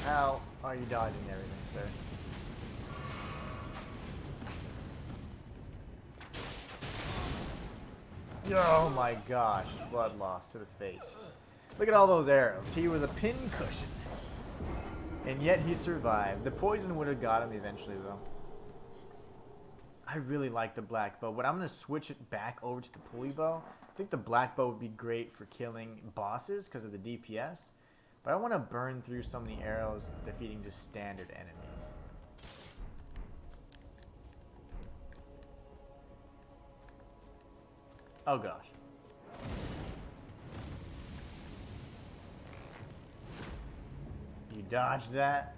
[SPEAKER 1] How are you dodging everything, sir? Oh my gosh. Blood loss to the face. Look at all those arrows. He was a pin cushion. And yet he survived. The poison would have got him eventually, though. I really like the black bow, but I'm going to switch it back over to the pulley bow. I think the black bow would be great for killing bosses because of the DPS. But I want to burn through some of the arrows defeating just standard enemies. Oh gosh. You dodged that?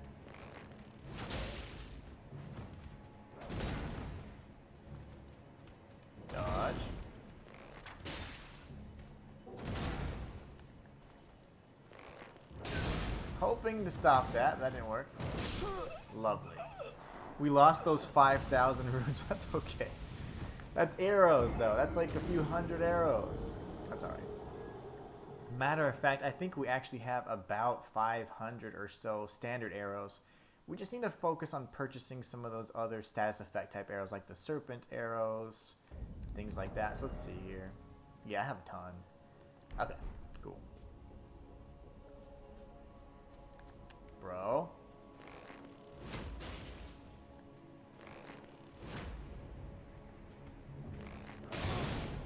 [SPEAKER 1] Dodge. Hoping to stop that. That didn't work. Lovely. We lost those 5,000 runes. That's okay. That's arrows, though. That's like a few hundred arrows. That's alright. Matter of fact, I think we actually have about 500 or so standard arrows. We just need to focus on purchasing some of those other status effect type arrows, like the serpent arrows, things like that. So let's see here. Yeah, I have a ton. Okay, cool. Bro.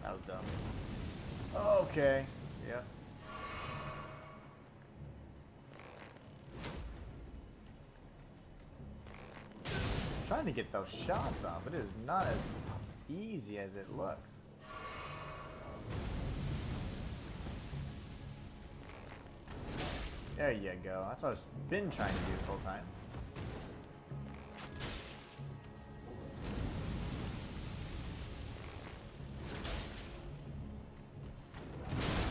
[SPEAKER 1] That was dumb. Okay. Yep. Trying to get those shots off. It is not as easy as it looks. There you go. That's what I've been trying to do this whole time.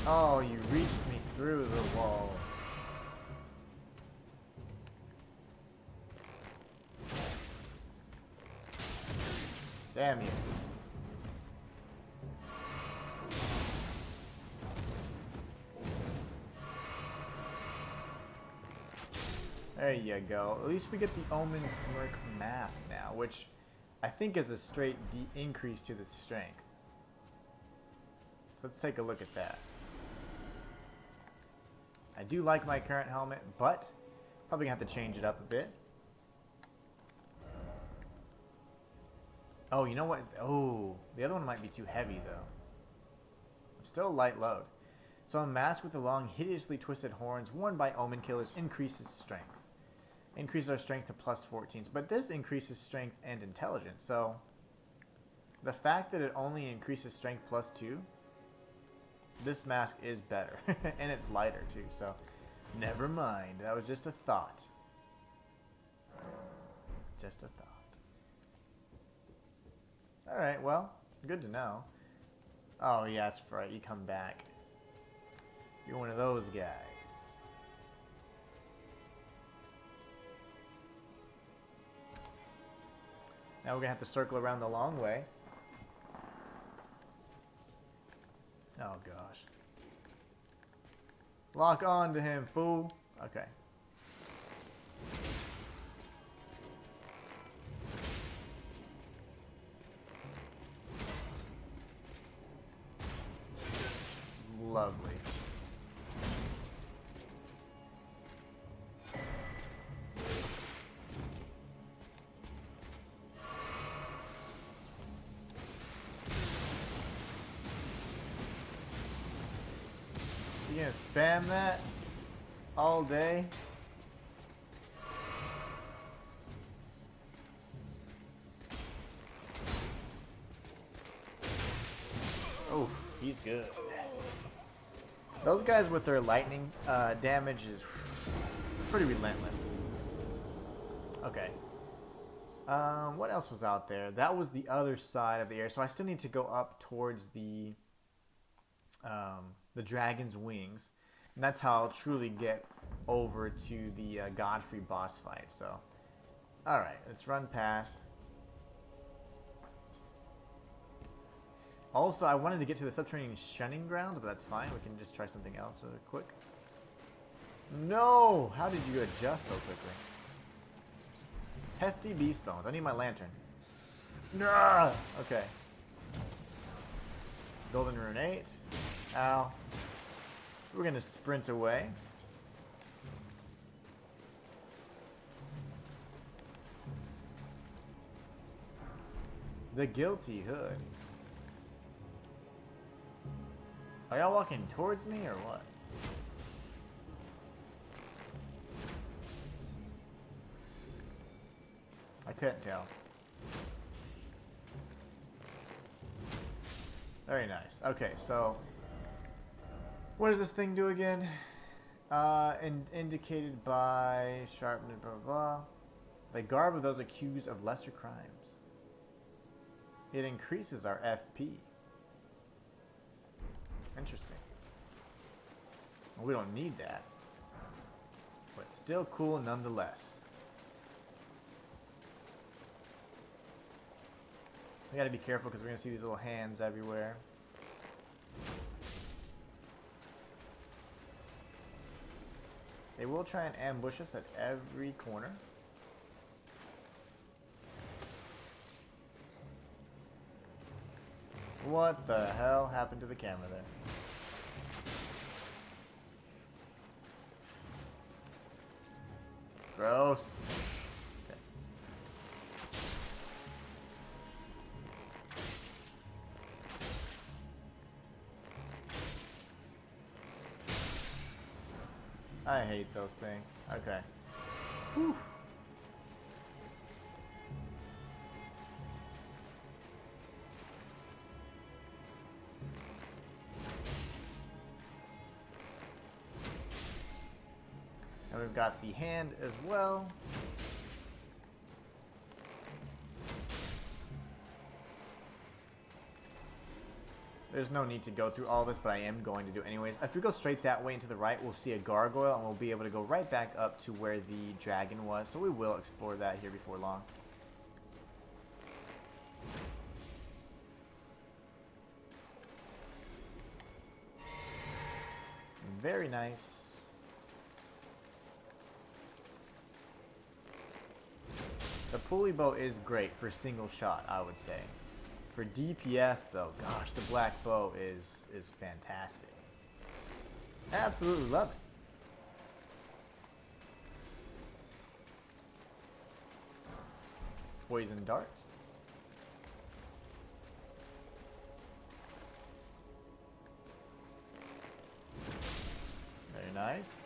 [SPEAKER 1] Oh, you reached me through the wall. Damn you. There you go. At least we get the Omen Smirk Mask now, which I think is a straight increase to the strength. Let's take a look at that. I do like my current helmet, but probably gonna have to change it up a bit. Oh, you know what? Oh, the other one might be too heavy, though. I'm still light load. So a mask with the long, hideously twisted horns worn by Omen Killers increases strength. Increases our strength to plus 14. But this increases strength and intelligence. So the fact that it only increases strength plus 2, this mask is better. And it's lighter, too. So never mind. That was just a thought. Just a thought. Alright, well, good to know. Oh, yeah, that's right. You come back. You're one of those guys. Now we're going to have to circle around the long way. Oh, gosh. Lock on to him, fool. Okay. Lovely. You gonna spam that all day? Oh, he's good. Those guys with their lightning damage is pretty relentless. Okay. What else was out there? That was the other side of the air. So I still need to go up towards the dragon's wings. And that's how I'll truly get over to the Godfrey boss fight. So, alright, let's run past. Also, I wanted to get to the subterranean Shunning Grounds, but that's fine. We can just try something else really quick. No! How did you adjust so quickly? Hefty beast bones. I need my lantern. Nah! Okay. Golden Rune 8. Ow. We're going to sprint away. The Guilty Hood. Are y'all walking towards me or what? I couldn't tell. Very nice. Okay, so what does this thing do again? Indicated by sharpened blah blah blah. The garb of those accused of lesser crimes. It increases our FP. Interesting. Well, we don't need that. But still cool nonetheless. We gotta be careful because we're gonna see these little hands everywhere. They will try and ambush us at every corner. What the hell happened to the camera there? Gross. Okay. I hate those things. Okay. Whew. And we've got the hand as well. There's no need to go through all this, but I am going to do it anyways. If we go straight that way and to the right, we'll see a gargoyle, and we'll be able to go right back up to where the dragon was. So we will explore that here before long. Very nice. The pulley bow is great for single shot, I would say. For DPS though, gosh, the black bow is fantastic. Absolutely love it. Poison dart. Very nice.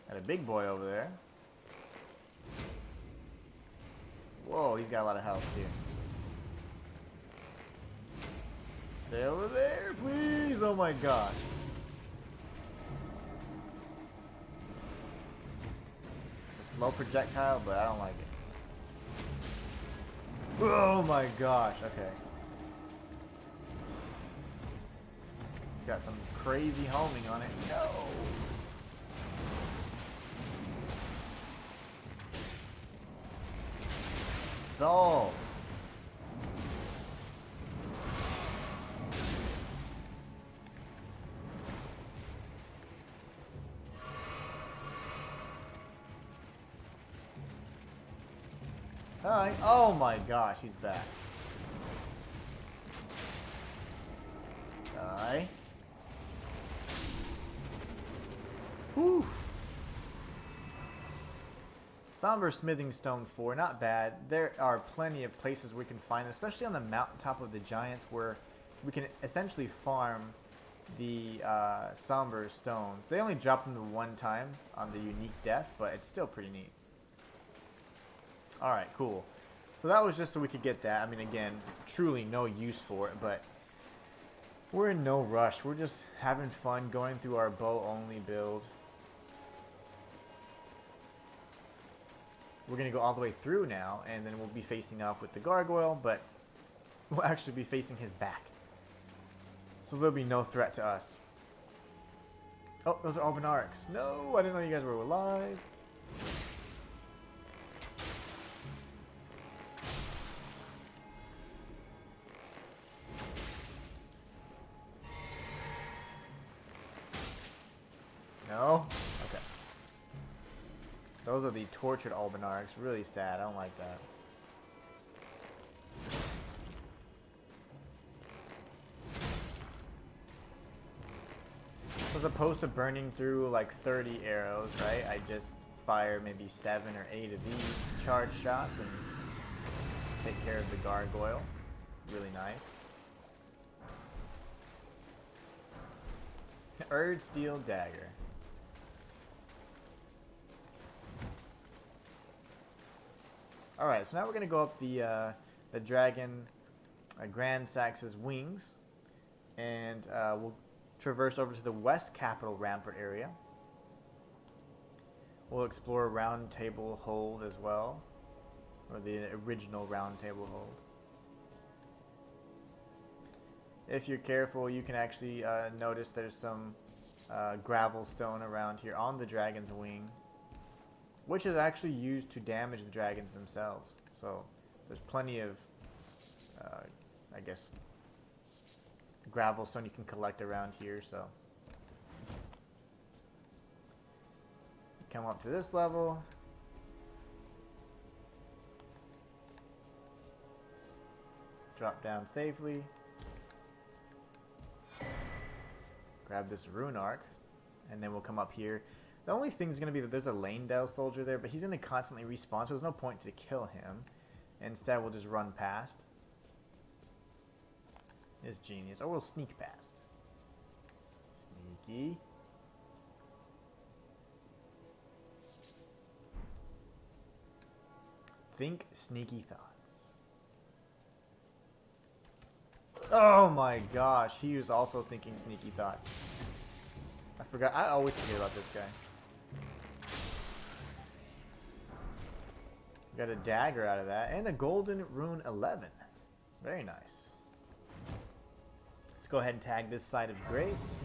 [SPEAKER 1] Got a big boy over there. Whoa, he's got a lot of health too. Stay over there, please. Oh my gosh. It's a slow projectile, but I don't like it. Oh my gosh, okay. It's got some crazy homing on it. No! Dolls. Hi. Oh my gosh, he's back. Die. Whew. Somber Smithing Stone 4, not bad. There are plenty of places we can find them, especially on the mountaintop of the Giants, where we can essentially farm the Somber Stones. They only drop them the one time on the unique death, but it's still pretty neat. Alright, cool. So that was just so we could get that. I mean, again, truly no use for it, but we're in no rush. We're just having fun going through our bow-only build. We're going to go all the way through now, and then we'll be facing off with the gargoyle, but we'll actually be facing his back. So there'll be no threat to us. Oh, those are Albinarics. No, I didn't know you guys were alive. No? Okay. Those are the tortured Albinarics. Really sad. I don't like that. As opposed to burning through like 30 arrows, right? I just fire maybe 7 or 8 of these charge shots and take care of the gargoyle. Really nice. Erd Steel Dagger. Alright, so now we're going to go up the dragon Grand Sax's wings, and we'll traverse over to the West Capital Rampart area. We'll explore Round Table Hold as well, or the original Round Table Hold. If you're careful, you can actually notice there's some gravel stone around here on the dragon's wing, which is actually used to damage the dragons themselves. So there's plenty of, I guess, gravel stone you can collect around here. So come up to this level. Drop down safely. Grab this rune arc, and then we'll come up here. The only thing is going to be that there's a Lanedale soldier there, but he's going to constantly respawn, so there's no point to kill him. Instead, we'll just run past. It's genius. Or we'll sneak past. Sneaky. Think sneaky thoughts. Oh my gosh, he was also thinking sneaky thoughts. I forgot. I always forget about this guy. Got a dagger out of that and a golden rune 11. Very nice. Let's go ahead and tag this side of grace.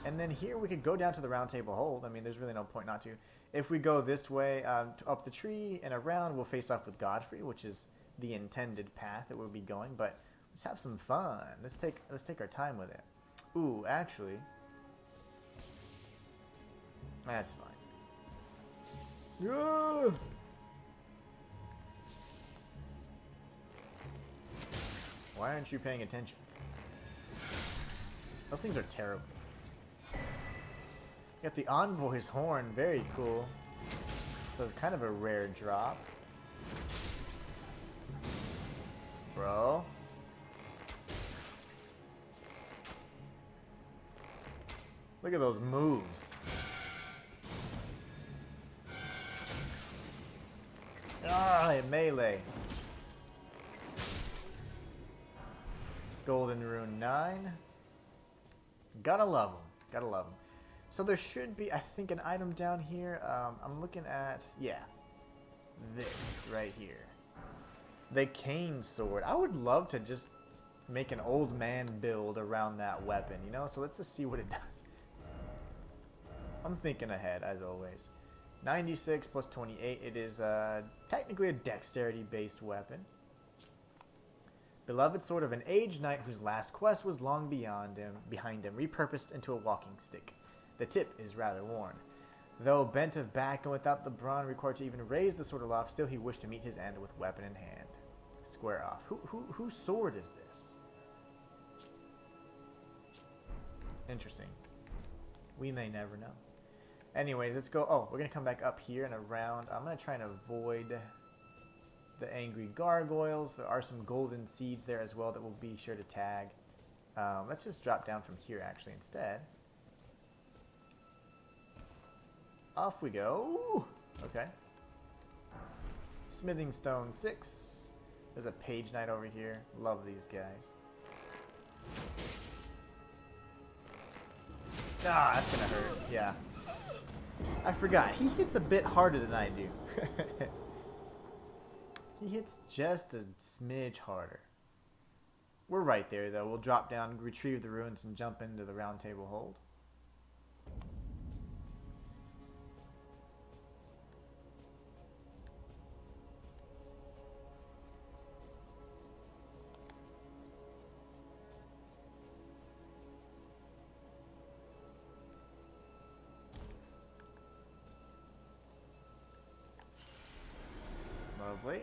[SPEAKER 1] And then here we could go down to the round table hold. I mean, there's really no point not to. If we go this way up the tree and around, we'll face off with Godfrey, which is the intended path that we'll be going. But let's have some fun. Let's take our time with it. Ooh, actually, that's fine. Yeah. Why aren't you paying attention? Those things are terrible. Got the Envoy's horn, very cool. So it's kind of a rare drop. Bro. Look at those moves. Ah, melee. Golden Rune 9. Gotta love them. Gotta love them. So there should be, I think, an item down here. I'm looking at, yeah, this right here. The cane sword. I would love to just make an old man build around that weapon, you know? So let's just see what it does. I'm thinking ahead, as always. 96 plus 28. It is technically a dexterity-based weapon. Beloved sword of an aged knight whose last quest was long behind him, repurposed into a walking stick. The tip is rather worn. Though bent of back and without the brawn required to even raise the sword aloft, still he wished to meet his end with weapon in hand. Square off. Whose sword is this? Interesting. We may never know. Anyways, let's go. Oh, we're going to come back up here and around. I'm going to try and avoid the angry gargoyles. There are some golden seeds there as well that we'll be sure to tag. Let's just drop down from here actually instead. Off we go. Okay. Smithing Stone 6. There's a Page Knight over here. Love these guys. Ah, that's gonna hurt. Yeah. I forgot. He hits a bit harder than I do. He hits just a smidge harder. We're right there, though. We'll drop down, retrieve the ruins, and jump into the round table hold. Lovely.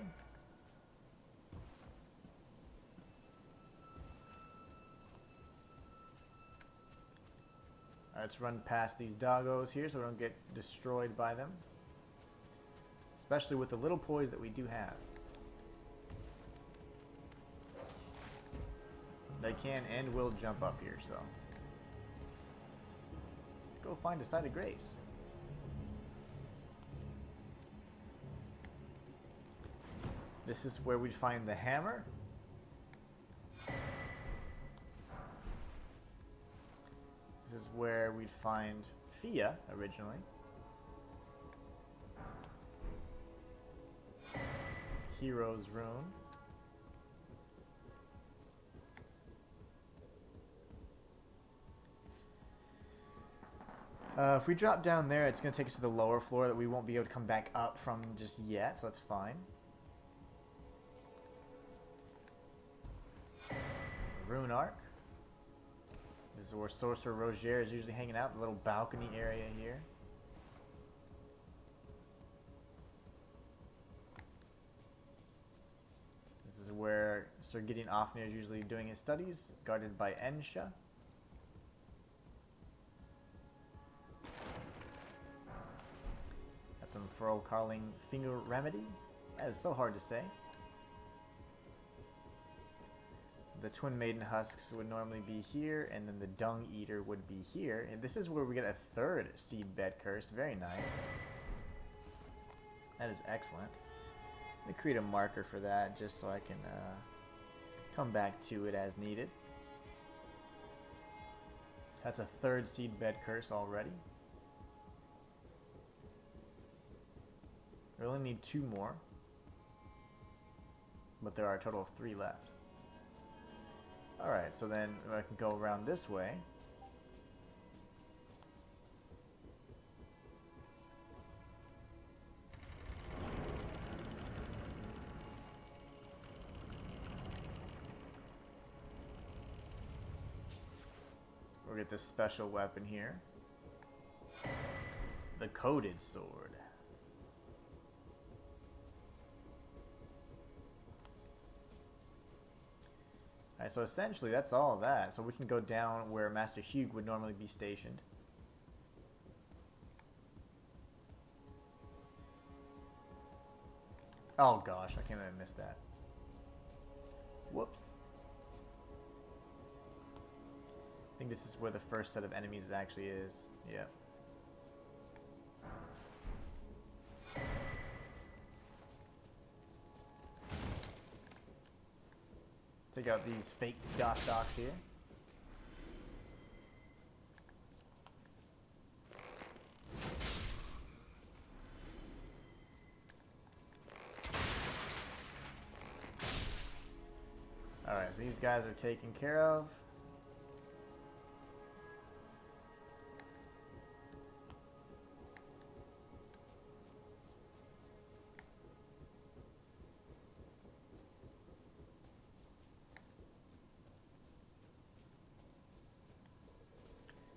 [SPEAKER 1] Let's run past these doggos here so we don't get destroyed by them. Especially with the little poise that we do have. They can and will jump up here, so. Let's go find a site of grace. This is where we'd find the hammer. This is where we'd find Fia originally. Hero's Rune. If we drop down there, it's going to take us to the lower floor that we won't be able to come back up from just yet, so that's fine. Rune Arc. This is where Sorcerer Rozier is usually hanging out, the little balcony area here. This is where Sir Gideon Ofnir is usually doing his studies, guarded by Ensha. Got some Furl Carling Finger Remedy. That is so hard to say. The Twin Maiden Husks would normally be here, and then the Dung Eater would be here. And this is where we get a third Seed Bed Curse. Very nice. That is excellent. Let me create a marker for that just so I can come back to it as needed. That's a third Seed Bed Curse already. We only need 2 more, but there are a total of 3 left. Alright, so then I can go around this way. We'll get this special weapon here. The Coated Sword. Alright, so essentially that's all of that. So we can go down where Master Hugh would normally be stationed. Oh gosh, I can't believe I missed that. Whoops. I think this is where the first set of enemies actually is. Yep. Take out these fake Gosstocks here. Alright, so these guys are taken care of.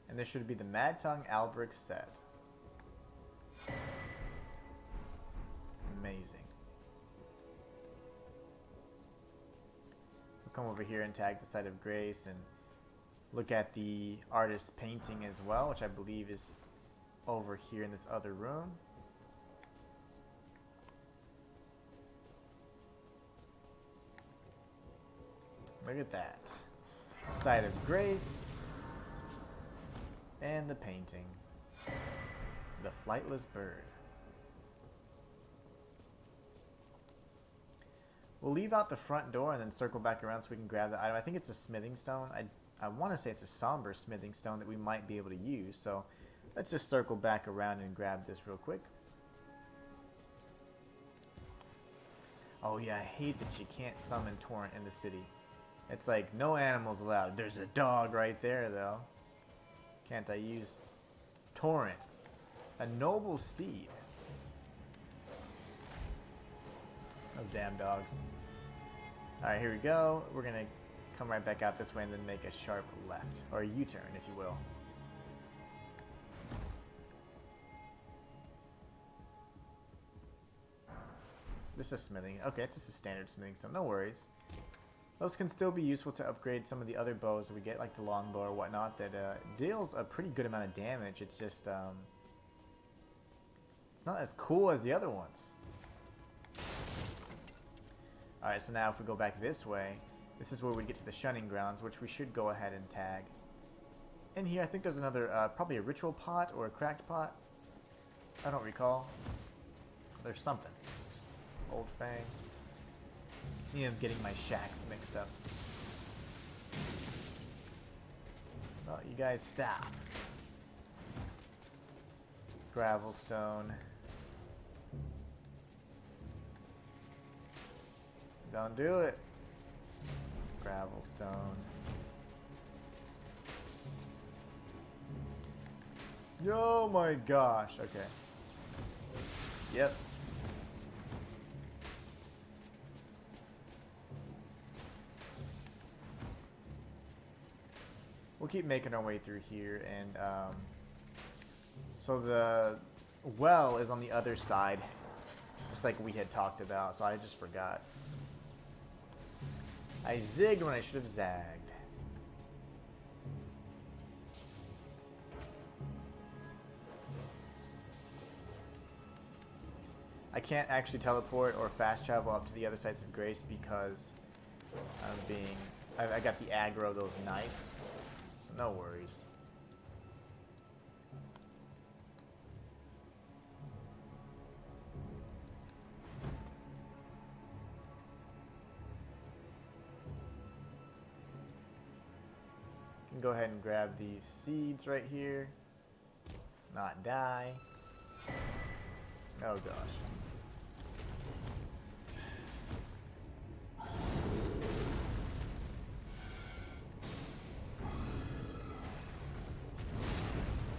[SPEAKER 1] And this should be the Mad Tongue Albric set. Amazing. We'll come over here and tag the Site of Grace and look at the artist's painting as well, which I believe is over here in this other room. Look at that. Site of Grace. And the painting. The Flightless Bird. We'll leave out the front door and then circle back around so we can grab the item. I think it's a smithing stone. I want to say it's a somber smithing stone that we might be able to use. So let's just circle back around and grab this real quick. Oh yeah, I hate that you can't summon Torrent in the city. It's like no animals allowed. There's a dog right there though. Can't I use Torrent? A noble steed. Those damn dogs. Alright, here we go. We're going to come right back out this way and then make a sharp left. Or a U-turn, if you will. This is smithing. Okay, it's just a standard smithing, so no worries. Those can still be useful to upgrade some of the other bows that we get, like the longbow or whatnot, that deals a pretty good amount of damage. It's just, it's not as cool as the other ones. Alright, so now if we go back this way, this is where we get to the Shunning Grounds, which we should go ahead and tag. In here, I think there's another, probably a ritual pot or a cracked pot. I don't recall. There's something. Old Fang. I'm getting my shacks mixed up. Oh, you guys stop. Gravelstone. Don't do it. Gravelstone. Oh my gosh. Okay. Yep. We'll keep making our way through here, and so the well is on the other side, just like we had talked about, so I just forgot. I zigged when I should have zagged. I can't actually teleport or fast travel up to the other sides of Grace because I got the aggro of those knights, so no worries. Can go ahead and grab these seeds right here. Not die. Oh gosh.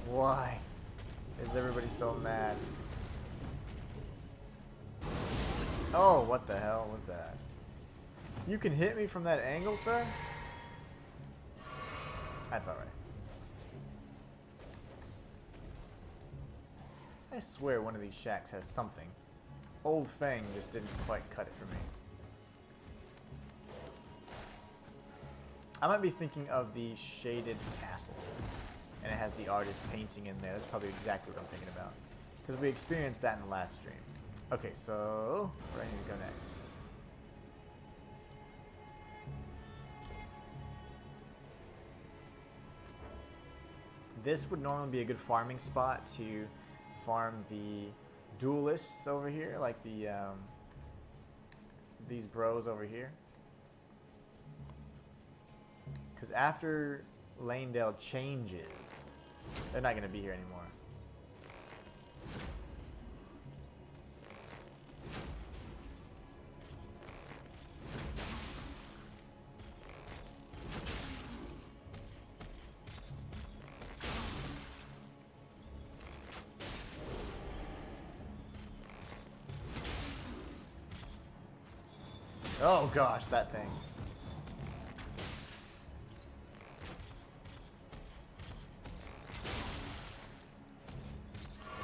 [SPEAKER 1] Why is everybody so mad? Oh, what the hell was that? You can hit me from that angle, sir? That's alright. I swear one of these shacks has something. Old Fang just didn't quite cut it for me. I might be thinking of the Shaded Castle. And it has the artist painting in there. That's probably exactly what I'm thinking about. Because we experienced that in the last stream. Okay, so where do I need to go next? This would normally be a good farming spot to farm the duelists over here, like the these bros over here. Because after Lanedale changes, they're not going to be here anymore. Oh gosh, that thing.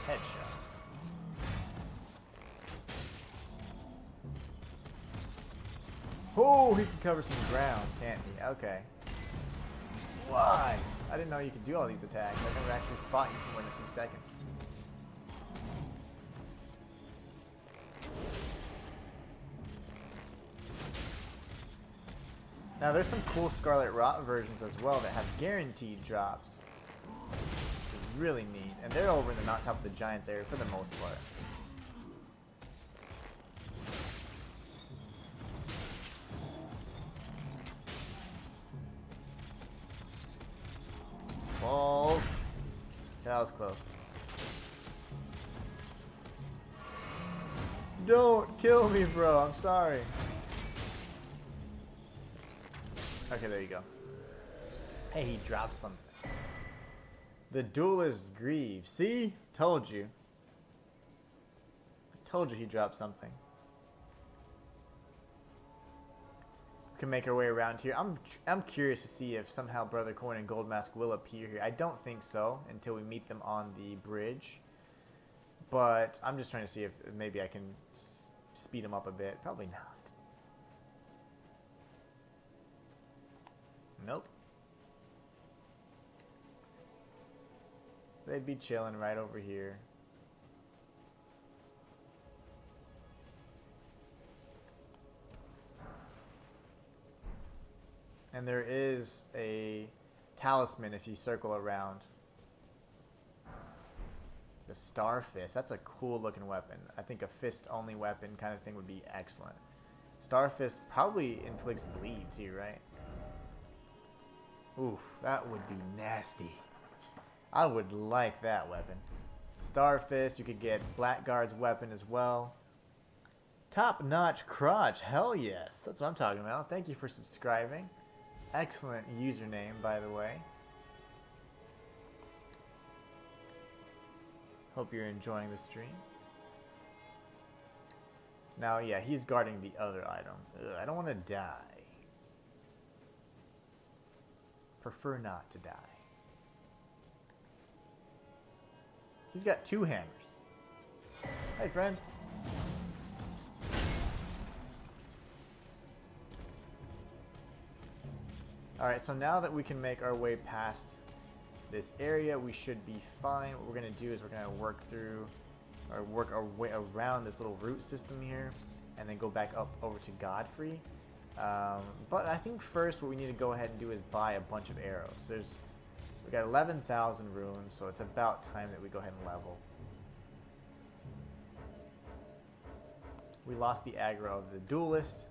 [SPEAKER 1] Headshot. Oh, he can cover some ground, can't he? Okay. Why? I didn't know you could do all these attacks. I never actually fought you for more than a few seconds. Now there's some cool Scarlet Rot versions as well that have guaranteed drops. Which is really neat. And they're over in the top of the Giants area for the most part. Balls. That was close. Don't kill me, bro. I'm sorry. Okay, there you go. Hey, he dropped something. The duelist Grieve. See? Told you. I told you he dropped something. We can make our way around here. I'm curious to see if somehow Brother Coin and Goldmask will appear here. I don't think so until we meet them on the bridge. But I'm just trying to see if maybe I can speed them up a bit. Probably not. Nope. They'd be chilling right over here. And there is a talisman if you circle around. The Star Fist. That's a cool looking weapon. I think a fist only weapon kind of thing would be excellent. Star Fist probably inflicts bleed too, right? Oof, that would be nasty. I would like that weapon. Star Fist, you could get Blackguard's weapon as well. Top notch crotch, hell yes. That's what I'm talking about. Thank you for subscribing. Excellent username, by the way. Hope you're enjoying the stream. Now, yeah, he's guarding the other item. Ugh, I don't want to die. Prefer not to die. He's got 2 hammers. Hey, friend. Alright, so now that we can make our way past this area, we should be fine. What we're going to do is we're going to work through, or work our way around this little root system here, and then go back up over to Godfrey. But I think first what we need to go ahead and do is buy a bunch of arrows. We got 11,000 runes, so it's about time that we go ahead and level. We lost the aggro of the duelist,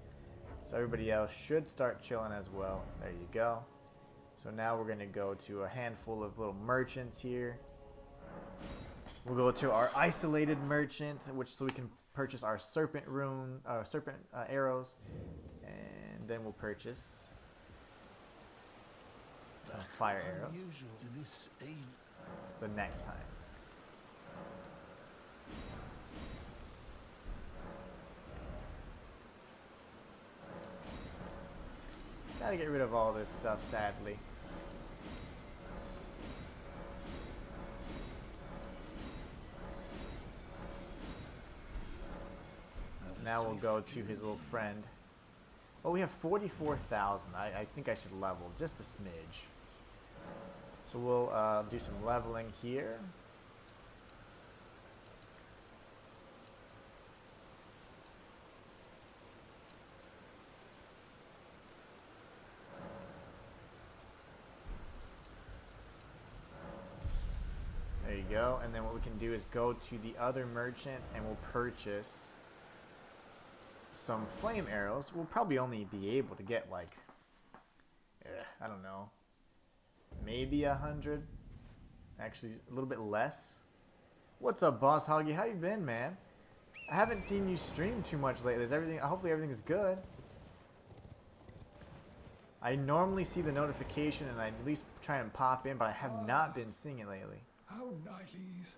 [SPEAKER 1] so everybody else should start chilling as well. There you go. So now we're going to go to a handful of little merchants here. We'll go to our isolated merchant, so we can purchase our serpent arrows, and then we'll purchase some fire arrows the next time. Gotta get rid of all this stuff, sadly. Now we'll go to his little friend. Oh, we have 44,000. I think I should level just a smidge. So we'll do some leveling here. There you go. And then what we can do is go to the other merchant and we'll purchase some flame arrows. We'll probably only be able to get like, I don't know, maybe 100. Actually, a little bit less. What's up, Boss Hoggy? How you been, man? I haven't seen you stream too much lately. Hopefully everything is good. I normally see the notification and I at least try and pop in, but I have not been seeing it lately.
[SPEAKER 7] How nice.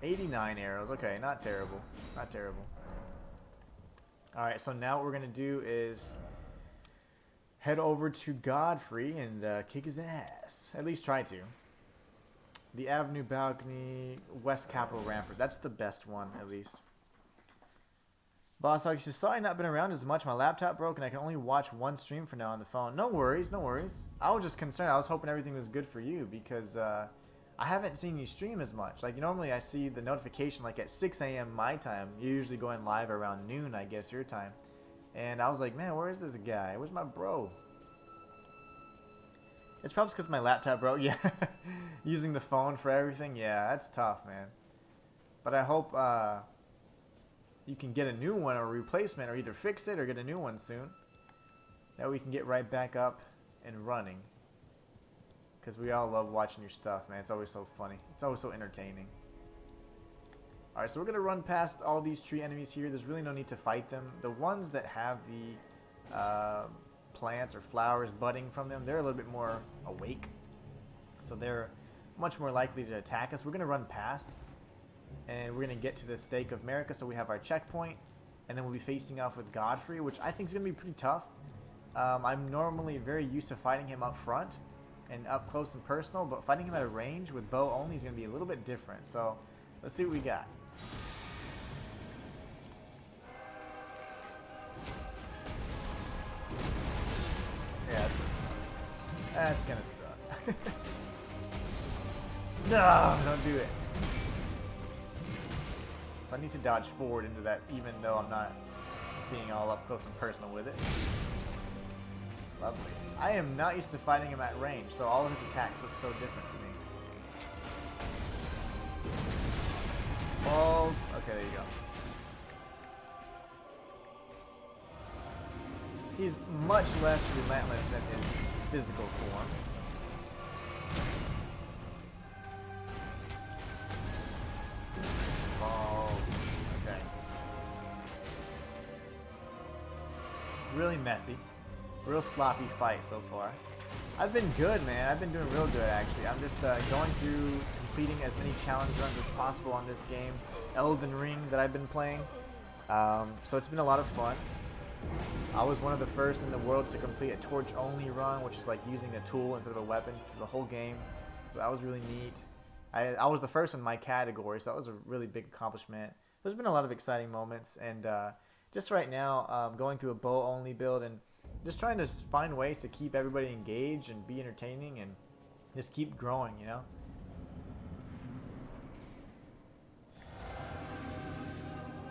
[SPEAKER 1] 89 arrows. Okay, not terrible. Not terrible. Alright, so now what we're going to do is head over to Godfrey and kick his ass. At least try to. The Avenue Balcony, West Capitol Rampart. That's the best one, at least. Boss Hog says, sorry not been around as much. My laptop broke and I can only watch one stream for now on the phone. No worries, no worries. I was just concerned. I was hoping everything was good for you because I haven't seen you stream as much. Like normally I see the notification like at 6 a.m. my time. You're usually going live around noon, I guess, your time. And I was like, man, where is this guy? Where's my bro? It's probably because my laptop broke. Yeah, using the phone for everything. Yeah, that's tough, man. But I hope you can get a new one or a replacement, or either fix it or get a new one soon. That we can get right back up and running. Because we all love watching your stuff, man. It's always so funny. It's always so entertaining. Alright, so we're going to run past all these tree enemies here. There's really no need to fight them. The ones that have the plants or flowers budding from them, they're a little bit more awake. So they're much more likely to attack us. We're going to run past. And we're going to get to the Stake of America, so we have our checkpoint. And then we'll be facing off with Godfrey, which I think is going to be pretty tough. I'm normally very used to fighting him up front and up close and personal, but fighting him at a range with bow only is going to be a little bit different. So let's see what we got. Yeah, that's going to suck. That's going to suck. No, don't do it. So I need to dodge forward into that, even though I'm not being all up close and personal with it. Lovely. I am not used to fighting him at range, so all of his attacks look so different to me. Balls. Okay, there you go. He's much less relentless than his physical form. Okay. Really messy. Real sloppy fight so far. I've been good, man. I've been doing real good, actually. I'm just going through completing as many challenge runs as possible on this game, Elden Ring, that I've been playing. So it's been a lot of fun. I was one of the first in the world to complete a torch-only run, which is like using a tool instead of a weapon for the whole game. So that was really neat. I was the first in my category, so that was a really big accomplishment. There's been a lot of exciting moments, and just right now, going through a bow-only build and just trying to find ways to keep everybody engaged and be entertaining and just keep growing, you know?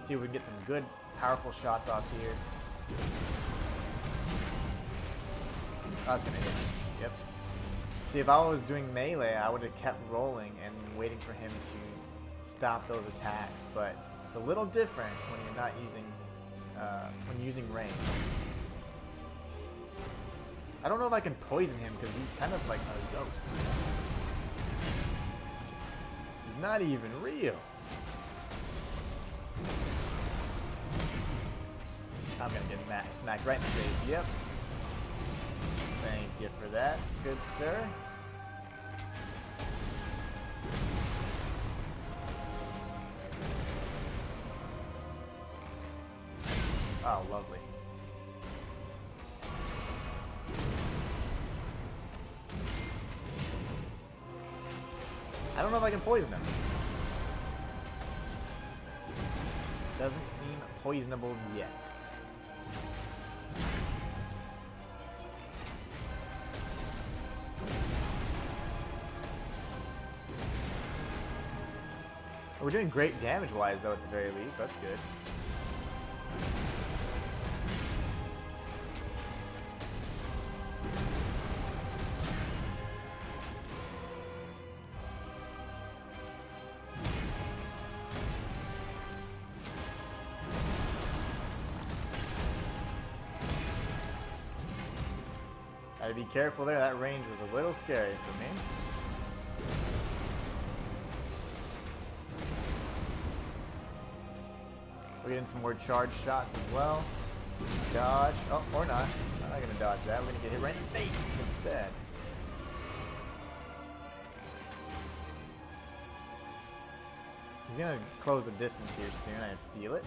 [SPEAKER 1] See if we can get some good, powerful shots off here. Oh, that's gonna hit me. Yep. See, if I was doing melee, I would have kept rolling and waiting for him to stop those attacks, but it's a little different when you're not using, when you're using range. I don't know if I can poison him because he's kind of like a ghost. He's not even real. I'm gonna get smacked right in the face. Yep. Thank you for that, good sir. Oh, lovely. I don't know if I can poison him. Doesn't seem poisonable yet. We're doing great damage-wise, though, at the very least. That's good. Gotta be careful there. That range was a little scary for me. We're getting some more charge shots as well. Dodge. Oh, or not. I'm not gonna dodge that. We're gonna get hit right in the face instead. He's gonna close the distance here soon. I feel it.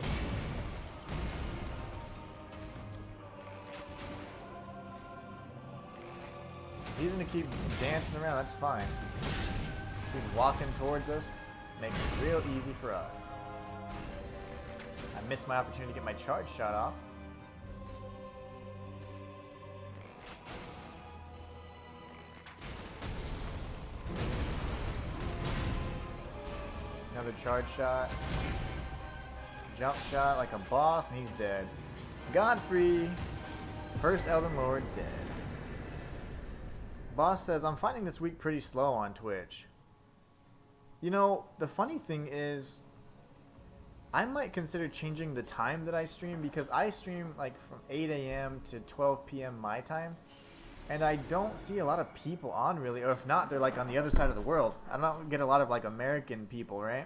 [SPEAKER 1] He's gonna keep dancing around. That's fine. Keep walking towards us. Makes it real easy for us. I missed my opportunity to get my charge shot off. Another charge shot. Jump shot like a boss, and he's dead. Godfrey, first Elden Lord, dead. Boss says, I'm finding this week pretty slow on Twitch. You know, the funny thing is, I might consider changing the time that I stream, because I stream like from 8 a.m. to 12 p.m. my time, and I don't see a lot of people on really, or if not, they're like on the other side of the world. I don't get a lot of like American people, right?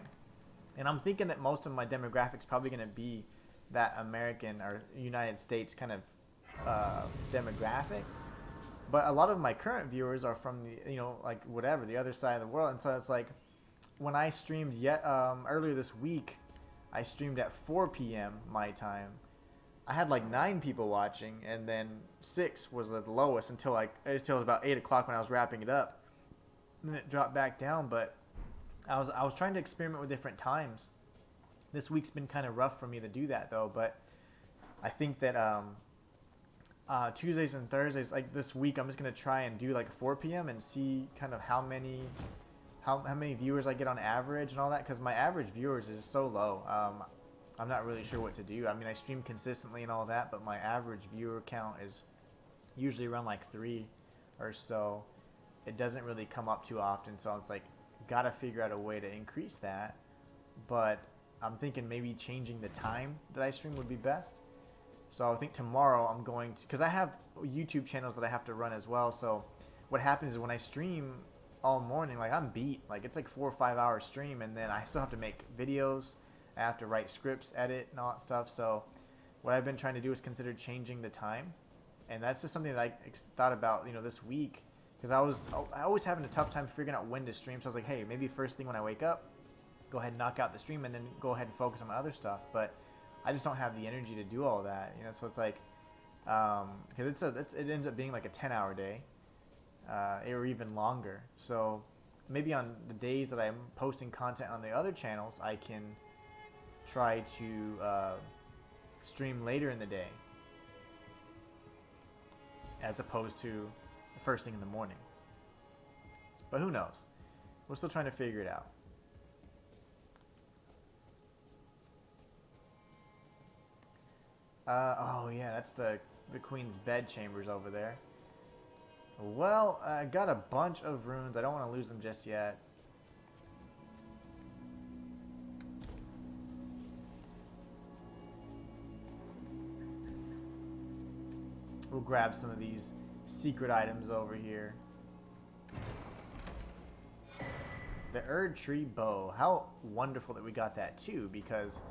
[SPEAKER 1] And I'm thinking that most of my demographic's probably going to be that American or United States kind of demographic. But a lot of my current viewers are from the, you know, like whatever, the other side of the world. And so it's like, when I streamed earlier this week, I streamed at 4 p.m. my time. I had like 9 people watching, and then 6 was the lowest until it was about 8 o'clock when I was wrapping it up. And then it dropped back down, but I was trying to experiment with different times. This week's been kind of rough for me to do that though, but I think that Tuesdays and Thursdays, like this week, I'm just gonna try and do like 4 p.m. and see kind of how many viewers I get on average and all that, because my average viewers is so low. I'm not really sure what to do. I mean, I stream consistently and all that, but my average viewer count is usually around like 3 or so. It doesn't really come up too often, so it's like, gotta figure out a way to increase that. But I'm thinking maybe changing the time that I stream would be best. So I think tomorrow I'm going to, because I have YouTube channels that I have to run as well. So what happens is when I stream all morning, like I'm beat. Like it's like 4 or 5 hour stream, and then I still have to make videos. I have to write scripts, edit, and all that stuff. So what I've been trying to do is consider changing the time, and that's just something that I thought about, you know, this week. Because I always having a tough time figuring out when to stream. So I was like, hey, maybe first thing when I wake up, go ahead and knock out the stream and then go ahead and focus on my other stuff. But I just don't have the energy to do all that, you know. So it's like, because it ends up being like a 10-hour day, or even longer. So maybe on the days that I'm posting content on the other channels, I can try to stream later in the day, as opposed to the first thing in the morning. But who knows? We're still trying to figure it out. Oh yeah, that's the queen's bed chambers over there. Well, I got a bunch of runes. I don't want to lose them just yet. We'll grab some of these secret items over here. The Erd-Tree Bow. How wonderful that we got that too, because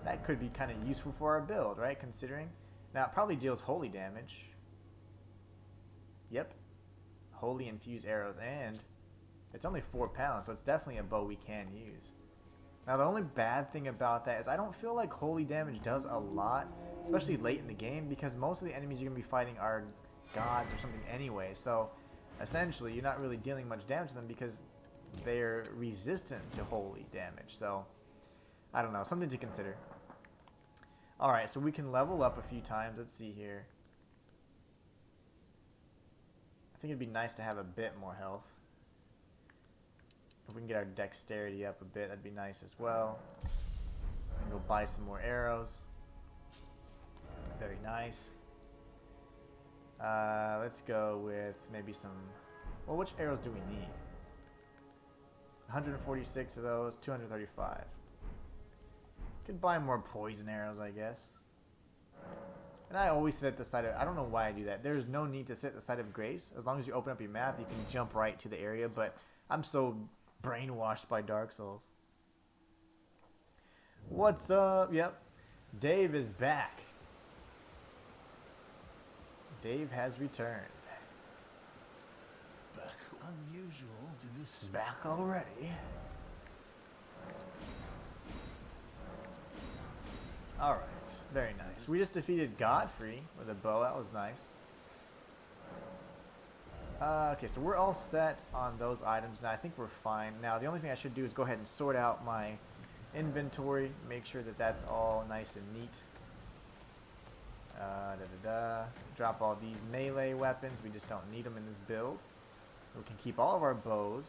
[SPEAKER 1] that could be kind of useful for our build, right? Considering. Now, it probably deals holy damage. Yep. Holy infused arrows, and it's only 4 pounds, so it's definitely a bow we can use. Now, the only bad thing about that is I don't feel like holy damage does a lot, especially late in the game, because most of the enemies you're going to be fighting are gods or something anyway. So, essentially, you're not really dealing much damage to them because they're resistant to holy damage. So, I don't know. Something to consider. Alright, so we can level up a few times. Let's see here. I think it'd be nice to have a bit more health. If we can get our dexterity up a bit, that'd be nice as well. And go buy some more arrows. Very nice. Let's go with maybe some... Well, which arrows do we need? 146 of those, 235. Could buy more poison arrows, I guess. And I always sit at the side of... I don't know why I do that. There's no need to sit at the side of Grace. As long as you open up your map, you can jump right to the area. But I'm so brainwashed by Dark Souls. What's up? Yep. Dave is back. Dave has returned.
[SPEAKER 8] Back. Unusual to this.
[SPEAKER 1] Back already. Alright. Very nice. We just defeated Godfrey with a bow. That was nice. Okay, so we're all set on those items now. I think we're fine. Now, the only thing I should do is go ahead and sort out my inventory. Make sure that that's all nice and neat. Drop all these melee weapons. We just don't need them in this build. We can keep all of our bows.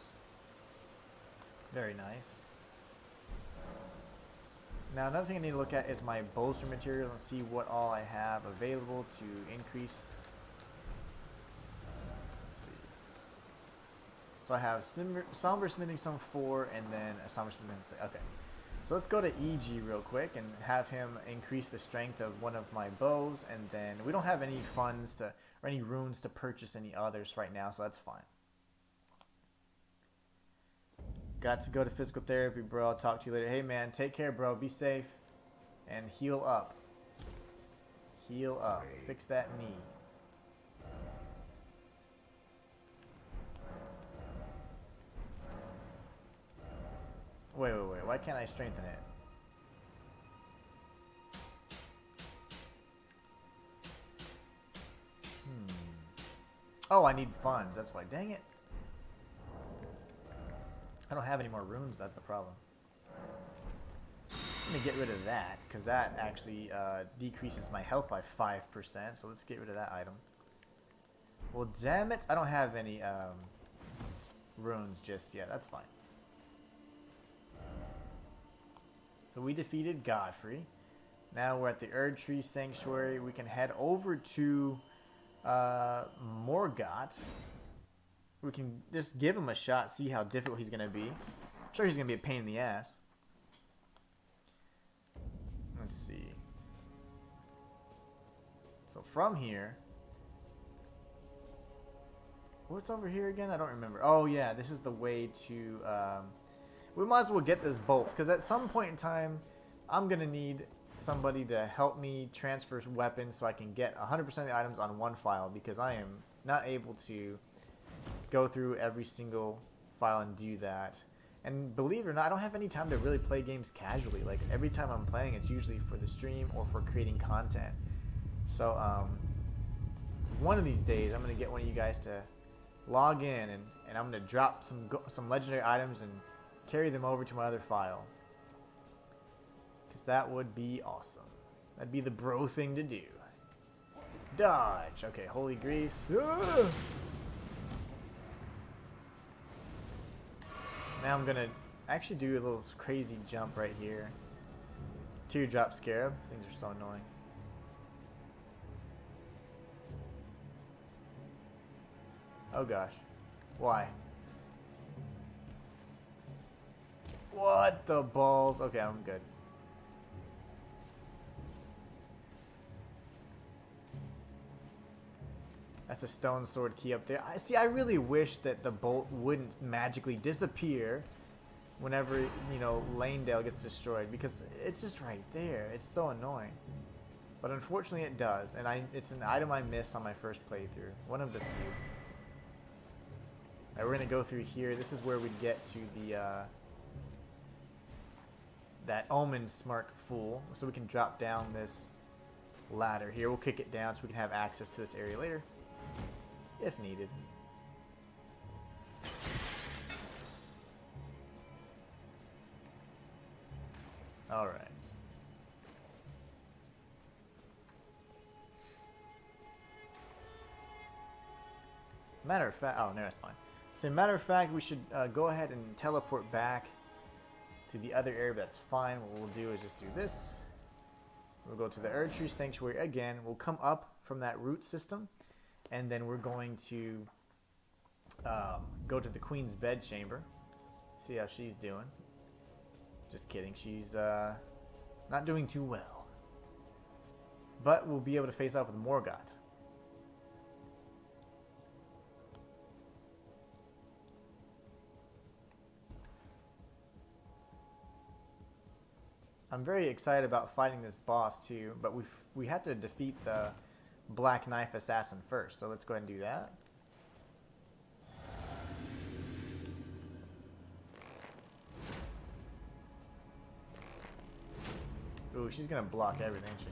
[SPEAKER 1] Very nice. Now, another thing I need to look at is my bolster materials and see what all I have available to increase. Let's see. So I have Somber Smithing Stone 4 and then a Somber Smithing Stone. Okay. So let's go to EG real quick and have him increase the strength of one of my bows. And then we don't have any funds to, or any runes to purchase any others right now, so that's fine. Got to go to physical therapy, bro. I'll talk to you later. Hey, man, take care, bro. Be safe. And heal up. Heal up. Fix that knee. Wait. Why can't I strengthen it? Oh, I need funds. That's why. Dang it. I don't have any more runes, that's the problem. I'm going to get rid of that, because that actually decreases my health by 5%, so let's get rid of that item. Well, damn it, I don't have any runes just yet, that's fine. So we defeated Godfrey. Now we're at the Erd-Tree Sanctuary. We can head over to Morgott. We can just give him a shot, see how difficult he's going to be. I'm sure he's going to be a pain in the ass. Let's see. So from here... What's over here again? I don't remember. Oh, yeah, this is the way to... we might as well get this bolt, because at some point in time, I'm going to need somebody to help me transfer weapons so I can get 100% of the items on one file, because I am not able to... go through every single file and do that. And believe it or not, I don't have any time to really play games casually. Like, every time I'm playing, it's usually for the stream or for creating content. So, one of these days, I'm going to get one of you guys to log in, and I'm going to drop some legendary items and carry them over to my other file. Because that would be awesome. That'd be the bro thing to do. Dodge. Okay, holy grease. Ah! Now I'm going to actually do a little crazy jump right here. Teardrop Scarab. Things are so annoying. Oh gosh. Why? What the balls? Okay, I'm good. That's a stone sword key up there. I really wish that the bolt wouldn't magically disappear whenever, you know, Lanedale gets destroyed, because it's just right there. It's so annoying. But unfortunately it does, and it's an item I missed on my first playthrough. One of the few. Alright, we're going to go through here. This is where we get to the that Omen Smart Fool. So we can drop down this ladder here. We'll kick it down so we can have access to this area later, if needed. Alright. Matter of fact, oh no, that's fine. So matter of fact, we should go ahead and teleport back to the other area, but that's fine. What we'll do is just do this. We'll go to the Erdtree Sanctuary again. We'll come up from that root system, and then we're going to go to the Queen's Bedchamber. See how she's doing. Just kidding. She's not doing too well. But we'll be able to face off with Morgott. I'm very excited about fighting this boss too, but we have to defeat the Black Knife Assassin first, so let's go ahead and do that. Ooh, she's gonna block everything, isn't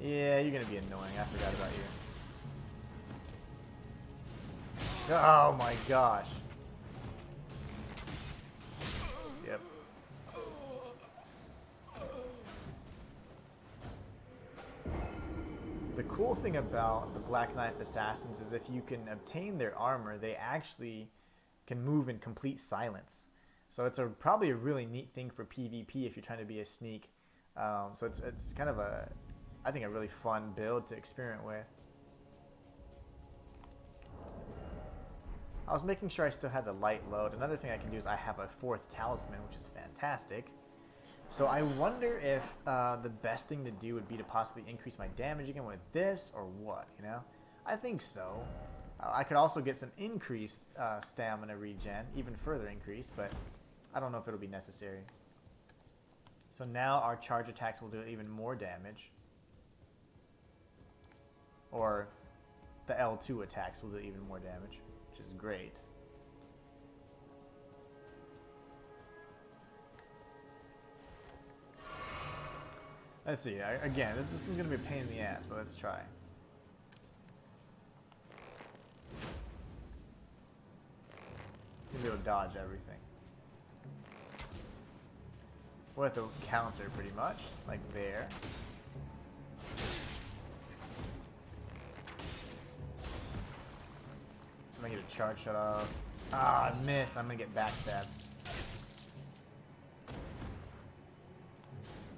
[SPEAKER 1] she? Yeah, you're gonna be annoying. I forgot about you. Oh my gosh. Yep. The cool thing about the Black Knife Assassins is if you can obtain their armor, they actually can move in complete silence. So it's probably a really neat thing for PvP if you're trying to be a sneak. So it's kind of I think a really fun build to experiment with. I was making sure I still had the light load. Another thing I can do is I have a 4th talisman, which is fantastic. So I wonder if the best thing to do would be to possibly increase my damage again with this, or what, you know? I think so. I could also get some increased stamina regen, even further increased, but I don't know if it'll be necessary. So now our charge attacks will do even more damage. Or the L2 attacks will do even more damage, which is great. Let's see. Again, this is going to be a pain in the ass, but let's try. You'll be able to dodge everything. We'll have to counter pretty much, like there. I'm going to get a charge shut off. Ah, I missed. I'm going to get backstabbed.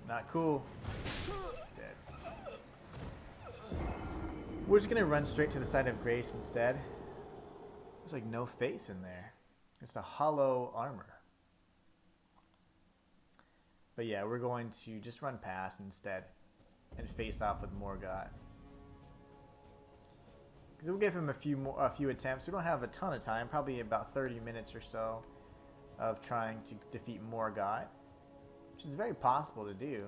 [SPEAKER 1] Not cool. Dead. We're just gonna run straight to the side of Grace instead. There's like no face in there. It's a hollow armor. But yeah, we're going to just run past instead and face off with Morgott. Because we'll give him a few attempts. We don't have a ton of time, probably about 30 minutes or so of trying to defeat Morgott. Which is very possible to do,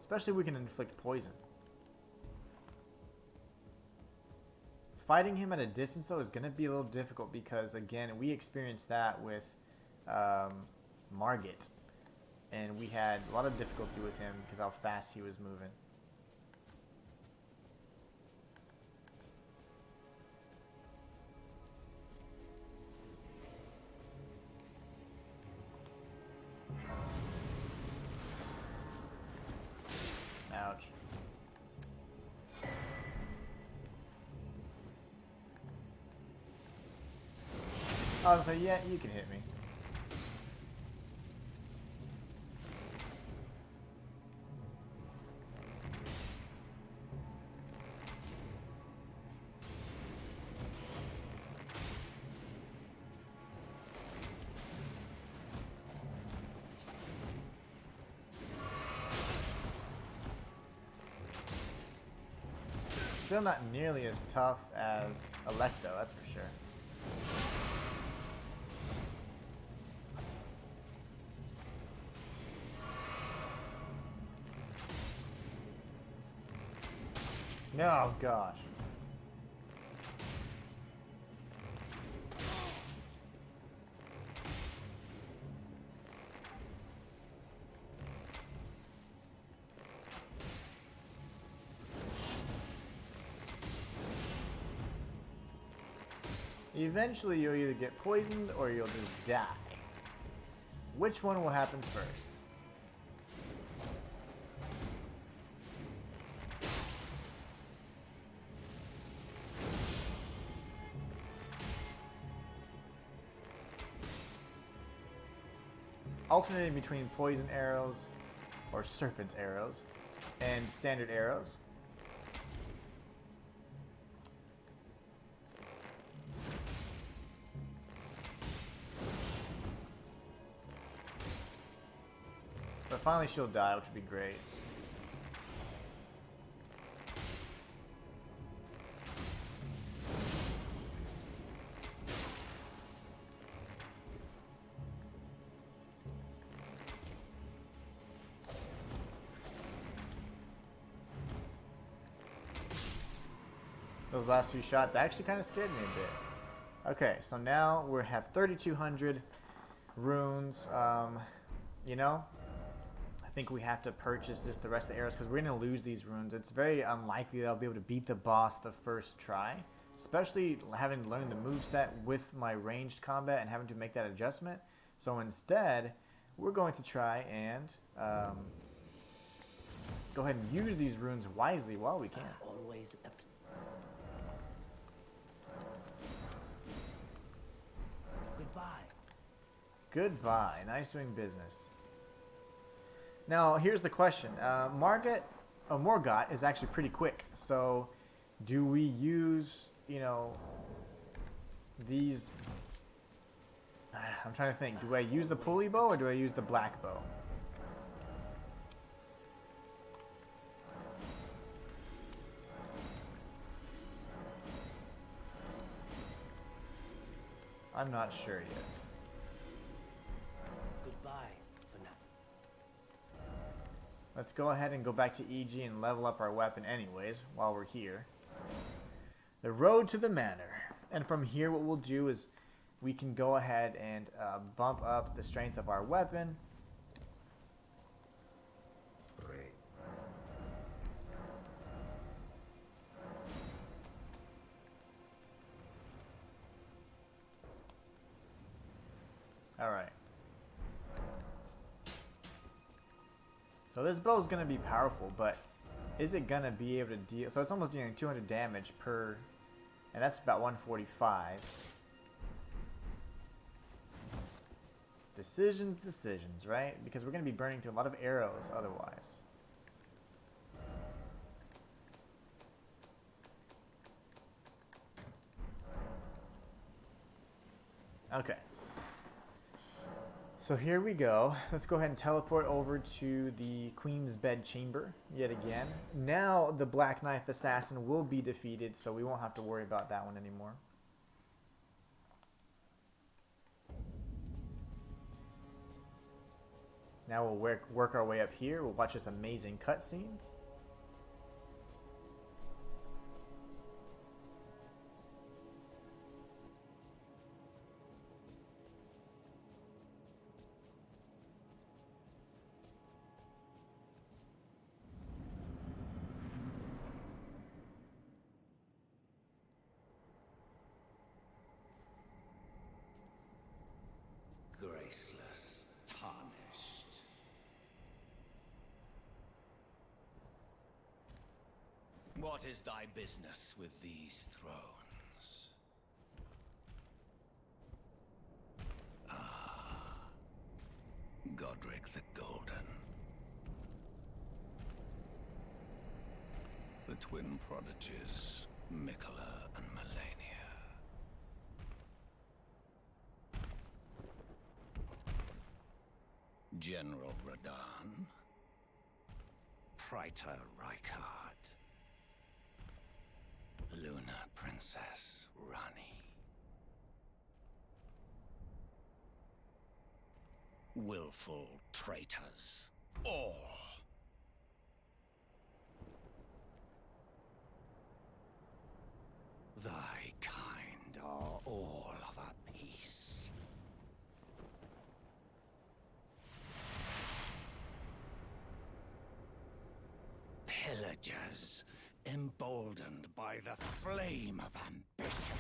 [SPEAKER 1] especially if we can inflict poison. Fighting him at a distance, though, is going to be a little difficult because, again, we experienced that with Margit. And we had a lot of difficulty with him because how fast he was moving. Ouch. I was like, yeah, you can hit me. Still not nearly as tough as Electo, that's for sure. Oh gosh. Eventually you'll either get poisoned or you'll just die. Which one will happen first? Alternating between poison arrows or serpent arrows and standard arrows. But finally she'll die, which would be great. Those last few shots actually kind of scared me a bit. Okay, so now we have 3,200 runes. You know, I think we have to purchase just the rest of the arrows because we're going to lose these runes. It's very unlikely that I'll be able to beat the boss the first try, especially having learned the moveset with my ranged combat and having to make that adjustment. So instead, we're going to try and go ahead and use these runes wisely while we can.
[SPEAKER 5] Always a
[SPEAKER 1] Goodbye. Nice doing business. Now, here's the question. Morgott is actually pretty quick. So, do we use, you know, these... I'm trying to think. Do I use the pulley bow or do I use the black bow? I'm not sure yet. Let's go ahead and go back to EG and level up our weapon anyways while we're here. The road to the manor. And from here what we'll do is we can go ahead and bump up the strength of our weapon. Alright. So this bow is going to be powerful, but is it going to be able to deal... So it's almost dealing 200 damage per... And that's about 145. Decisions, right? Because we're going to be burning through a lot of arrows otherwise. Okay. So here we go. Let's go ahead and teleport over to the Queen's Bed Chamber yet again. Now the Black Knife Assassin will be defeated, so we won't have to worry about that one anymore. Now we'll work our way up here. We'll watch this amazing cutscene.
[SPEAKER 5] What is thy business with these thrones? Ah, Godric the Golden. The twin prodigies, Mikola and Melania. General Radahn. Praetor Rykard. Luna Princess Rani. Willful traitors, all. Thy kind are all of a piece. Pillagers, emboldened by the flame of ambition.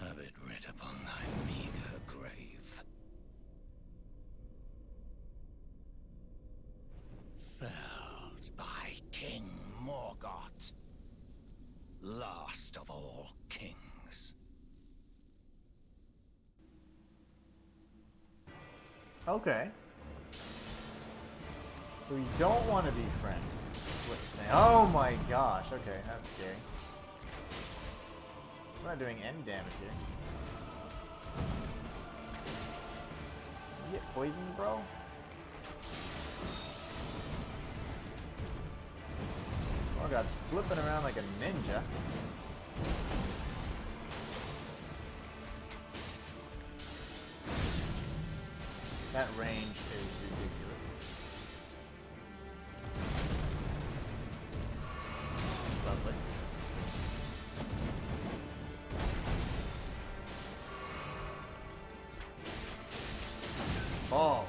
[SPEAKER 5] Have it writ upon thy meager grave. Felled by King Morgoth, last of all kings.
[SPEAKER 1] Okay. So we don't want to be friends. That's what you're saying. Oh my gosh. Okay, that's scary. We're not doing any damage here. You get poisoned, bro? Morgoth's flipping around like a ninja. That range is ridiculous. Lovely. Balls.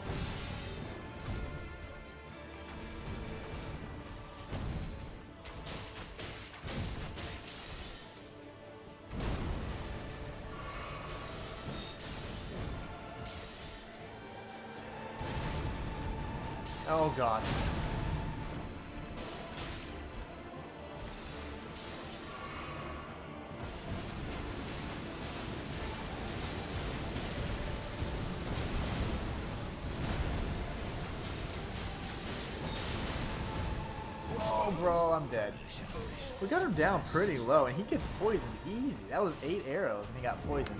[SPEAKER 1] Oh god. Whoa, bro, I'm dead. We got him down pretty low, and he gets poisoned easy. That was 8 arrows, and he got poisoned.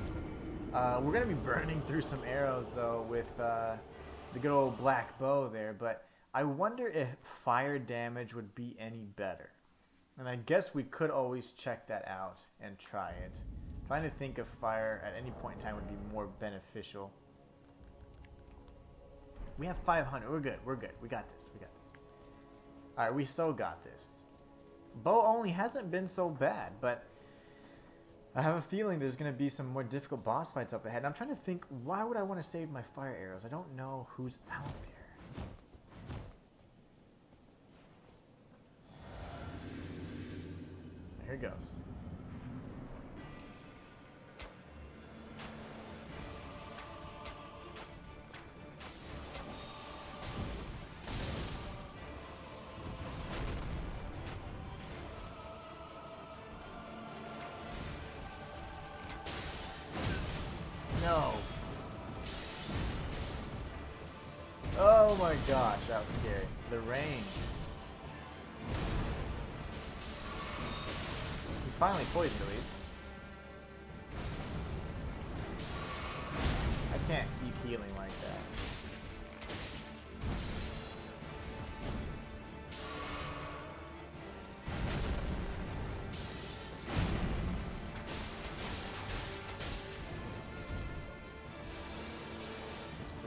[SPEAKER 1] We're going to be burning through some arrows, though, with the good old black bow there, but I wonder if fire damage would be any better. And I guess we could always check that out and try it. Trying to think if fire at any point in time would be more beneficial. We have 500. We're good. We're good. We got this. We got this. Alright, we so got this. Bow only hasn't been so bad, but I have a feeling there's going to be some more difficult boss fights up ahead. And I'm trying to think, why would I want to save my fire arrows? I don't know who's out there. Here it goes. No. Oh my gosh, that was scary. The range. He's finally poisoned, at least. I can't keep healing like that.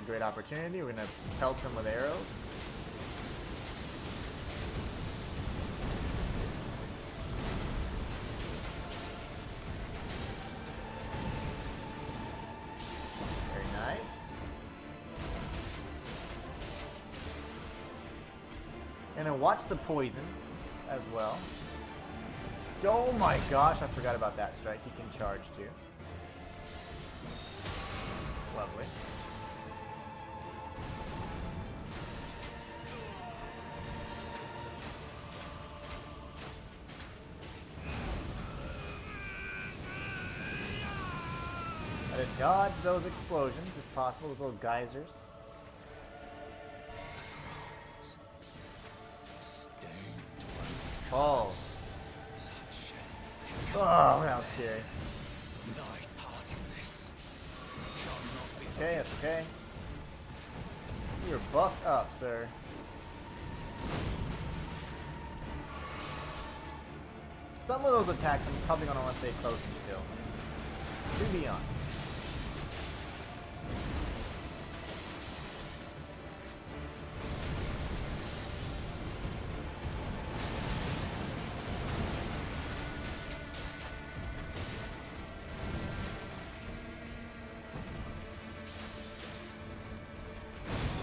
[SPEAKER 1] Great opportunity. We're going to pelt them with arrows. Very nice. And then watch the poison as well. Oh my gosh, I forgot about that strike. He can charge too. Lovely. Dodge those explosions if possible, those little geysers. Balls. Oh, that was scary. Okay, that's okay. You're buffed up, sir. Some of those attacks I'm probably going to want to stay close and still. To be honest.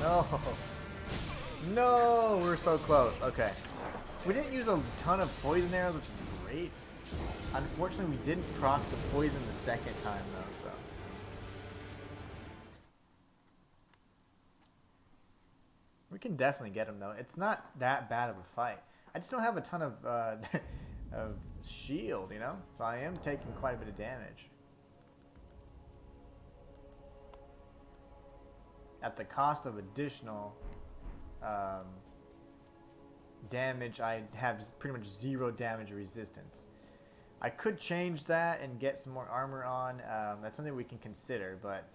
[SPEAKER 1] No. No, we're so close. Okay. We didn't use a ton of poison arrows, which is great. Unfortunately, we didn't proc the poison the second time, though, so. We can definitely get him, though. It's not that bad of a fight. I just don't have a ton of, of shield, you know? So I am taking quite a bit of damage. At the cost of additional damage, I have pretty much 0 damage resistance. I could change that and get some more armor on. That's something we can consider, but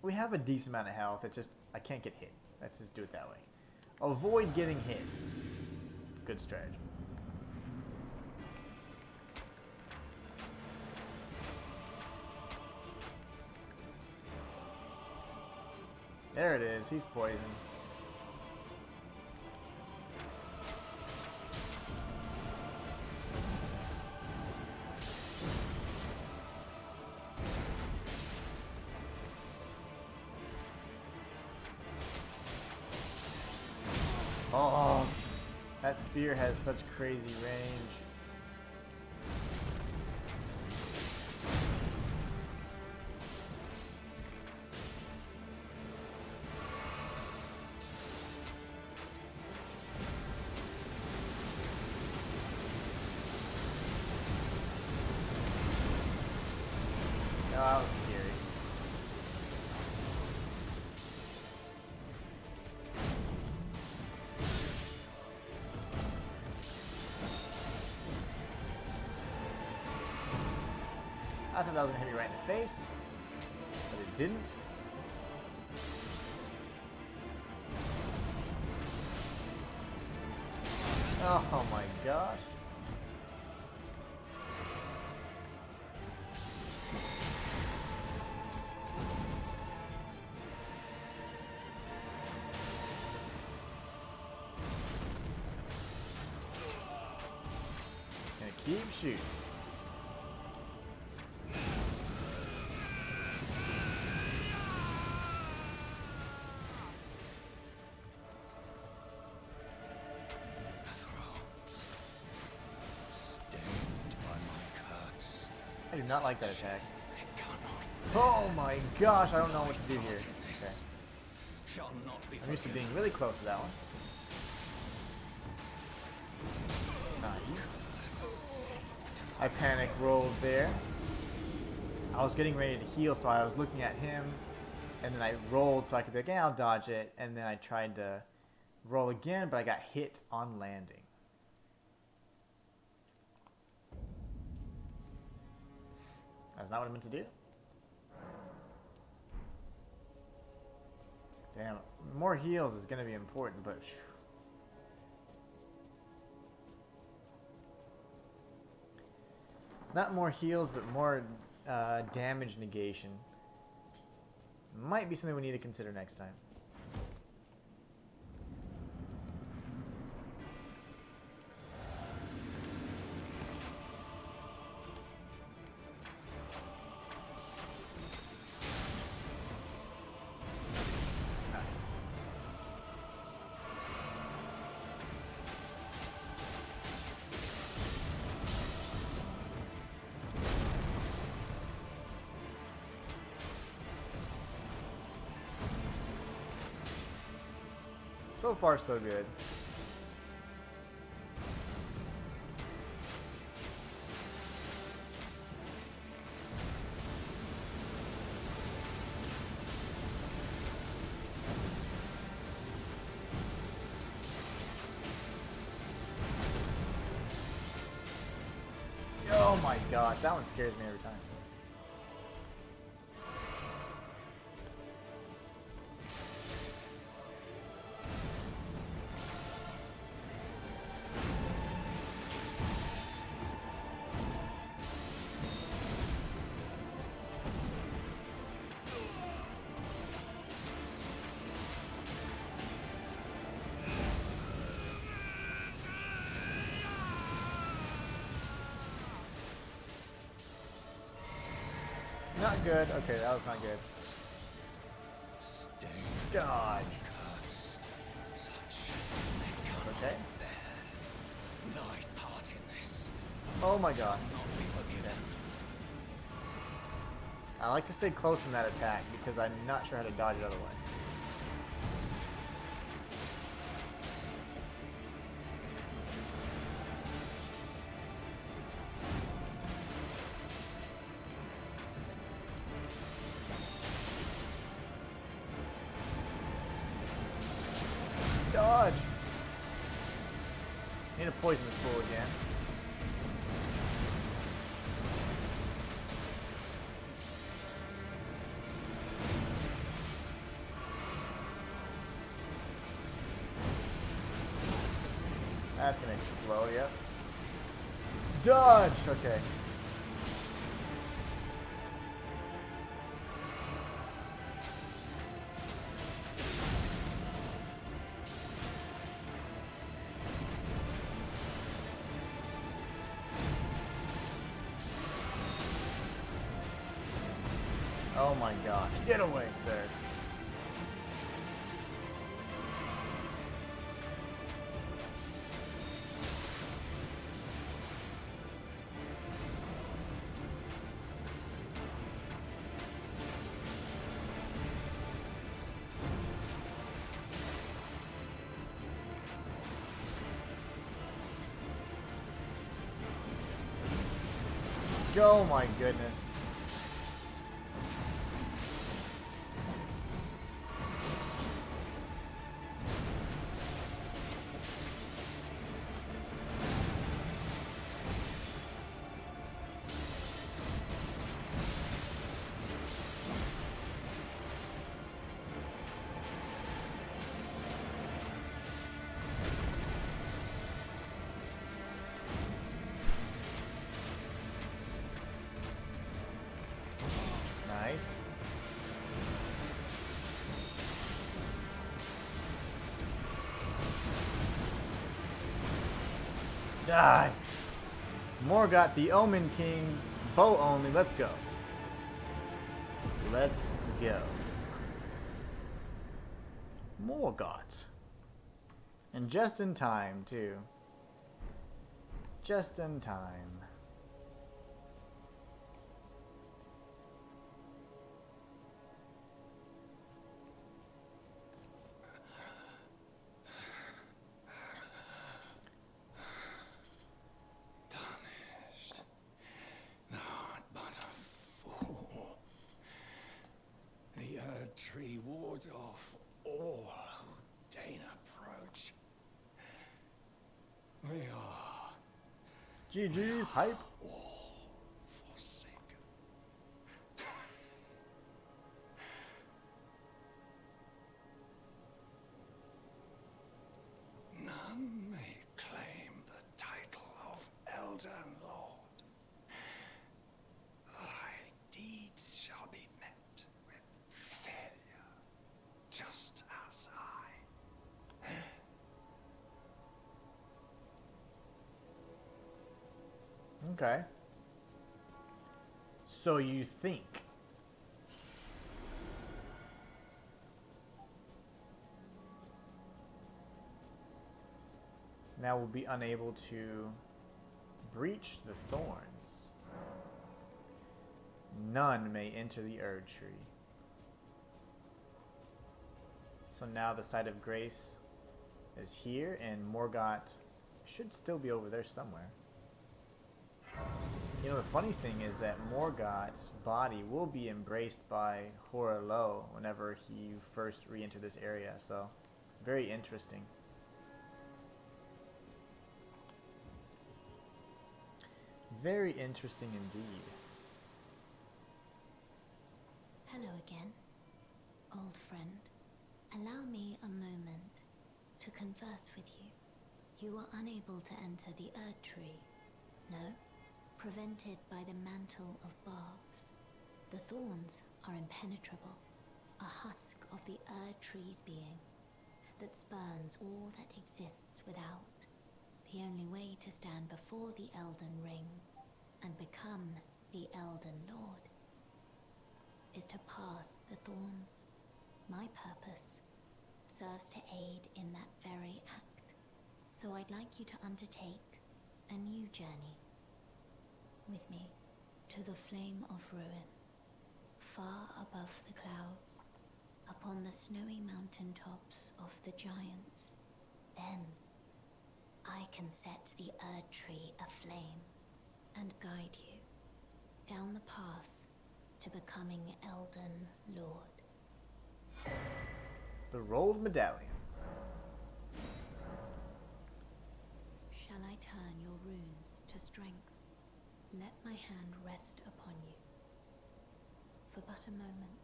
[SPEAKER 1] we have a decent amount of health. It's just, I can't get hit. Let's just do it that way. Avoid getting hit. Good strategy. There it is. He's poisoned. Oh, that spear has such crazy range. Oh, that was scary. I thought that was gonna hit me right in the face, but it didn't. Oh my gosh. Gonna keep shooting. I do not like that attack. Oh my gosh, I don't know what to do here. Okay. I'm used to being really close to that one. Nice. I panic rolled there. I was getting ready to heal, so I was looking at him, and then I rolled so I could be like, yeah, I'll dodge it, and then I tried to roll again, but I got hit on landing. That's not what I meant to do. Damn, more heals is going to be important, but... Not more heals, but more damage negation. Might be something we need to consider next time. So far, so good. Oh my gosh, that one scares me every time. Not good. Okay, that was not good.
[SPEAKER 5] Stay.
[SPEAKER 1] Dodge. Okay.
[SPEAKER 5] Thy part in this.
[SPEAKER 1] Oh my god.
[SPEAKER 5] Not be forgiven.
[SPEAKER 1] I like to stay close in that attack because I'm not sure how to dodge it otherwise. Dodge! Need a poisonous bull again. That's gonna explode, yep. Dodge! Okay. Oh my gosh. Get away, sir. Oh my goodness. Nice. Die. Morgoth, the Omen King, bow only. Let's go. Let's go. Morgoth. And just in time, too. Just in time.
[SPEAKER 5] Tarnished. Thou art but a fool. The Erd Tree wards off all who deign approach. We are
[SPEAKER 1] GG's hype.
[SPEAKER 5] all forsaken. None may claim the title of Elden Lord. Thy deeds shall be met with failure, just as I.
[SPEAKER 1] Okay. So you think. Now we'll be unable to breach the thorns. None may enter the Erd Tree. So now the site of grace is here, and Morgoth should still be over there somewhere. You know, the funny thing is that Morgoth's body will be embraced by Horlo whenever he first re-enter this area, so very interesting. Very interesting indeed.
[SPEAKER 4] Hello again, old friend. Allow me a moment to converse with you. You are unable to enter the Erd Tree, no? Prevented by the mantle of barbs. The thorns are impenetrable, a husk of the Erd Tree's being that spurns all that exists without. The only way to stand before the Elden Ring and become the Elden Lord is to pass the thorns. My purpose serves to aid in that very act, so I'd like you to undertake a new journey with me to the Flame of Ruin, far above the clouds, upon the snowy mountain tops of the giants. Then I can set the Erd Tree aflame and guide you down the path to becoming Elden Lord.
[SPEAKER 1] The rolled medallion.
[SPEAKER 4] Shall I turn your runes to strength? Let my hand rest upon you for but a moment.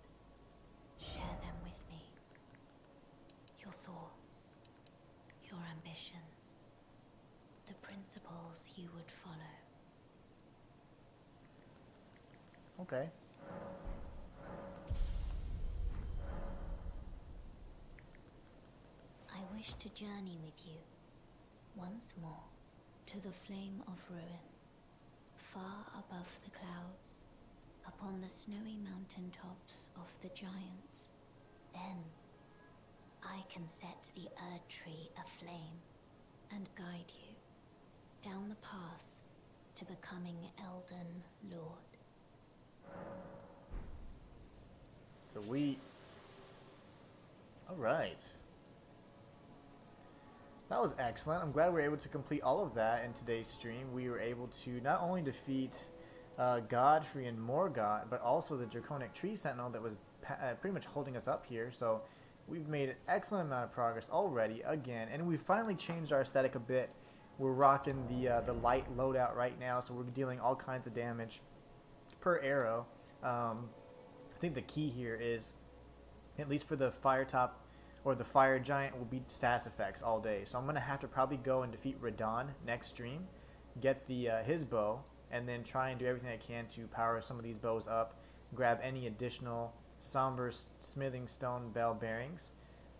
[SPEAKER 4] Share them with me. Your thoughts, your ambitions, the principles you would follow.
[SPEAKER 1] Okay.
[SPEAKER 4] I wish to journey with you once more to the Flame of Ruin, far above the clouds, upon the snowy mountain tops of the giants. Then I can set the Erd Tree aflame and guide you down the path to becoming Elden Lord.
[SPEAKER 1] Sweet. Alright. That was excellent. I'm glad we were able to complete all of that in today's stream. We were able to not only defeat Godfrey and Morgott, but also the Draconic Tree Sentinel that was pretty much holding us up here. So we've made an excellent amount of progress already, again, and we finally changed our aesthetic a bit. We're rocking the light loadout right now, so we're dealing all kinds of damage per arrow. I think the key here is, at least for the fire top or the fire giant, will be status effects all day. So I'm gonna have to probably go and defeat Radon next stream, get the his bow, and then try and do everything I can to power some of these bows up, grab any additional somber smithing stone bell bearings,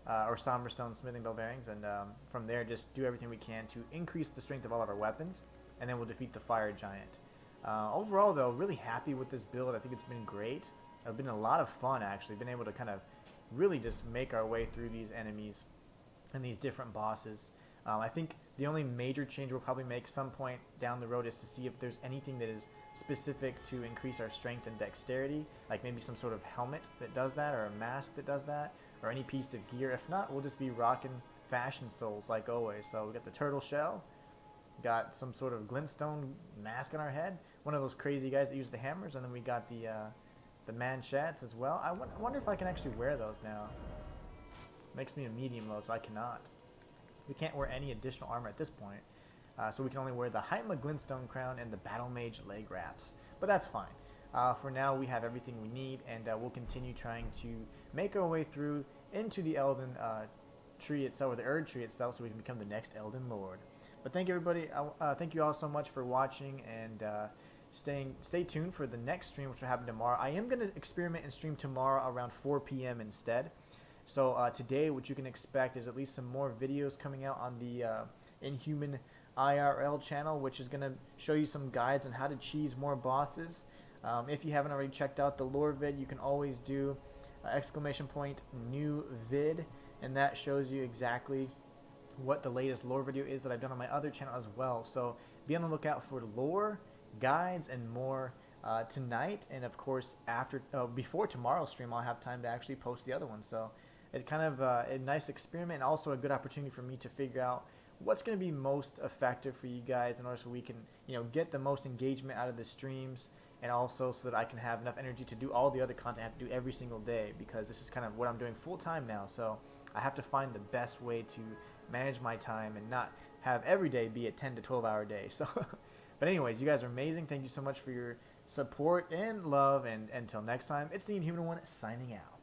[SPEAKER 1] or somber stone smithing bell bearings, and from there just do everything we can to increase the strength of all of our weapons, and then we'll defeat the fire giant. Overall though, really happy with this build. I think it's been great. It's been a lot of fun actually, been able to kind of really just make our way through these enemies and these different bosses. I think the only major change we'll probably make some point down the road is to see if there's anything that is specific to increase our strength and dexterity, like maybe some sort of helmet that does that, or a mask that does that, or any piece of gear. If not, we'll just be rocking fashion souls like always. So we got the turtle shell, got some sort of glintstone mask on our head, one of those crazy guys that use the hammers, and then we got the manchettes as well. I wonder if I can actually wear those now. Makes me a medium load, so I cannot. We can't wear any additional armor at this point, so we can only wear the Heitma Glintstone Crown and the Battle Mage leg wraps. But that's fine. For now, we have everything we need, and we'll continue trying to make our way through into the Elden Tree itself, or the Erd Tree itself, so we can become the next Elden Lord. But thank you, everybody. Thank you all so much for watching, and stay tuned for the next stream, which will happen tomorrow. I am going to experiment and stream tomorrow around 4 p.m. instead. So today, what you can expect is at least some more videos coming out on the Inhuman IRL channel, which is going to show you some guides on how to cheese more bosses. If you haven't already checked out the lore vid, you can always do !new vid, and that shows you exactly what the latest lore video is that I've done on my other channel as well. So be on the lookout for lore, guides, and more tonight, and of course before tomorrow's stream I'll have time to actually post the other one. So it's kind of a nice experiment, and also a good opportunity for me to figure out what's going to be most effective for you guys, in order so we can get the most engagement out of the streams, and also so that I can have enough energy to do all the other content I have to do every single day, because this is kind of what I'm doing full time now. So I have to find the best way to manage my time and not have every day be a 10 to 12 hour day. So But anyways, you guys are amazing. Thank you so much for your support and love. And until next time, it's the Inhuman one signing out.